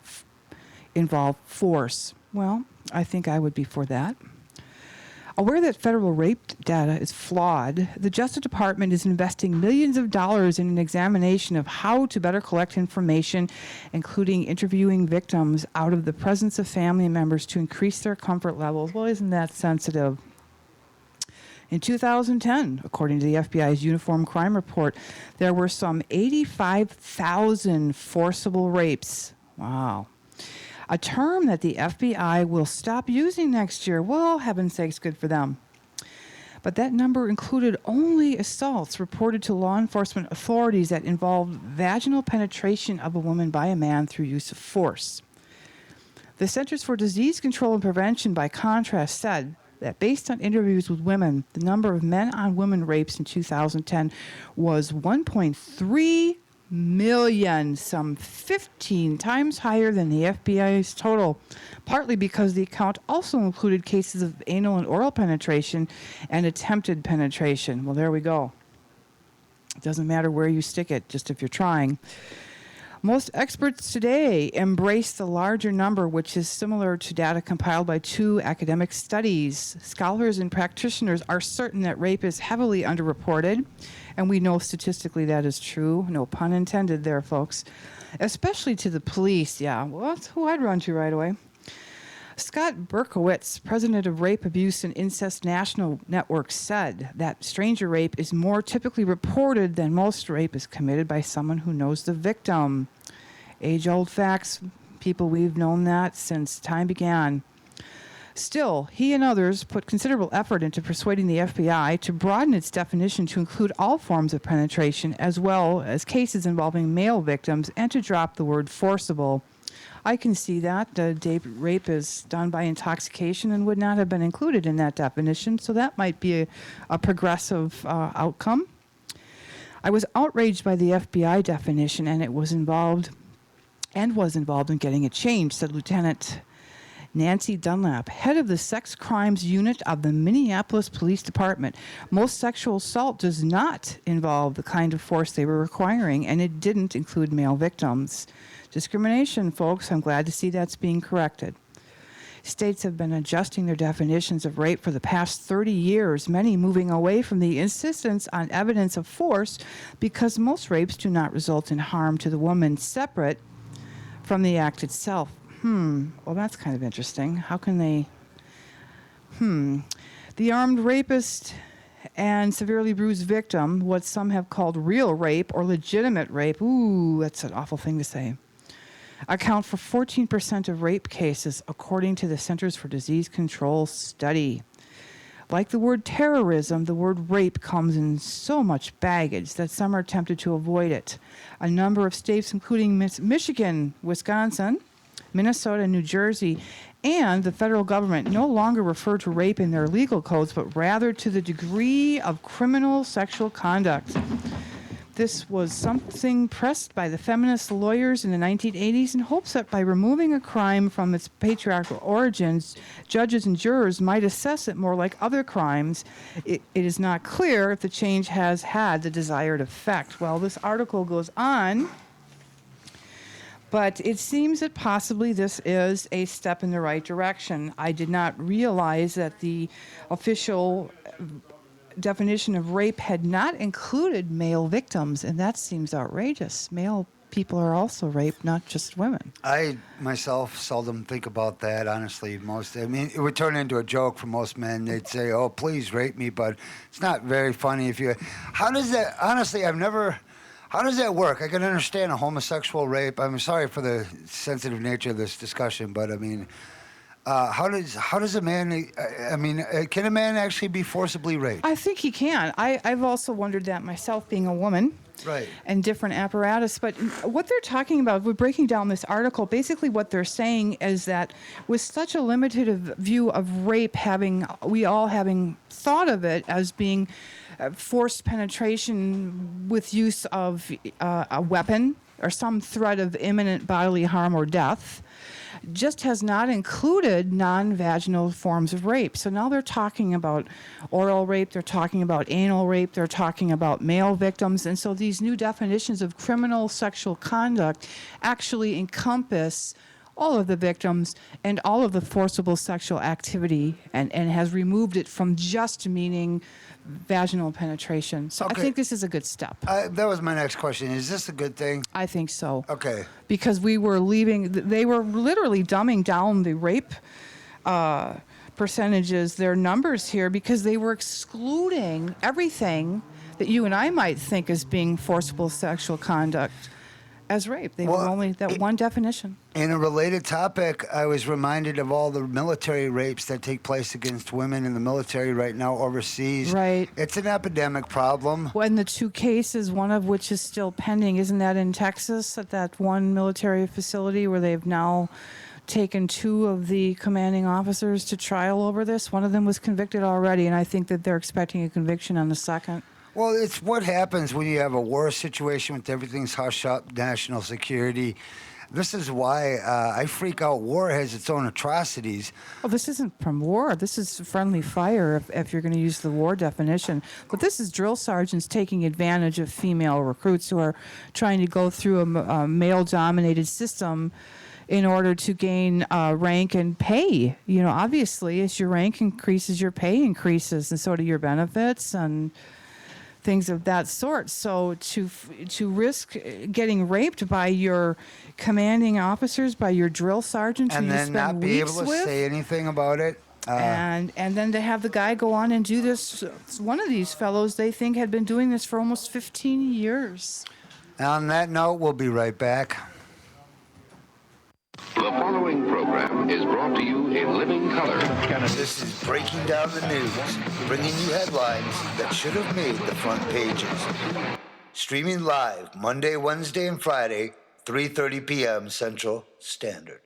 involve force. Well, I think I would be for that. Aware that federal rape data is flawed, the Justice Department is investing millions of dollars in an examination of how to better collect information, including interviewing victims out of the presence of family members to increase their comfort levels. Well, isn't that sensitive? In 2010, according to the FBI's Uniform Crime Report, there were some 85,000 forcible rapes. Wow. A term that the FBI will stop using next year. Well, heaven's sakes, good for them. But that number included only assaults reported to law enforcement authorities that involved vaginal penetration of a woman by a man through use of force. The Centers for Disease Control and Prevention, by contrast, said that based on interviews with women, the number of men-on-women rapes in 2010 was 1.3 million, some 15 times higher than the FBI's total, partly because the account also included cases of anal and oral penetration and attempted penetration. Well, there we go. It doesn't matter where you stick it, just if you're trying. Most experts today embrace the larger number, which is similar to data compiled by 2 academic studies. Scholars and practitioners are certain that rape is heavily underreported, and we know statistically that is true. No pun intended there, folks. Especially to the police. Yeah, well, that's who I'd run to right away. Scott Berkowitz, president of Rape, Abuse, and Incest National Network, said that stranger rape is more typically reported than most rape is committed by someone who knows the victim. Age-old facts, people, we've known that since time began. Still, he and others put considerable effort into persuading the FBI to broaden its definition to include all forms of penetration, as well as cases involving male victims, and to drop the word forcible. I can see that. Rape is done by intoxication and would not have been included in that definition, so that might be a progressive outcome. I was outraged by the FBI definition, and was involved in getting it changed, said Lieutenant Nancy Dunlap, head of the Sex Crimes Unit of the Minneapolis Police Department. Most sexual assault does not involve the kind of force they were requiring, and it didn't include male victims. Discrimination, folks. I'm glad to see that's being corrected. States have been adjusting their definitions of rape for the past 30 years, many moving away from the insistence on evidence of force because most rapes do not result in harm to the woman separate from the act itself. Well, that's kind of interesting. How can they... The armed rapist and severely bruised victim, what some have called real rape or legitimate rape, ooh, that's an awful thing to say, account for 14% of rape cases, according to the Centers for Disease Control study. Like the word terrorism, the word rape comes in so much baggage that some are tempted to avoid it. A number of states, including Michigan, Wisconsin, Minnesota, New Jersey, and the federal government no longer refer to rape in their legal codes, but rather to the degree of criminal sexual conduct. This was something pressed by the feminist lawyers in the 1980s in hopes that by removing a crime from its patriarchal origins, judges and jurors might assess it more like other crimes. It is not clear if the change has had the desired effect. Well, this article goes on, but it seems that possibly this is a step in the right direction. I did not realize that the official definition of rape had not included male victims, and that seems outrageous. Male people are also raped, not just women. I myself seldom think about that, honestly. It would turn into a joke for most men. They'd say, "Oh, please rape me," but it's not very funny if you... How does that... Honestly, how does that work? I can understand a homosexual rape. I'm sorry for the sensitive nature of this discussion, but I mean... how does a man, can a man actually be forcibly raped? I think he can. I've also wondered that myself, being a woman. Right. And different apparatus. But what they're talking about, we're breaking down this article, basically what they're saying is that with such a limited view of rape, we all having thought of it as being forced penetration with use of a weapon or some threat of imminent bodily harm or death, just has not included non-vaginal forms of rape. So now they're talking about oral rape, they're talking about anal rape, they're talking about male victims, and so these new definitions of criminal sexual conduct actually encompass all of the victims and all of the forcible sexual activity and has removed it from just meaning vaginal penetration. So Okay. I think this is a good step. That was my next question. Is this a good thing? I think so. Okay. Because they were literally dumbing down the rape percentages, their numbers here, because they were excluding everything that you and I might think as being forcible sexual conduct as rape. They were only that one definition. In a related topic, I was reminded of all the military rapes that take place against women in the military right now overseas. Right. It's an epidemic problem. When the 2 cases, one of which is still pending, isn't that in Texas at that one military facility where they've now taken 2 of the commanding officers to trial over this? One of them was convicted already, and I think that they're expecting a conviction on the second. Well, it's what happens when you have a war situation with everything's hush up, national security. This is why I freak out. War has its own atrocities. Well, this isn't from war. This is friendly fire, if you're going to use the war definition. But this is drill sergeants taking advantage of female recruits who are trying to go through a male-dominated system in order to gain rank and pay. You know, obviously, as your rank increases, your pay increases, and so do your benefits and things of that sort. So to risk getting raped by your commanding officers, by your drill sergeants, And who you then spend not be weeks able to with, say anything about it. and then to have the guy go on and do this. One of these fellows, they think, had been doing this for almost 15 years. On that note, we'll be right back. The following program is brought to you in living color. This is Breaking Down the News, bringing you headlines that should have made the front pages. Streaming live Monday, Wednesday, and Friday, 3:30 p.m. Central Standard.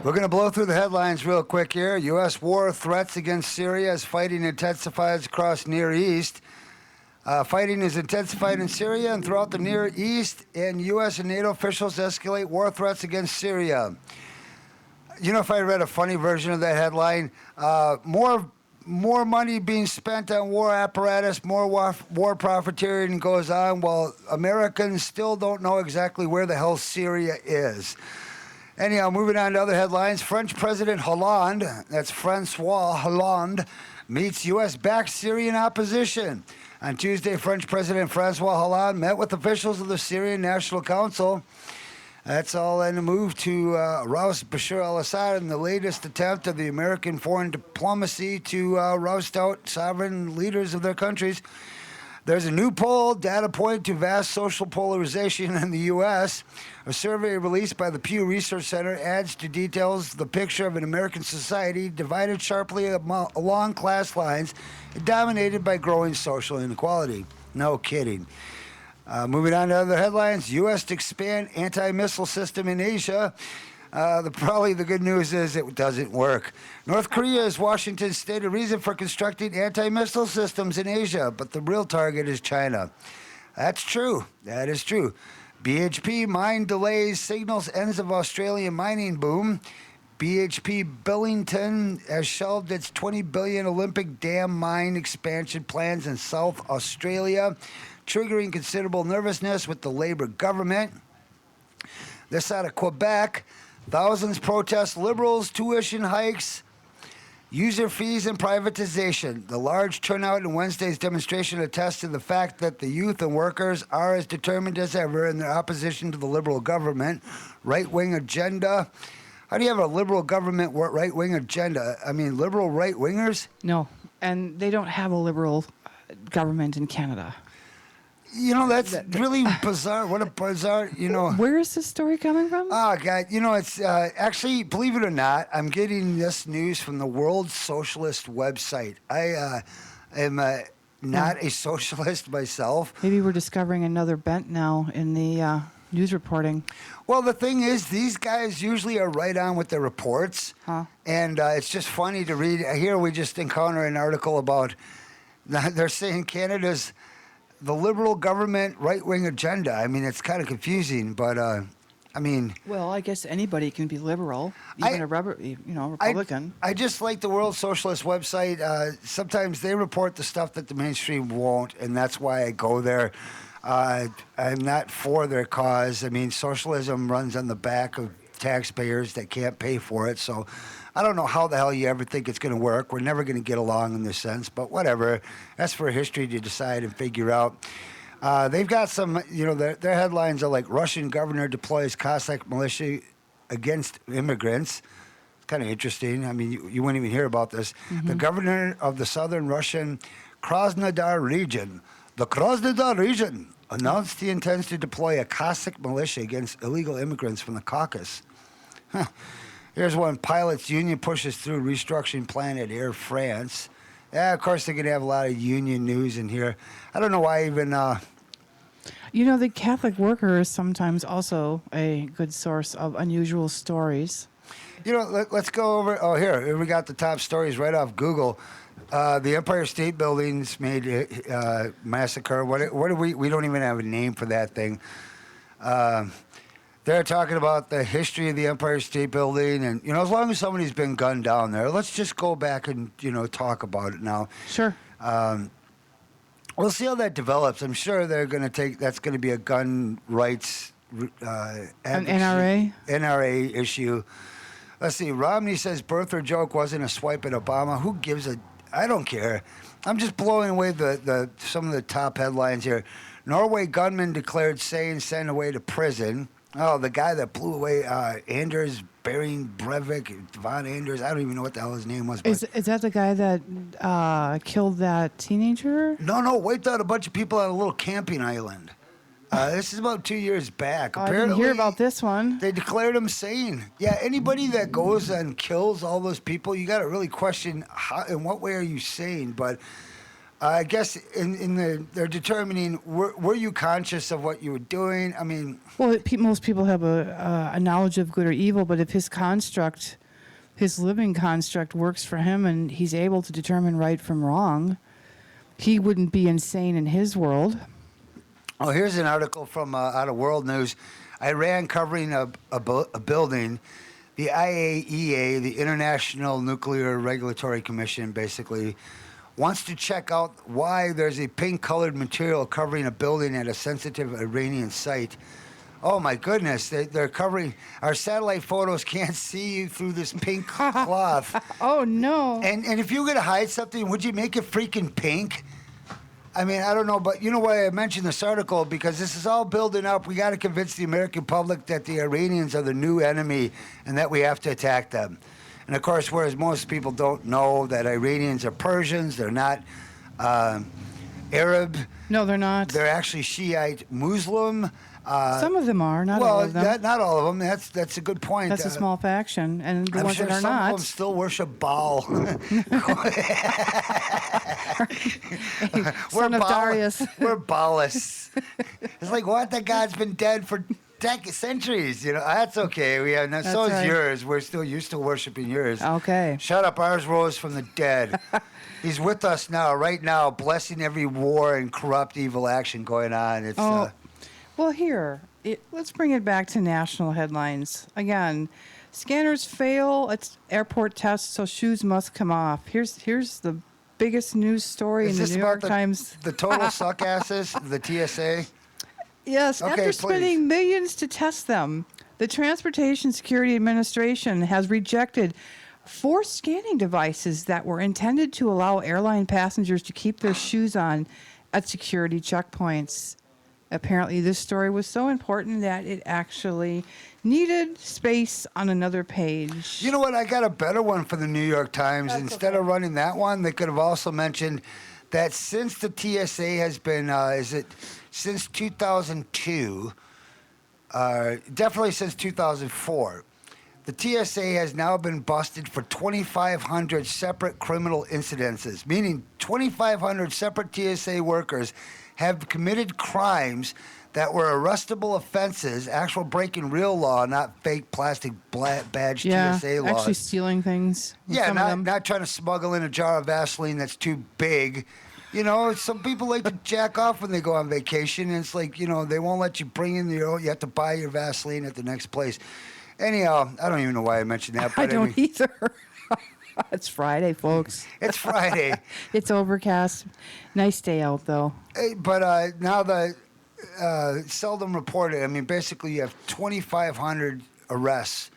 We're going to blow through the headlines real quick here. U.S. war threats against Syria as fighting intensifies across Near East. Fighting is intensified in Syria and throughout the Near East, and U.S. and NATO officials escalate war threats against Syria. You know, if I read a funny version of that headline, more money being spent on war apparatus, more war profiteering goes on, while Americans still don't know exactly where the hell Syria is. Anyhow, moving on to other headlines. French President Hollande, that's Francois Hollande, meets U.S.-backed Syrian opposition. On Tuesday, French President Francois Hollande met with officials of the Syrian National Council. That's all in a move to roust Bashar al-Assad in the latest attempt of the American foreign diplomacy to roust out sovereign leaders of their countries. There's a new poll, data point to vast social polarization in the U.S. A survey released by the Pew Research Center adds to details the picture of an American society divided sharply along class lines, dominated by growing social inequality. No kidding. Moving on to other headlines, U.S. to expand anti-missile system in Asia. Probably the good news is it doesn't work. North Korea is Washington's stated reason for constructing anti-missile systems in Asia, but the real target is China. That's true. That is true. BHP mine delays signals ends of Australian mining boom. BHP Billington has shelved its $20 billion Olympic Dam mine expansion plans in South Australia, triggering considerable nervousness with the Labour government. This out of Quebec. Thousands protest Liberals' tuition hikes, user fees, and privatization. The large turnout in Wednesday's demonstration attests to the fact that the youth and workers are as determined as ever in their opposition to the Liberal government. Right-wing agenda. How do you have a Liberal government right-wing agenda? I mean, Liberal right-wingers? No, and they don't have a Liberal government in Canada. You know, that's really bizarre. What a bizarre, you know. Where is this story coming from? Oh, God. You know, it's actually, believe it or not, I'm getting this news from the World Socialist website. I am not a socialist myself. Maybe we're discovering another bent now in the news reporting. Well, the thing is, these guys usually are right on with their reports. And it's just funny to read. Here we just encounter an article about, they're saying Canada's the Liberal government right-wing agenda. I mean, it's kind of confusing, but I mean. Well, I guess anybody can be liberal, even a Republican. I just like the World Socialist website. Sometimes they report the stuff that the mainstream won't, and that's why I go there. I'm not for their cause. I mean, socialism runs on the back of taxpayers that can't pay for it. So I don't know how the hell you ever think it's going to work. We're never going to get along in this sense, but whatever. That's for history to decide and figure out. They've got some, their headlines are like Russian governor deploys Cossack militia against immigrants. It's kind of interesting. I mean, you wouldn't even hear about this. The governor of the southern Russian Krasnodar region, announced he intends to deploy a Cossack militia against illegal immigrants from the Caucasus. Here's one. Pilots union pushes through restructuring plan at Air France. Yeah, of course, they're going to have a lot of union news in here. I don't know why even... the Catholic Worker is sometimes also a good source of unusual stories. Let's go over... Oh, here we got the top stories right off Google. The Empire State Building's made massacre. What do we don't even have a name for that thing. They're talking about the history of the Empire State Building, and as long as somebody's been gunned down there, let's just go back and talk about it now. Sure. We'll see how that develops. I'm sure they're going to that's going to be a gun rights an NRA issue. Let's see. Romney says birther joke wasn't a swipe at Obama. Who gives a? I don't care. I'm just blowing away the some of the top headlines here. Norway gunman declared sent away to prison. Oh, the guy that blew away Anders Behring Breivik, Von Anders. I don't even know what the hell his name was. Is that the guy that killed that teenager? No, wiped out a bunch of people on a little camping island. This is about 2 years back. Apparently, I didn't hear about this one. They declared him sane. Yeah, anybody that goes and kills all those people, you got to really question in what way are you sane. But I guess they're determining were you conscious of what you were doing? I mean, well, most people have a knowledge of good or evil, but if his living construct works for him and he's able to determine right from wrong, he wouldn't be insane in his world. Oh, here's an article from out of World News. Iran covering a building. The IAEA, the International Nuclear Regulatory Commission, basically wants to check out why there's a pink-colored material covering a building at a sensitive Iranian site. Oh, my goodness. They're covering... Our satellite photos can't see you through this pink cloth. Oh, no. And if you're going to hide something, would you make it freaking pink? I mean, I don't know, but you know why I mentioned this article? Because this is all building up. We got to convince the American public that the Iranians are the new enemy and that we have to attack them. And, of course, whereas most people don't know that Iranians are Persians, they're not Arab. No, they're not. They're actually Shiite Muslim. Some of them are, not all of them. Well, not all of them. That's a good point. That's a small faction, and the I'm ones sure that are some not. of them still worship Baal. Son of Darius. We're Baalists. It's like, what? That God's been dead for centuries. That's okay. We have so is right. yours. You're still worshiping yours. Okay. Shut up. Ours rose from the dead. He's with us now, right now, blessing every war and corrupt, evil action going on. It's. Well, let's bring it back to national headlines. Again, scanners fail at airport tests, so shoes must come off. Here's the biggest news story in the New York Times. The total suckasses, the TSA? Yes, okay, after spending please. millions to test them, the Transportation Security Administration has rejected 4 scanning devices that were intended to allow airline passengers to keep their shoes on at security checkpoints. Apparently, this story was so important that it actually needed space on another page. You know what? I got a better one for the New York Times. Instead of running that one, they could have also mentioned that since the TSA has been, since 2002, definitely since 2004, the TSA has now been busted for 2,500 separate criminal incidences, meaning 2,500 separate TSA workers have committed crimes that were arrestable offenses, actual breaking real law, not fake plastic badge TSA laws. Actually stealing things. Yeah, not trying to smuggle in a jar of Vaseline that's too big. Some people like to jack off when they go on vacation, and it's like, they won't let you bring in you have to buy your Vaseline at the next place. Anyhow, I don't even know why I mentioned that. But I don't either. It's Friday, folks. It's Friday. It's overcast. Nice day out, though. Hey, but now seldom reported. I mean, basically, you have 2,500 arrests,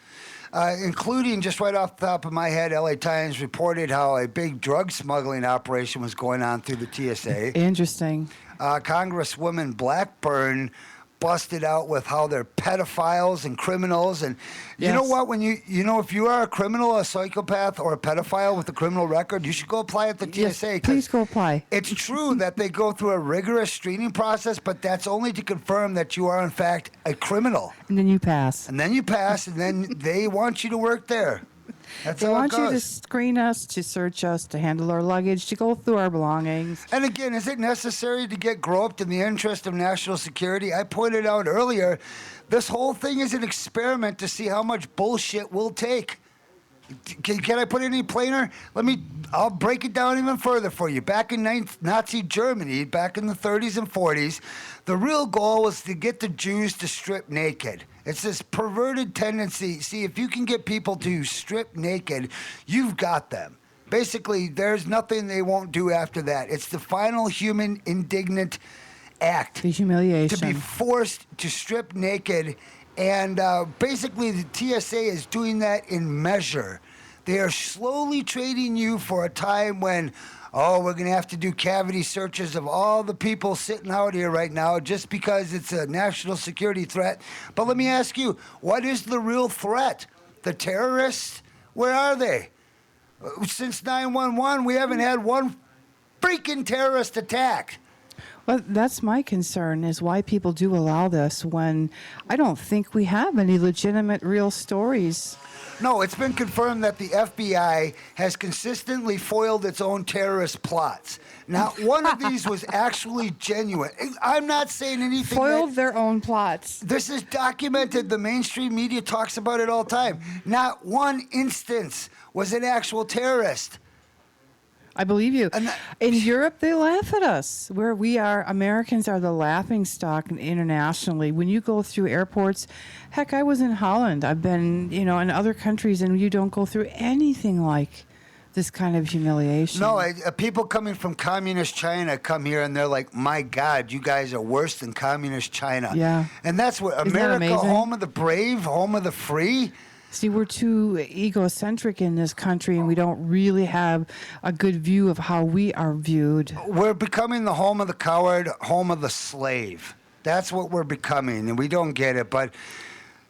including, just right off the top of my head, LA Times reported how a big drug smuggling operation was going on through the TSA. Interesting. Congresswoman Blackburn busted out with how they're pedophiles and criminals. And you know what? When if you are a criminal, a psychopath, or a pedophile with a criminal record, you should go apply at the TSA. Yes, please go apply. It's true that they go through a rigorous screening process, but that's only to confirm that you are, in fact, a criminal. And then you pass. And then you pass, and then they want you to work there. That's They how want it you to goes. screen us, to search us, to handle our luggage, to go through our belongings. And again, is it necessary to get groped in the interest of national security? I pointed out earlier, this whole thing is an experiment to see how much bullshit we'll take. Can I put it any plainer? I'll break it down even further for you. Back in Nazi Germany, back in the 30s and 40s, the real goal was to get the Jews to strip naked. It's this perverted tendency. See, if you can get people to strip naked, you've got them. Basically, there's nothing they won't do after that. It's the final human indignant act. The humiliation. To be forced to strip naked. And basically, the TSA is doing that in measure. They are slowly trading you for a time when, we're going to have to do cavity searches of all the people sitting out here right now just because it's a national security threat. But let me ask you, what is the real threat? The terrorists? Where are they? Since 9/11, we haven't had one freaking terrorist attack. Well, that's my concern, is why people do allow this when I don't think we have any legitimate real stories. No, it's been confirmed that the FBI has consistently foiled its own terrorist plots. Now, one of these was actually genuine. I'm not saying anything. Foiled their own plots. This is documented. The mainstream media talks about it all the time. Not one instance was an actual terrorist. I believe you. In Europe, they laugh at us. Where we are, Americans are the laughing stock internationally. When you go through airports, heck, I was in Holland. I've been, in other countries, and you don't go through anything like this kind of humiliation. No, people coming from communist China come here and they're like, my God, you guys are worse than communist China. Yeah. And that's what Isn't that America, amazing? home of the brave, home of the free. See, we're too egocentric in this country, and we don't really have a good view of how we are viewed. We're becoming the home of the coward, home of the slave. That's what we're becoming, and we don't get it. But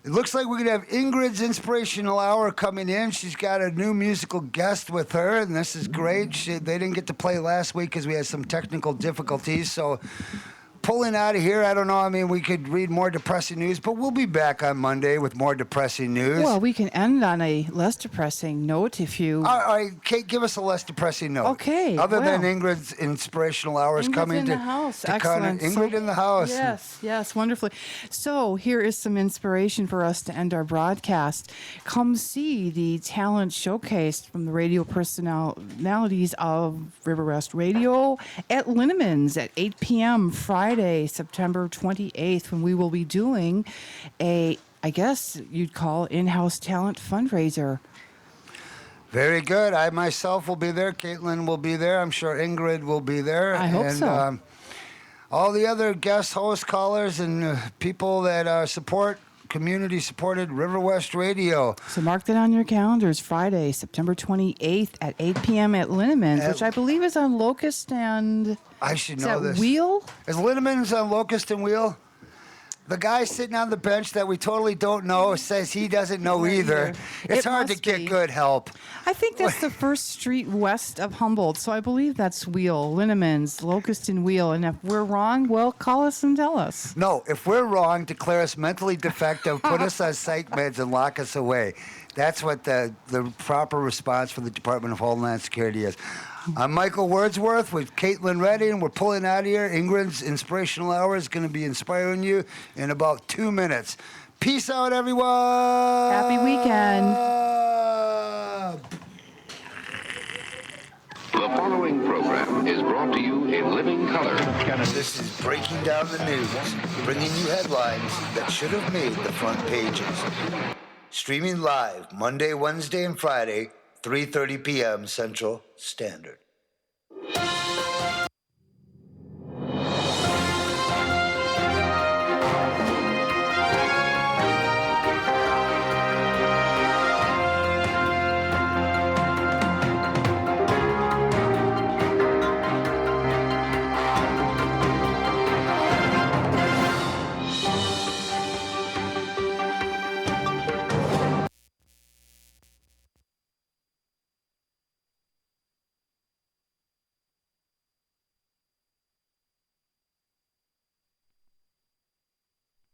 it looks like we're going to have Ingrid's Inspirational Hour coming in. She's got a new musical guest with her, and this is great. They didn't get to play last week because we had some technical difficulties, so pulling out of here, I don't know. I mean, we could read more depressing news, but we'll be back on Monday with more depressing news. Well, we can end on a less depressing note if you... All right, Kate, give us a less depressing note. Okay. Other than Ingrid's Inspirational Hours Ingrid's coming in to the house. to Excellent. Ingrid in the house. Yes, wonderfully. So here is some inspiration for us to end our broadcast. Come see the talent showcase from the radio personalities of River West Radio at Linneman's at 8 p.m. Friday, September 28th, when we will be doing I guess you'd call in-house talent fundraiser. Very good. I myself will be there. Caitlin will be there. I'm sure Ingrid will be there. I hope so. All the other guest host callers and people that support community-supported River West Radio. So mark that on your calendars. Friday, September 28th at 8 p.m. at Linneman's, which I believe is on Locust and... I should is know that this. Wheel? Is Linneman's on Locust and Wheel? The guy sitting on the bench that we totally don't know says he doesn't know either. It's hard to get good help. I think that's the first street west of Humboldt, so I believe that's Wheel, Linneman's, Locust and Wheel. And if we're wrong, well, call us and tell us. No, if we're wrong, declare us mentally defective, put us on psych meds, and lock us away. That's what the proper response for the Department of Homeland Security is. I'm Michael Wordsworth with Caitlin Redding. We're pulling out of here. Ingrid's Inspirational Hour is going to be inspiring you in about 2 minutes. Peace out, everyone. Happy weekend. The following program is brought to you in living color. This is Breaking Down the News, bringing you headlines that should have made the front pages. Streaming live Monday, Wednesday, and Friday, 3:30 p.m. Central Standard.